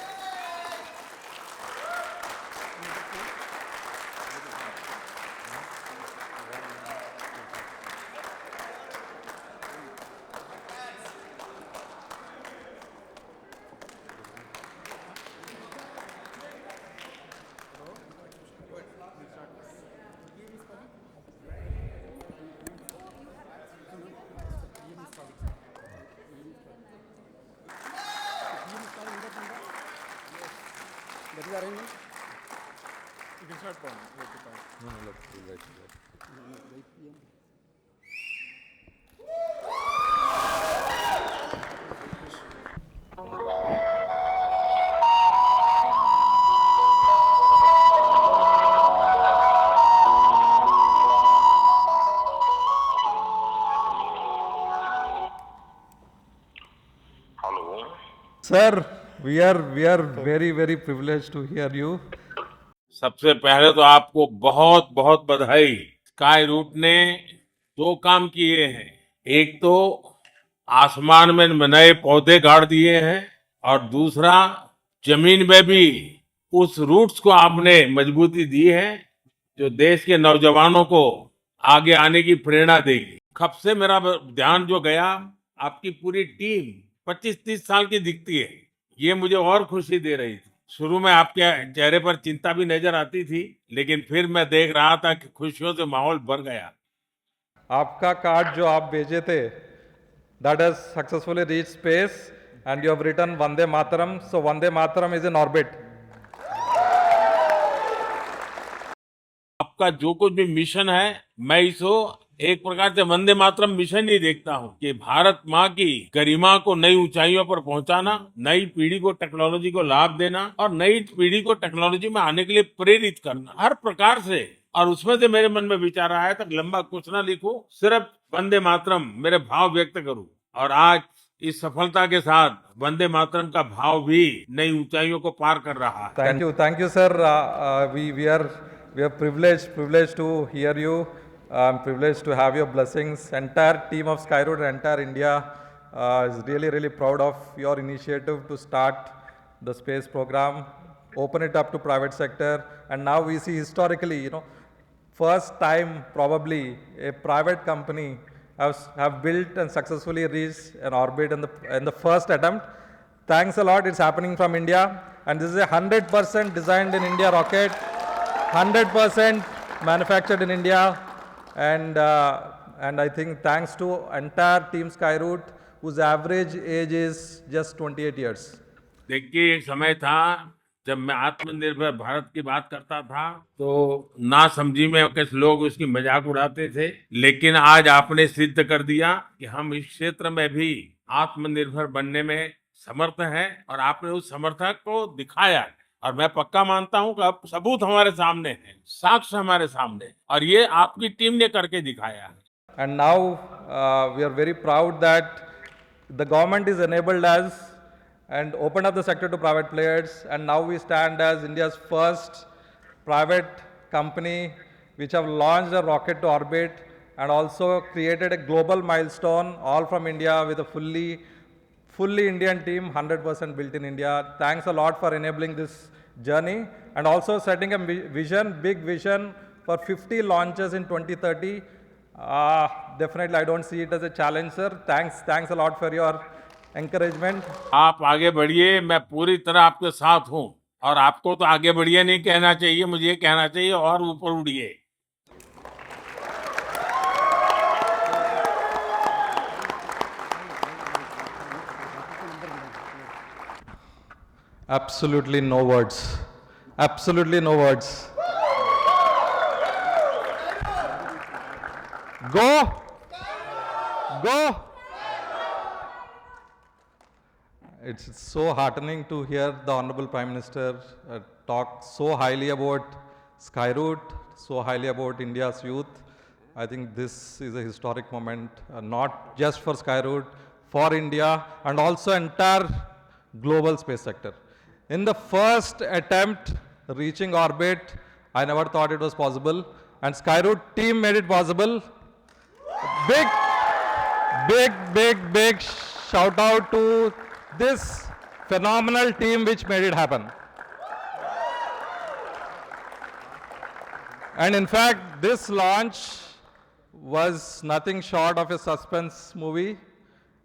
Sir, we are very privileged to hear you. सबसे पहले तो आपको बहुत बहुत बधाई। Sky root ने दो काम किए हैं, एक तो आसमान में नए पौधे गाड़ दिए हैं और दूसरा जमीन में भी उस रूट्स को आपने मजबूती दी है जो देश के नौजवानों को आगे आने की प्रेरणा देगी। कब से मेरा ध्यान जो गया, आपकी पूरी टीम 25-30 साल की दिखती है, ये मुझे और खुशी दे रही थी। शुरू में आपके चेहरे पर चिंता भी नजर आती थी, लेकिन फिर मैं देख रहा था कि खुशियों से माहौल भर गया। आपका कार्ड जो आप भेजे थे, that has successfully reached space, and you have written Vande Mataram. So Vande Mataram is in orbit. आपका जो कुछ भी मिशन है, मैं इसको एक प्रकार से वंदे मातरम मिशन ही देखता हूँ कि भारत माँ की गरिमा को नई ऊंचाइयों पर पहुंचाना, नई पीढ़ी को टेक्नोलॉजी को लाभ देना और नई पीढ़ी को टेक्नोलॉजी में आने के लिए प्रेरित करना, हर प्रकार से। और उसमें से मेरे मन में विचार आया था लंबा कुछ ना लिखूं, सिर्फ वंदे मातरम मेरे भाव व्यक्त करूं। और आज इस सफलता के साथ वंदे मातरम का भाव भी नई ऊंचाइयों को पार कर रहा है। Thank you, sir. We are privileged to hear you. I'm privileged to have your blessings. Entire team of Skyroot, entire India is really proud of your initiative to start the space program, open it up to private sector, and now we see historically, first time probably a private company have built and successfully reached an orbit in the first attempt. Thanks a lot. It's happening from India, and this is a 100% designed in India rocket, 100% manufactured in India, and I think thanks to entire team Skyroot, whose average age is just 28 years. देखिए, एक समय था जब मैं आत्मनिर्भर भारत की बात करता था तो ना समझी में कुछ लोग उसकी मजाक उड़ाते थे, लेकिन आज आपने सिद्ध कर दिया कि हम इस क्षेत्र में भी आत्मनिर्भर बनने में समर्थ हैं और आपने उस समर्थक को दिखाया। और मैं पक्का मानता हूं कि अब सबूत हमारे सामने है, साक्ष्य हमारे सामने, और ये आपकी टीम ने करके दिखाया है। And now we are very proud that the government is enabled us and opened up the sector to private players, and now we stand as India's first private company which have launched a rocket to orbit and also created a global milestone, all from India with a fully Indian team, 100% built in India. Thanks a lot for enabling this journey and also setting a big vision for 50 launches in 2030. Definitely, I don't see it as a challenge, sir. Thanks a lot for your encouragement. आप आगे बढ़िए, मैं पूरी तरह आपके साथ हूँ, और आपको तो आगे बढ़िए नहीं कहना चाहिए, मुझे ये कहना चाहिए और ऊपर उड़िए। Absolutely no words. Absolutely no words. Go! It's so heartening to hear the Honorable Prime Minister talk so highly about Skyroot, so highly about India's youth. I think this is a historic moment, not just for Skyroot, for India, and also entire global space sector. In the first attempt reaching orbit, I never thought it was possible, and Skyroot team made it possible. Big shout out to this phenomenal team which made it happen. And in fact, this launch was nothing short of a suspense movie.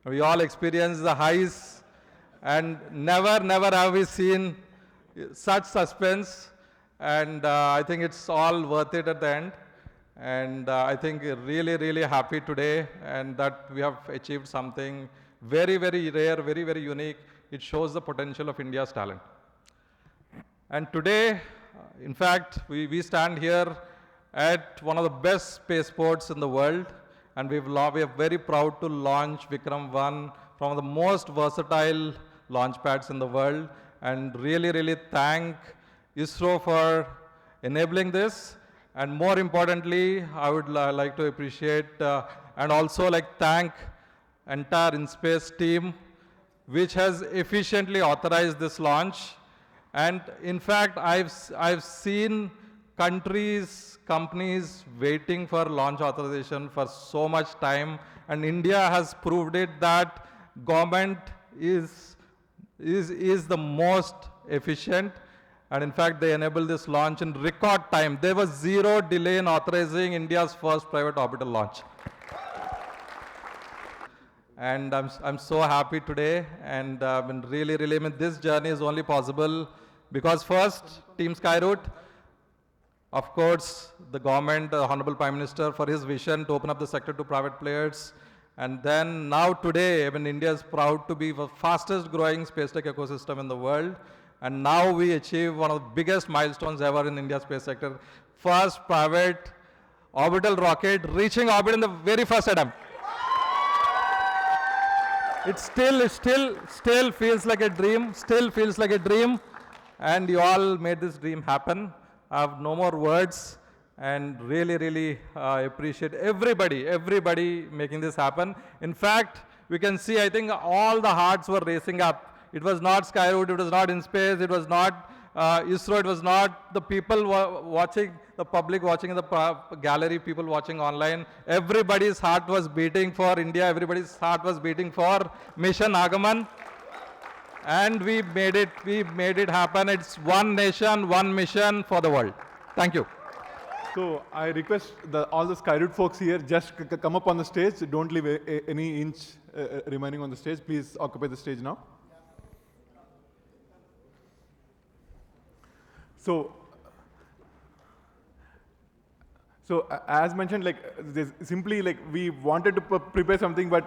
We all experienced the highs, and never have we seen such suspense, and I think it's all worth it at the end. And I think really happy today, and that we have achieved something very rare, very unique. It shows the potential of India's talent. And today, in fact, we stand here at one of the best spaceports in the world, and we are very proud to launch Vikram-1 from the most versatile launch pads in the world, and really thank ISRO for enabling this. And more importantly, I would like to appreciate and also thank entire InSpace team, which has efficiently authorized this launch. And in fact, I've seen companies waiting for launch authorization for so much time, and India has proved it that government is the most efficient. And in fact, they enabled this launch in record time. There was zero delay in authorizing India's first private orbital launch. And I'm so happy today, and really, this journey is only possible because first, Team Skyroot, of course, the government, the Honorable Prime Minister, for his vision to open up the sector to private players, And then now today, I mean, India is proud to be the fastest growing space tech ecosystem in the world. And now we achieve one of the biggest milestones ever in India's space sector. First private orbital rocket reaching orbit in the very first attempt. It still feels like a dream, and you all made this dream happen. I have no more words, and really appreciate everybody making this happen. In fact, we can see, I think all the hearts were racing up. It was not Skyroot, it was not InSpace, it was not ISRO, it was not the people watching, the public watching in the gallery, people watching online. Everybody's heart was beating for India, everybody's heart was beating for Mission Aagaman. And we made it happen. It's one nation, one mission for the world. Thank you. So I request all the Skyroot folks here, just come up on the stage. Don't leave any inch remaining on the stage. Please occupy the stage now. So as mentioned, like there's simply like we wanted to prepare something, but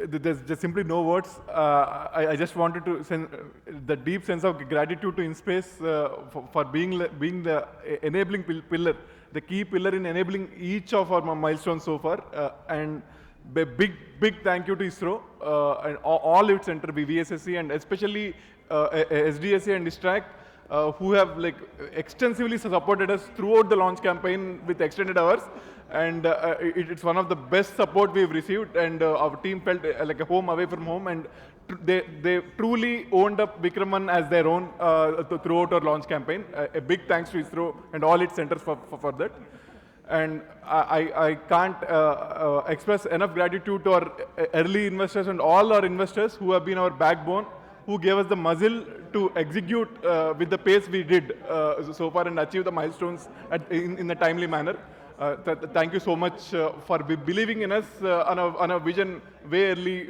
there's just simply no words. I just wanted to send the deep sense of gratitude to InSpace for being the enabling pillar, the key pillar in enabling each of our milestones so far, and big thank you to ISRO and all its center, VSSC, and especially SDSA and Distract, who have like extensively supported us throughout the launch campaign with extended hours. And it's one of the best support we've received, and our team felt like a home away from home, and they truly owned up Vikram-1 as their own throughout our launch campaign. A big thanks to ISRO and all its centers for that. And I can't express enough gratitude to our early investors and all our investors who have been our backbone, who gave us the muzzle to execute with the pace we did so far and achieve the milestones in a timely manner. Thank you so much for believing in us on a vision way early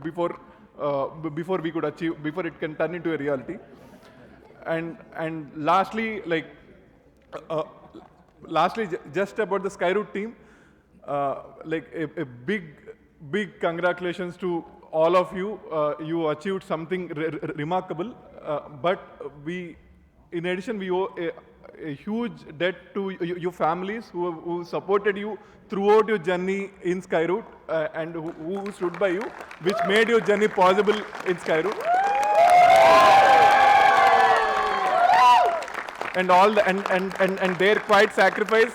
before we could achieve, before it can turn into a reality. And lastly, just about the Skyroot team, like a big congratulations to all of you. You achieved something remarkable, but in addition, we owe a huge debt to your families who supported you throughout your journey in Skyroot and who stood by you, which made your journey possible in Skyroot. And their quiet sacrifice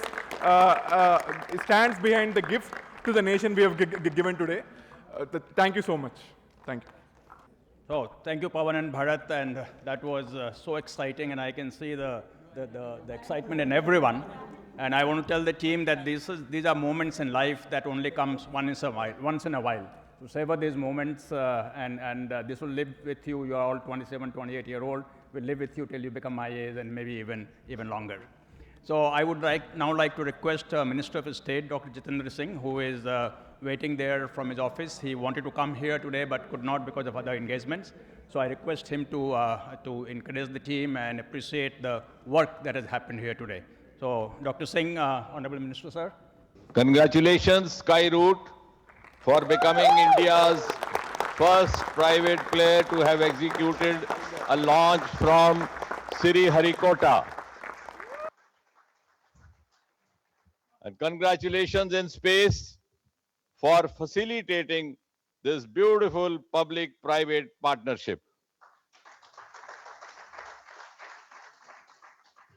stands behind the gift to the nation we have given today. Thank you so much. Thank you. So thank you, Pawan and Bharat, and that was so exciting, and I can see the excitement in everyone. And I want to tell the team that these are moments in life that only comes once in a while. To savor these moments, and this will live with you. You are all 27, 28-year-old. Will live with you till you become my age, and maybe even longer. So I would now like to request Minister of State, Dr. Jitendra Singh, who is waiting there from his office. He wanted to come here today, but could not because of other engagements. So I request him to encourage the team and appreciate the work that has happened here today. So, Dr. Singh, Honorable Minister, sir. Congratulations, Skyroot, for becoming India's first private player to have executed a launch from Sriharikota. And congratulations InSpace for facilitating this beautiful public-private partnership.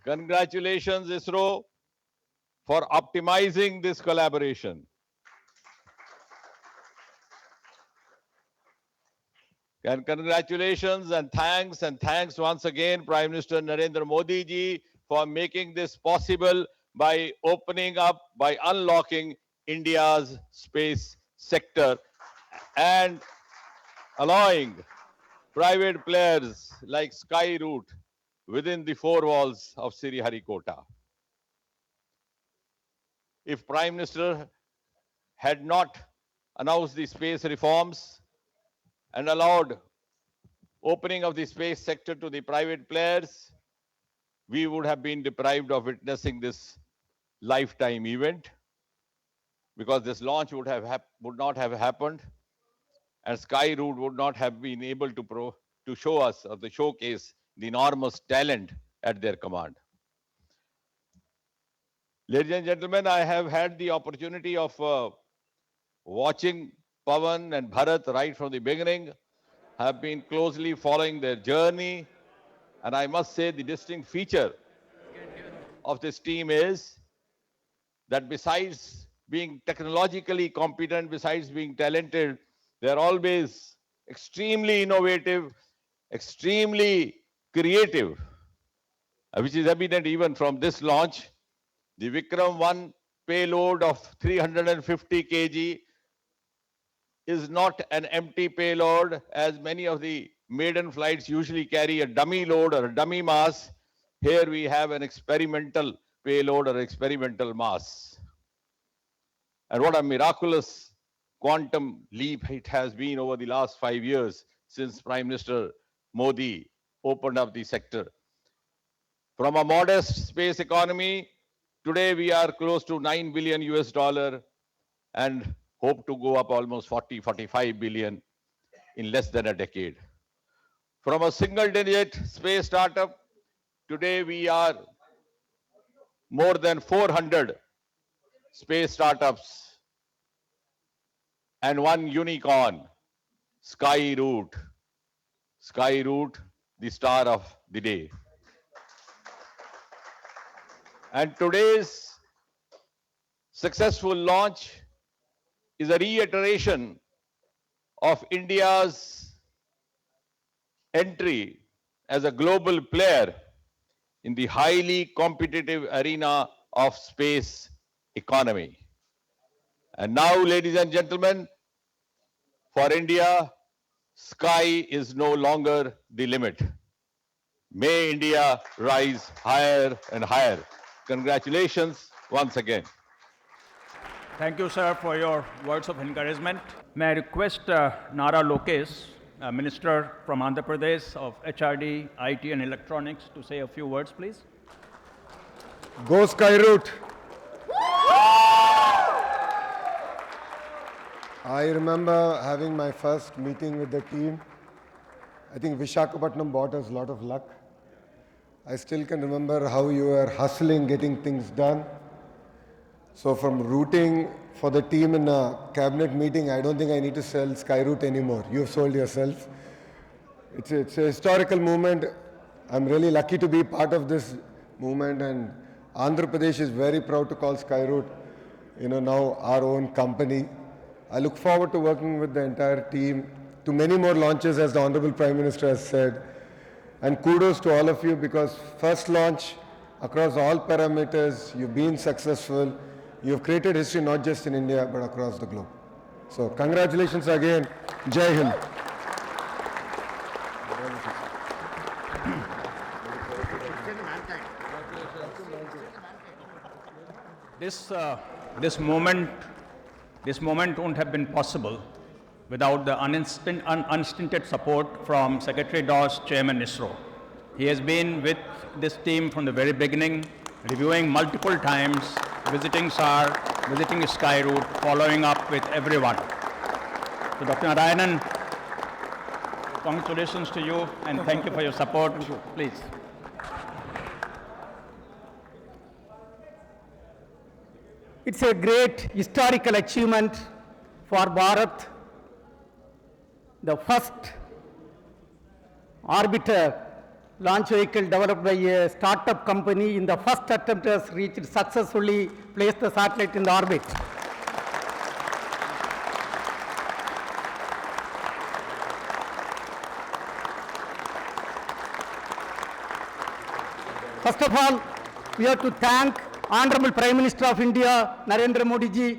Congratulations ISRO for optimizing this collaboration. And congratulations and thanks once again Prime Minister Narendra Modi ji for making this possible by opening up, by unlocking India's space sector and allowing private players like Skyroot within the four walls of Sriharikota. If Prime Minister had not announced the space reforms and allowed opening of the space sector to the private players, we would have been deprived of witnessing this lifetime event. because this launch would not have happened, and Skyroot would not have been able to show us or to showcase the enormous talent at their command. Ladies and gentlemen, I have had the opportunity of watching Pavan and Bharat right from the beginning. I have been closely following their journey, and I must say the distinct feature of this team is that besides being technologically competent, besides being talented, they are always extremely innovative, extremely creative, which is evident even from this launch. The Vikram-1 payload of 350 kg is not an empty payload, as many of the maiden flights usually carry a dummy load or a dummy mass. Here we have an experimental payload or experimental mass. And what a miraculous quantum leap it has been over the last 5 years since Prime Minister Modi opened up the sector. From a modest space economy, today we are close to $9 billion and hope to go up almost 45 billion in less than a decade. From a single-digit space startup, today we are more than 400 space startups and one unicorn, Skyroot. Skyroot, the star of the day. And today's successful launch is a reiteration of India's entry as a global player in the highly competitive arena of space economy. And now, ladies and gentlemen, for India, sky is no longer the limit. May India rise higher and higher. Congratulations once again. Thank you, sir, for your words of encouragement. May I request Nara Lokesh, Minister from Andhra Pradesh of HRD, IT and Electronics, to say a few words, please. Go Skyroot! I remember having my first meeting with the team. I think Visakhapatnam brought us a lot of luck. I still can remember how you were hustling, getting things done. So from rooting for the team in a cabinet meeting, I don't think I need to sell Skyroot anymore. You've sold yourself. It's a historical moment. I'm really lucky to be part of this movement, and Andhra Pradesh is very proud to call Skyroot, now our own company. I look forward to working with the entire team to many more launches, as the Honorable Prime Minister has said. And kudos to all of you, because first launch across all parameters, you've been successful. You've created history not just in India, but across the globe. So congratulations again. Jai Hind. This moment wouldn't have been possible without the unstinted support from Secretary DOS, Chairman ISRO. He has been with this team from the very beginning, reviewing multiple times, visiting SAR, visiting Skyroot, following up with everyone. So Dr. Narayanan, congratulations to you and thank you for your support. Please. It's a great historical achievement for Bharat. The first orbiter launch vehicle developed by a startup company in the first attempt has reached successfully placed the satellite in the orbit. First of all, we have to thank Honorable Prime Minister of India, Narendra Modi ji,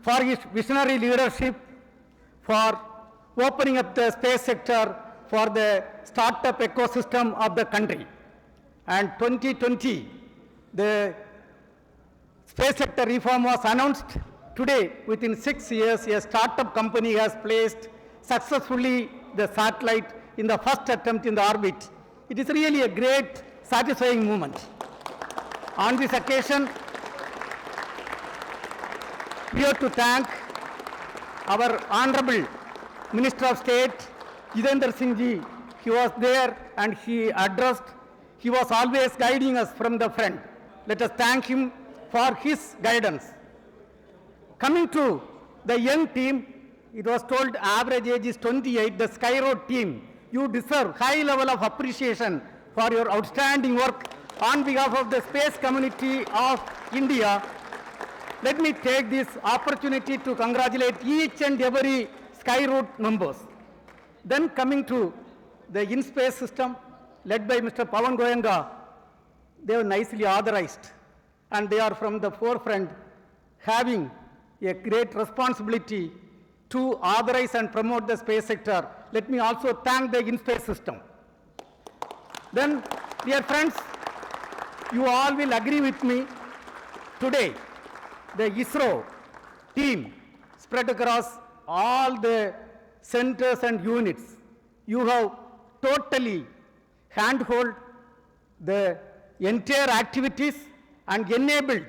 for his visionary leadership, for opening up the space sector for the startup ecosystem of the country. And 2020, the space sector reform was announced. Today, within 6 years, a startup company has placed successfully the satellite in the first attempt in the orbit. It is really a great, satisfying moment. On this occasion, we have to thank our Honorable Minister of State, Jitendra Singh Ji. He was there and he addressed, he was always guiding us from the front. Let us thank him for his guidance. Coming to the young team, it was told average age is 28, the Skyroot team. You deserve high level of appreciation for your outstanding work on behalf of the space community of India. Let me take this opportunity to congratulate each and every Skyroot members. Then coming to the in-space system, led by Mr. Pawan Goenka, they were nicely authorized and they are from the forefront having a great responsibility to authorize and promote the space sector. Let me also thank the in-space system. Then, dear friends, you all will agree with me, today the ISRO team spread across all the centers and units. You have totally handhold the entire activities and enabled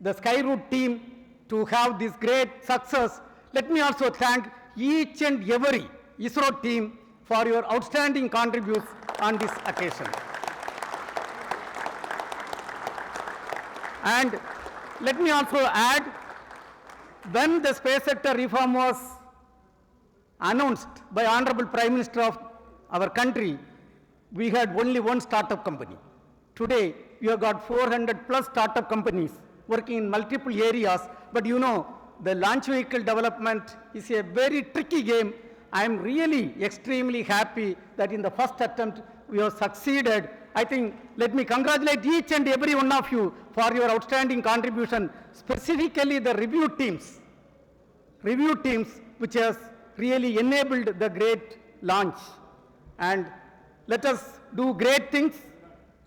the Skyroot team to have this great success. Let me also thank each and every ISRO team for your outstanding contributions on this occasion. And let me also add, when the space sector reform was announced by Honorable Prime Minister of our country, we had only one startup company. Today, we have got 400 plus startup companies working in multiple areas, but you know, the launch vehicle development is a very tricky game. I am really extremely happy that in the first attempt we have succeeded. I think, let me congratulate each and every one of you for your outstanding contribution, specifically the review teams which has really enabled the great launch. And let us do great things.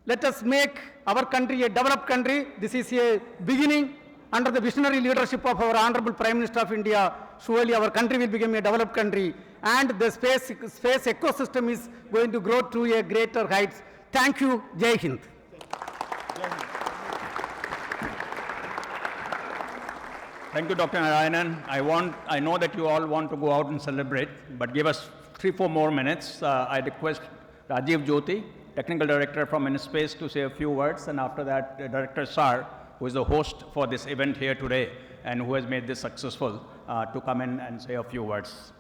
Let us make our country a developed country. This is a beginning. Under the visionary leadership of our Honorable Prime Minister of India, surely our country will become a developed country and the space ecosystem is going to grow to a greater heights. Thank you. Jai Hind. Thank you, Dr. Narayanan. I know that you all want to go out and celebrate, but give us 3-4 more minutes. I request Rajiv Jyoti, Technical Director from InSpace, to say a few words, and after that, Director Sar, who is the host for this event here today and who has made this successful, to come in and say a few words.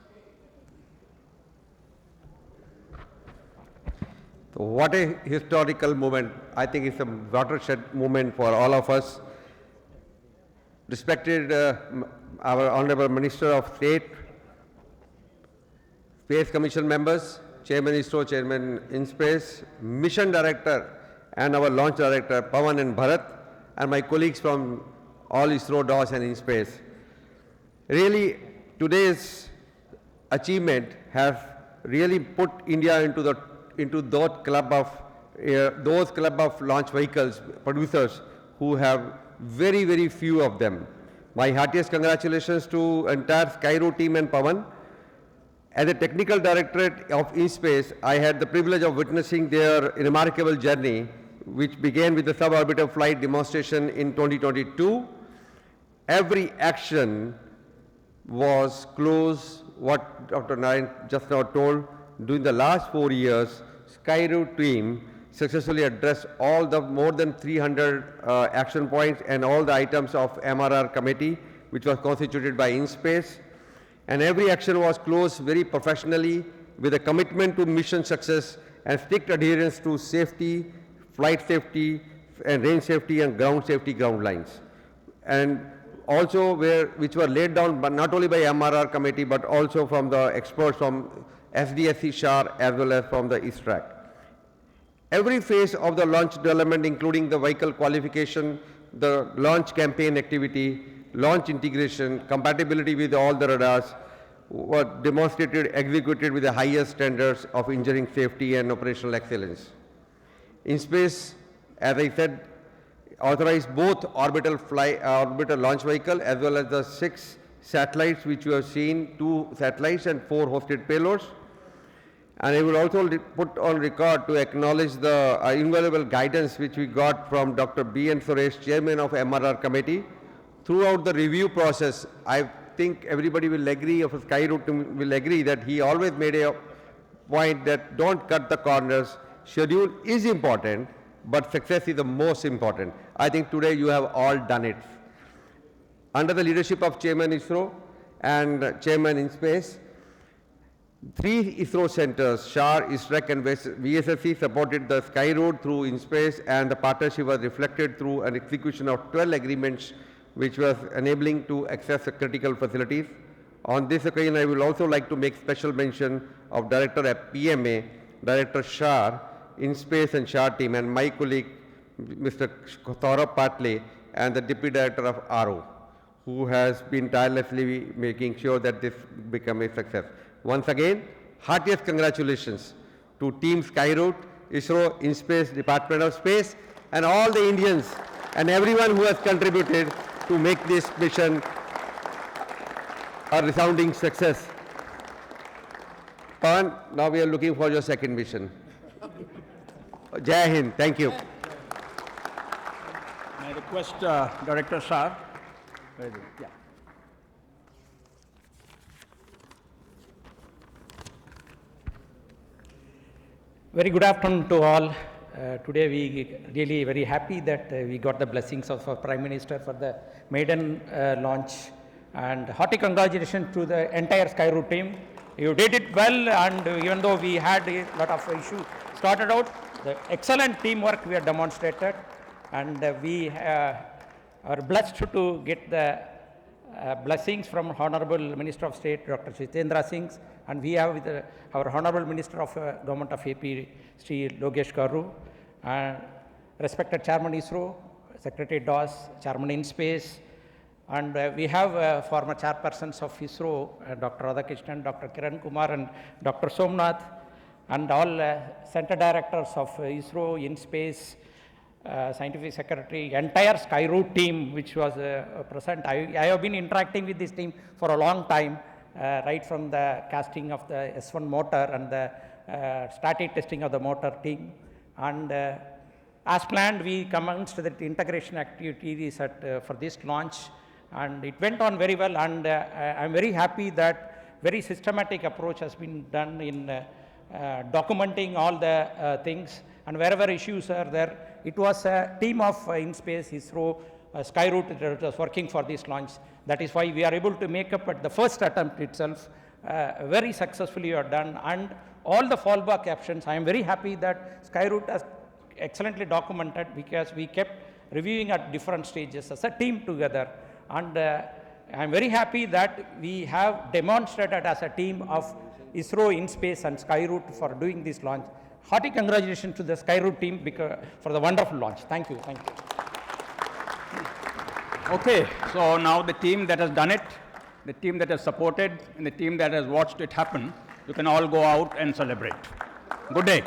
So what a historical moment. I think it's a watershed moment for all of us. Respected our Honorable Minister of State, Space Commission members, Chairman ISRO, Chairman InSpace, Mission Director and our Launch Director Pawan and Bharat, and my colleagues from all ISRO, DOS and InSpace. Really, today's achievement has really put India into those club of launch vehicles producers who have very, very few of them. My heartiest congratulations to entire Skyroot team and Pawan. As a technical directorate of InSpace, I had the privilege of witnessing their remarkable journey, which began with the suborbital flight demonstration in 2022. Every action was close, what Dr. Narayan just now told. During the last 4 years, Skyroot team successfully addressed all the more than 300 action points and all the items of MRR committee, which was constituted by InSpace. And every action was closed very professionally with a commitment to mission success and strict adherence to safety, flight safety, and range safety and ground safety ground lines. And also which were laid down but not only by MRR committee but also from the experts from SDSC SHAR as well as from the ISTRAC. Every phase of the launch development, including the vehicle qualification, the launch campaign activity, launch integration, compatibility with all the radars, were demonstrated, executed with the highest standards of engineering safety and operational excellence. InSpace, as I said, authorized both orbital launch vehicle as well as the 6 satellites which you have seen, 2 satellites and 4 hosted payloads. And I would also put on record to acknowledge the invaluable guidance which we got from Dr. B. N. Suresh, Chairman of MRR Committee, throughout the review process, I think everybody will agree, of Skyroot will agree, that he always made a point that don't cut the corners. Schedule is important, but success is the most important. I think today you have all done it. Under the leadership of Chairman ISRO and Chairman InSpace, 3 ISRO centers, SHAR, ISREC and VSSC, supported the Skyroot through InSpace, and the partnership was reflected through an execution of 12 agreements which was enabling to access the critical facilities. On this occasion, I will also like to make special mention of Director at PMA, Director SHAR, InSpace and SHAR team, and my colleague, Mr. Saurabh Patle, and the Deputy Director of RO, who has been tirelessly making sure that this become a success. Once again, heartiest congratulations to Team Skyroot, ISRO, InSpace, Department of Space, and all the Indians and everyone who has contributed to make this mission a resounding success. Pawan, now we are looking for your second mission. Jai Hind, thank you. May I request Director Shah? Yeah. Very good afternoon to all. Today we really very happy that we got the blessings of our Prime Minister for the maiden launch, and hearty congratulations to the entire Skyroot team. You did it well, and even though we had a lot of issues started out, the excellent teamwork we have demonstrated, and we are blessed to get the blessings from Honorable Minister of State Dr. Jitendra Singh, and we have with our Honorable Minister of Government of AP, Sri Logesh Garu, respected Chairman ISRO, Secretary DOS, Chairman InSpace, and we have former chairpersons of ISRO, Dr. Radhakrishnan, Dr. Kiran Kumar, and Dr. Somnath, and all center directors of ISRO, InSpace, Scientific Secretary, entire Skyroot team which was present. I have been interacting with this team for a long time, right from the casting of the S1 motor and the static testing of the motor team. And as planned, we commenced the integration activities for this launch, and it went on very well, and I'm very happy that very systematic approach has been done in documenting all the things, and wherever issues are there, it was a team of InSpace, ISRO, Skyroot that was working for this launch. That is why we are able to make up at the first attempt itself very successfully are done, and all the fallback options. I am very happy that Skyroot has excellently documented, because we kept reviewing at different stages as a team together, and I am very happy that we have demonstrated as a team of ISRO, InSpace and Skyroot for doing this launch. Hearty congratulations to the Skyroot team for the wonderful launch. Thank you. Thank you. Okay, so now the team that has done it, the team that has supported, and the team that has watched it happen, you can all go out and celebrate. Good day.